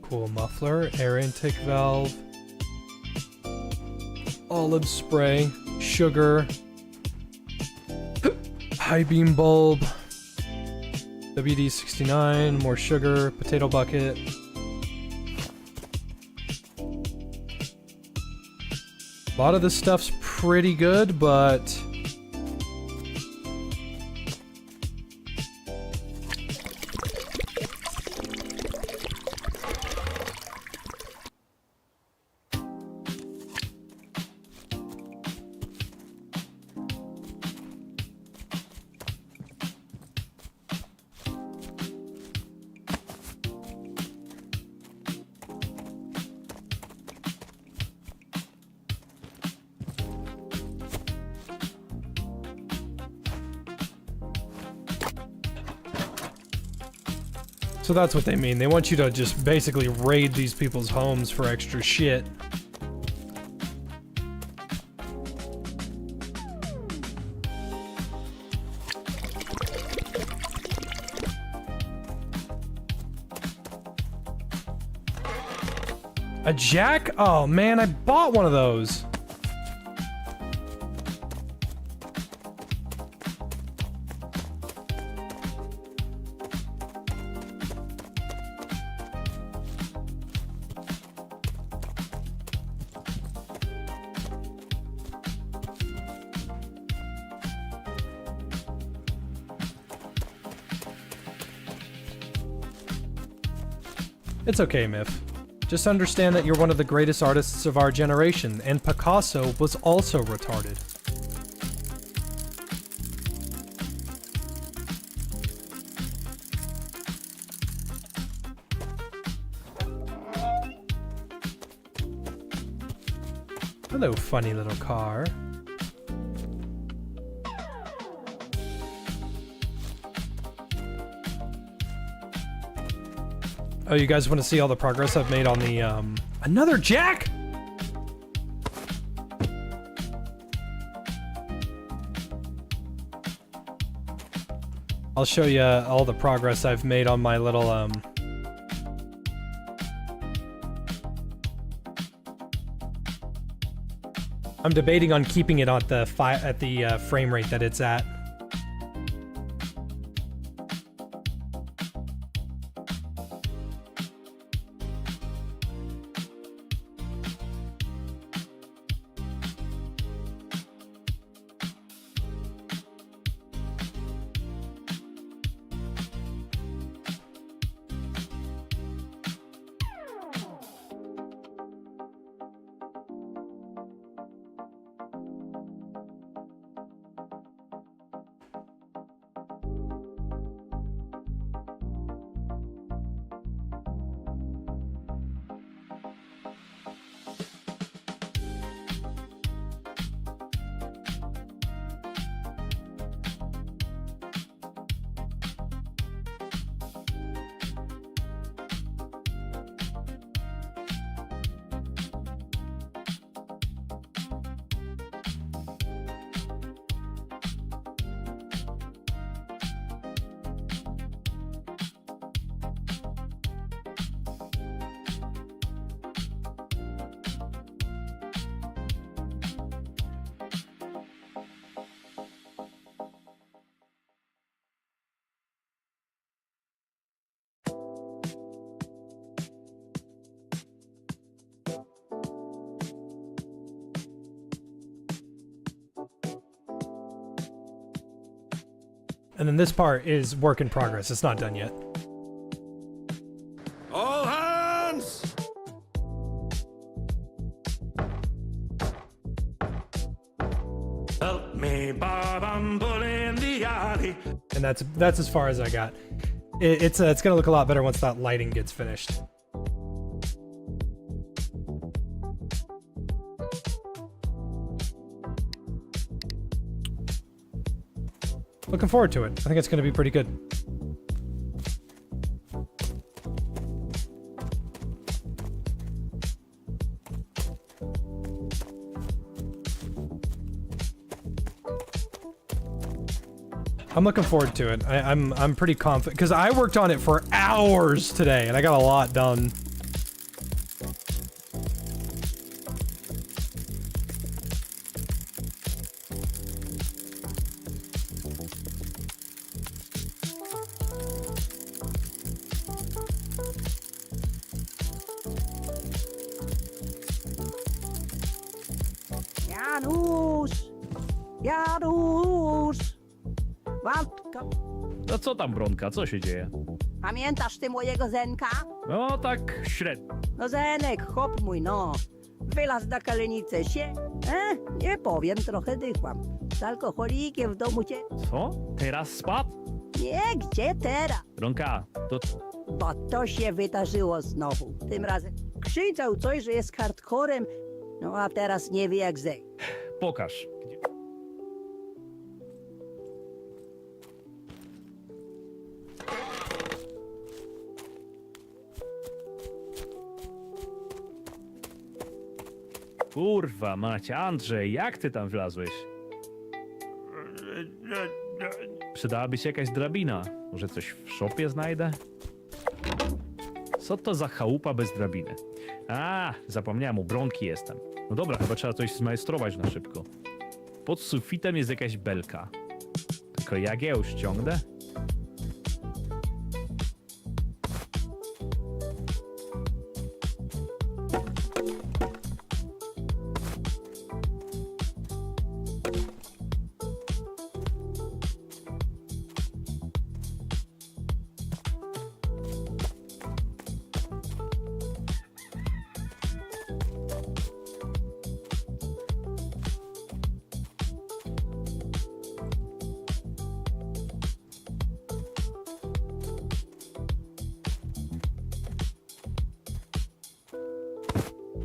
Cool muffler, air intake valve, olive spray, sugar, high beam bulb, WD-69, more sugar, potato bucket. A lot of this stuff's pretty good, but so that's what they mean. They want you to just basically raid these people's homes for extra shit. A jack? Oh man, I bought one of those. It's okay, Miff. Just understand that you're one of the greatest artists of our generation, and Picasso was also retarded. Hello, funny little car. Oh, you guys want to see all the progress I've made on the, Another jack?! I'll show you all the progress I've made on my little, I'm debating on keeping it at the frame rate that it's at. And then this part is work in progress. It's not done yet. All hands! Help me, Bob, I'm bullying the alley. And that's as far as I got. It's gonna look a lot better once that lighting gets finished. Looking forward to it. I think it's gonna be pretty good. I'm looking forward to it. I'm pretty confident because I worked on it for hours today and I got a lot done. Janusz! Janusz! Waldka! No co tam, Bronka, co się dzieje? Pamiętasz ty mojego Zenka? No tak średnio. No Zenek, chłop mój, no. Wylazł na kalenicę się. Nie powiem, trochę dychłam. Z alkoholikiem w domu cię... Co? Teraz spadł? Nie, gdzie teraz? Bronka, to... Bo to się wydarzyło znowu. Tym razem krzyczał coś, że jest hardcorem, no a teraz nie wie jak zejść. Pokaż. Kurwa macie, Andrzej, jak ty tam wlazłeś? Przydałaby się jakaś drabina. Może coś w szopie znajdę? Co to za chałupa bez drabiny? A, zapomniałem, u Bronki jestem. No dobra, chyba trzeba coś zmajstrować na szybko. Pod sufitem jest jakaś belka. Tylko jak ja ją ściągnę?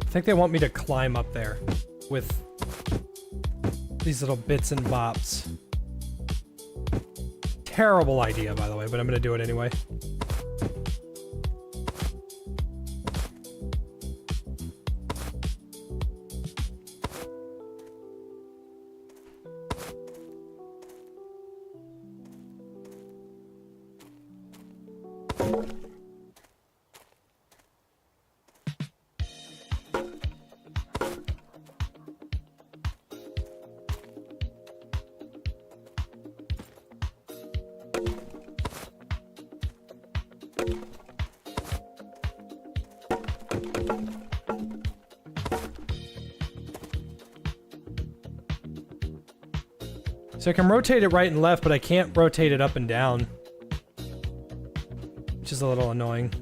I think they want me to climb up there with these little bits and bops. Terrible idea, by the way, but I'm gonna do it anyway. So I can rotate it right and left, but I can't rotate it up and down, which is a little annoying.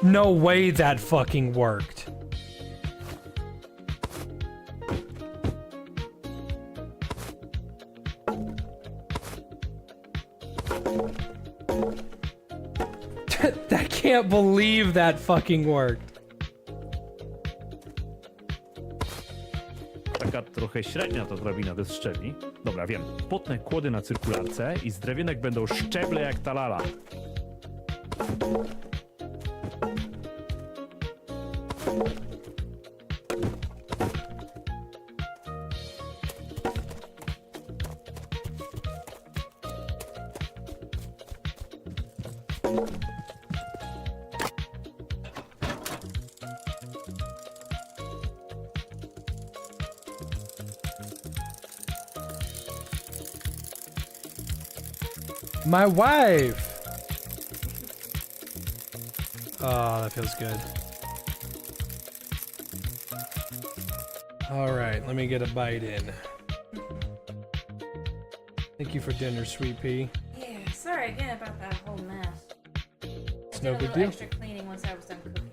No way that fucking worked. I can't believe that fucking worked. Taka trochę średnia ta drabina bez szczebli. Dobra, wiem. Potnę kłody na cyrkularce i z drewienek będą szczeble jak ta lala. My wife! Oh, that feels good. Alright, let me get a bite in. Thank you for dinner, Sweet Pea. Yeah, sorry again about that whole mess. It's I no did a big little deal. extra cleaning once I was done cooking.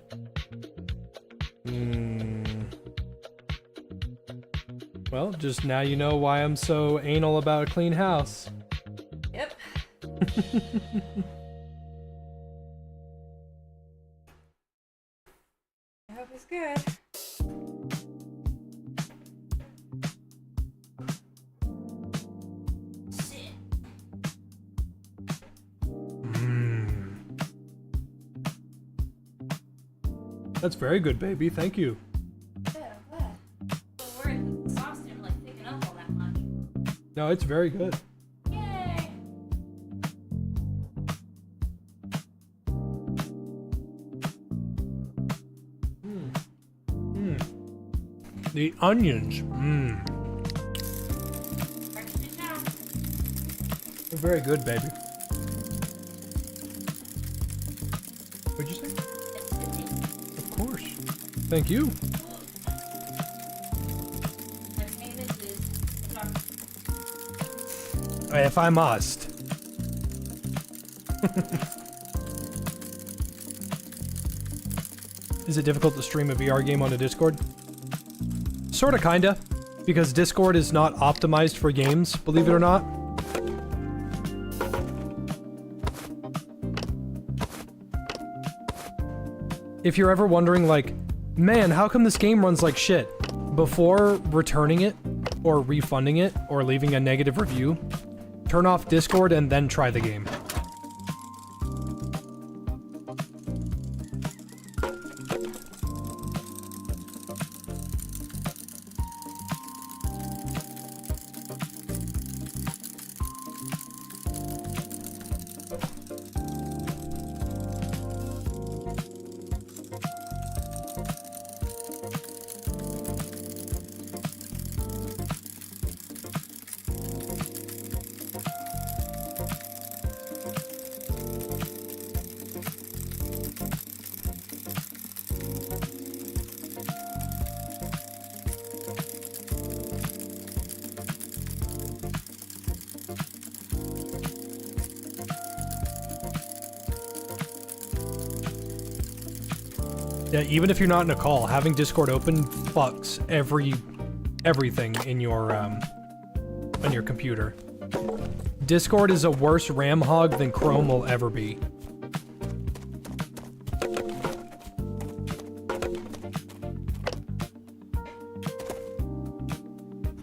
Well, just now you know why I'm so anal about a clean house. Yep. I hope it's good. That's very good, baby. Thank you. Good, I'm glad. But worried the sauce didn't really thicken up all that much. No, it's very good. Yay! The onions. They're very good, baby. What'd you say? Of course. Thank you. My payment is $1. If I must. Is it difficult to stream a VR game on a Discord? Sorta, kinda. Because Discord is not optimized for games, believe it or not. If you're ever wondering, like, man, how come this game runs like shit? Before returning it, or refunding it, or leaving a negative review, turn off Discord and then try the game. Yeah, even if you're not in a call, having Discord open fucks everything in your on your computer. Discord is a worse RAM hog than Chrome will ever be.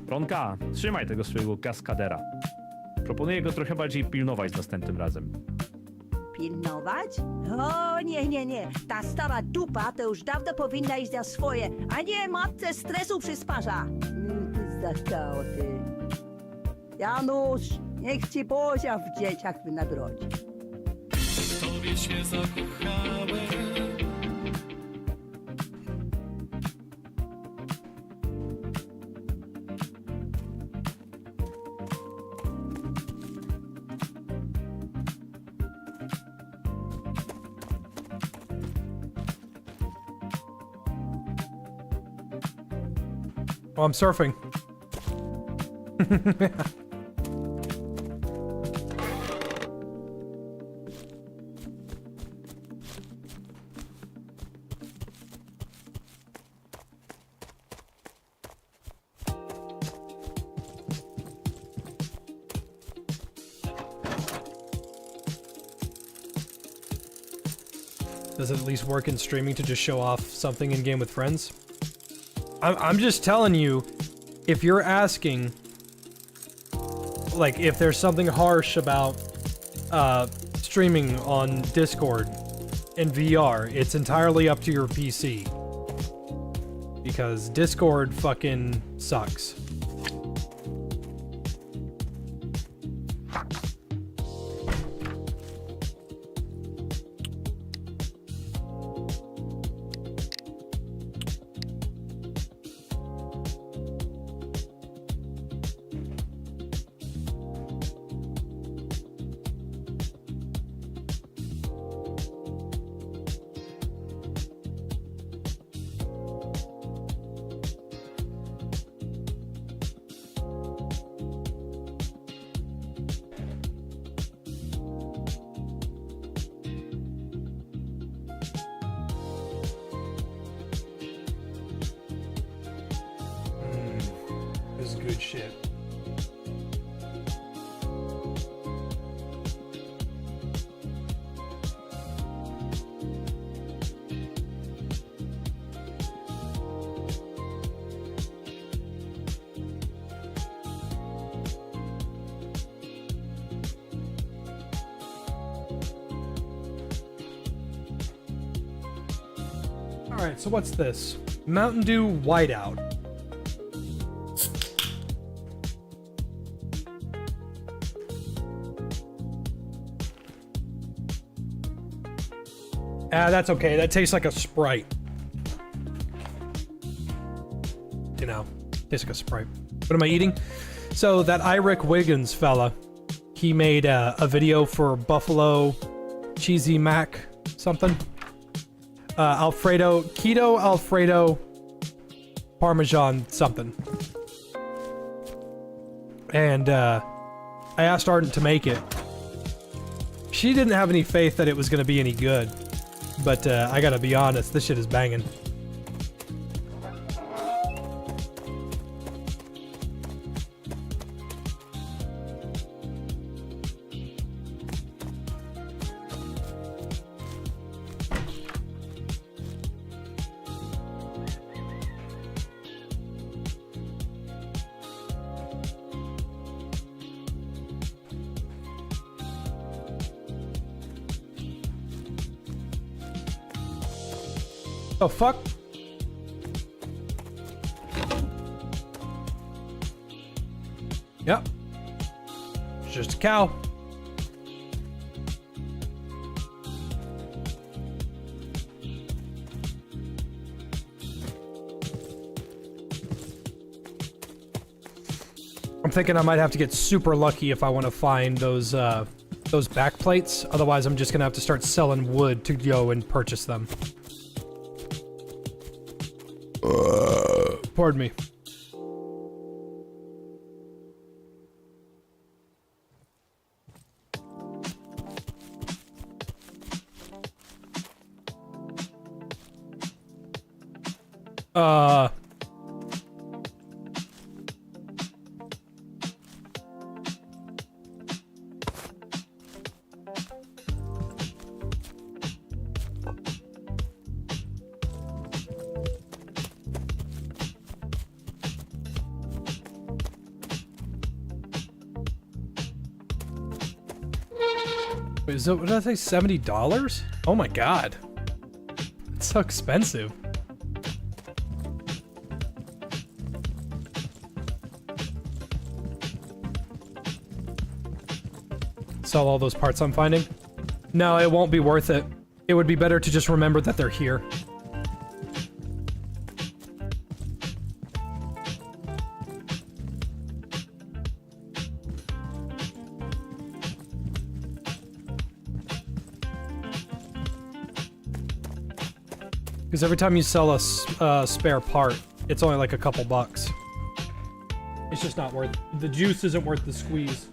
Ronka, trzymaj tego swojego kaskadera. Proponuję go trochę bardziej pilnować następnym razem. Pilnować? O, nie. Ta stara dupa to już dawno powinna iść za swoje, a nie matce stresu przysparza. Ty zakało, ty. Janusz, niech ci Bozia w dzieciach wynagrodzi. W tobie się zakochałem. Oh, I'm surfing. Does it at least work in streaming to just show off something in game with friends? I'm just telling you, if you're asking, like, if there's something harsh about streaming on Discord in VR, it's entirely up to your PC. Because Discord fucking sucks. This is good shit. Alright, so what's this? Mountain Dew Whiteout. Ah, that's okay. That tastes like a Sprite. You know, tastes like a Sprite. What am I eating? So that Iric Wiggins fella, he made a video for Buffalo Cheesy Mac something. Alfredo, Keto Alfredo Parmesan something. And I I asked Ardent to make it. She didn't have any faith that it was going to be any good. But I gotta be honest, this shit is banging. Oh, fuck? Yep. It's just a cow. I'm thinking I might have to get super lucky if I want to find those back plates. Otherwise, I'm just gonna have to start selling wood to go and purchase them. Pardon me. Is it, what did I say, $70? Oh my god. It's so expensive. Sell all those parts I'm finding? No, it won't be worth it. It would be better to just remember that they're here. Because every time you sell a spare part, it's only like a couple bucks. It's just not worth... The juice isn't worth the squeeze.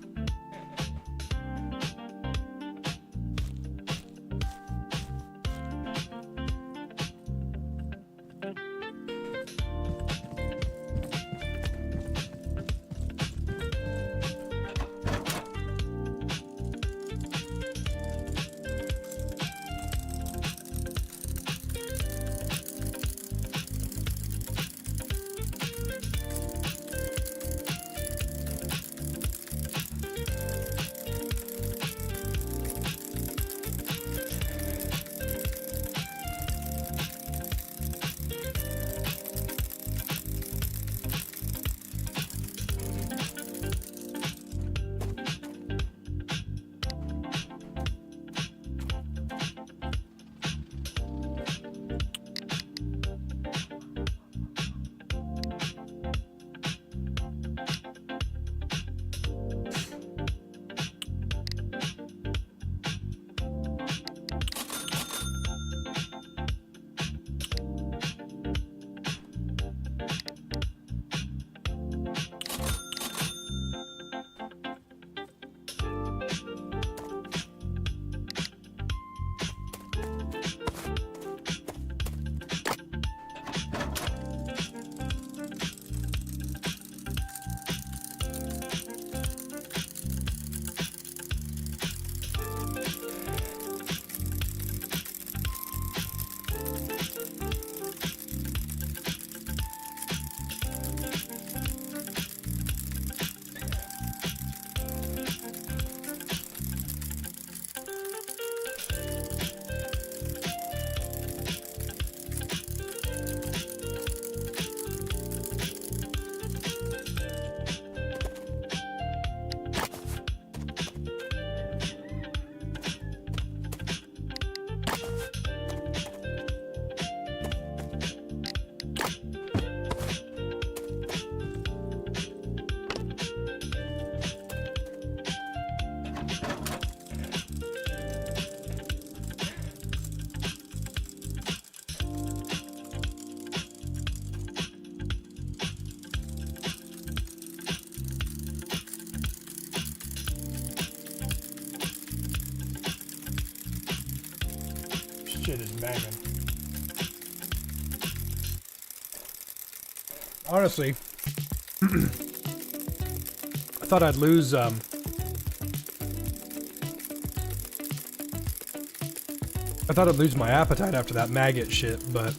shit is banging. Honestly, I thought I'd lose, I thought I'd lose my appetite after that maggot shit, but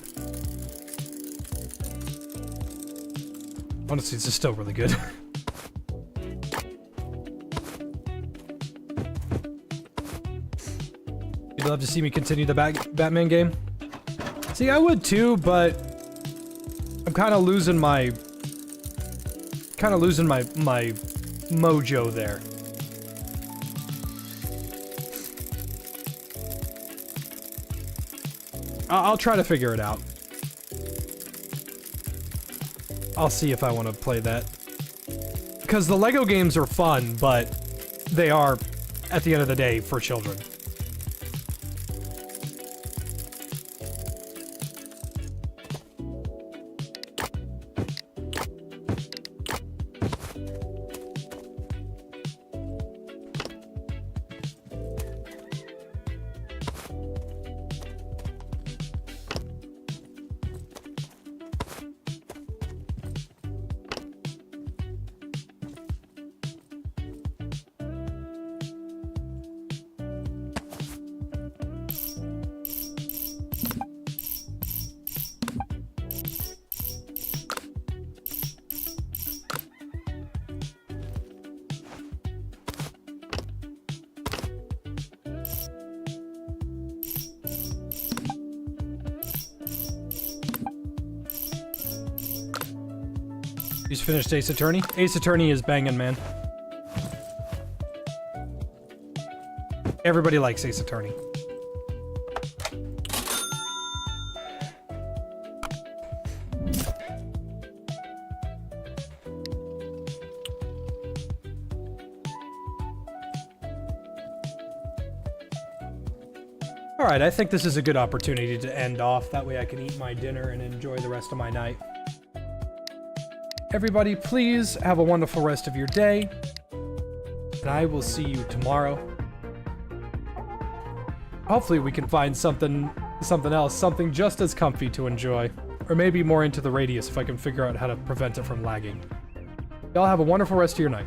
honestly, it's still really good. You'd love to see me continue the Batman game? See, I would too, but I'm kind of losing my mojo there. I'll try to figure it out. I'll see if I want to play that. Because the Lego games are fun, but they are, at the end of the day, for children. You just finished Ace Attorney? Ace Attorney is banging, man. Everybody likes Ace Attorney. Alright, I think this is a good opportunity to end off. That way I can eat my dinner and enjoy the rest of my night. Everybody, please have a wonderful rest of your day. And I will see you tomorrow. Hopefully we can find something else, something just as comfy to enjoy. Or maybe more into the radius if I can figure out how to prevent it from lagging. Y'all have a wonderful rest of your night.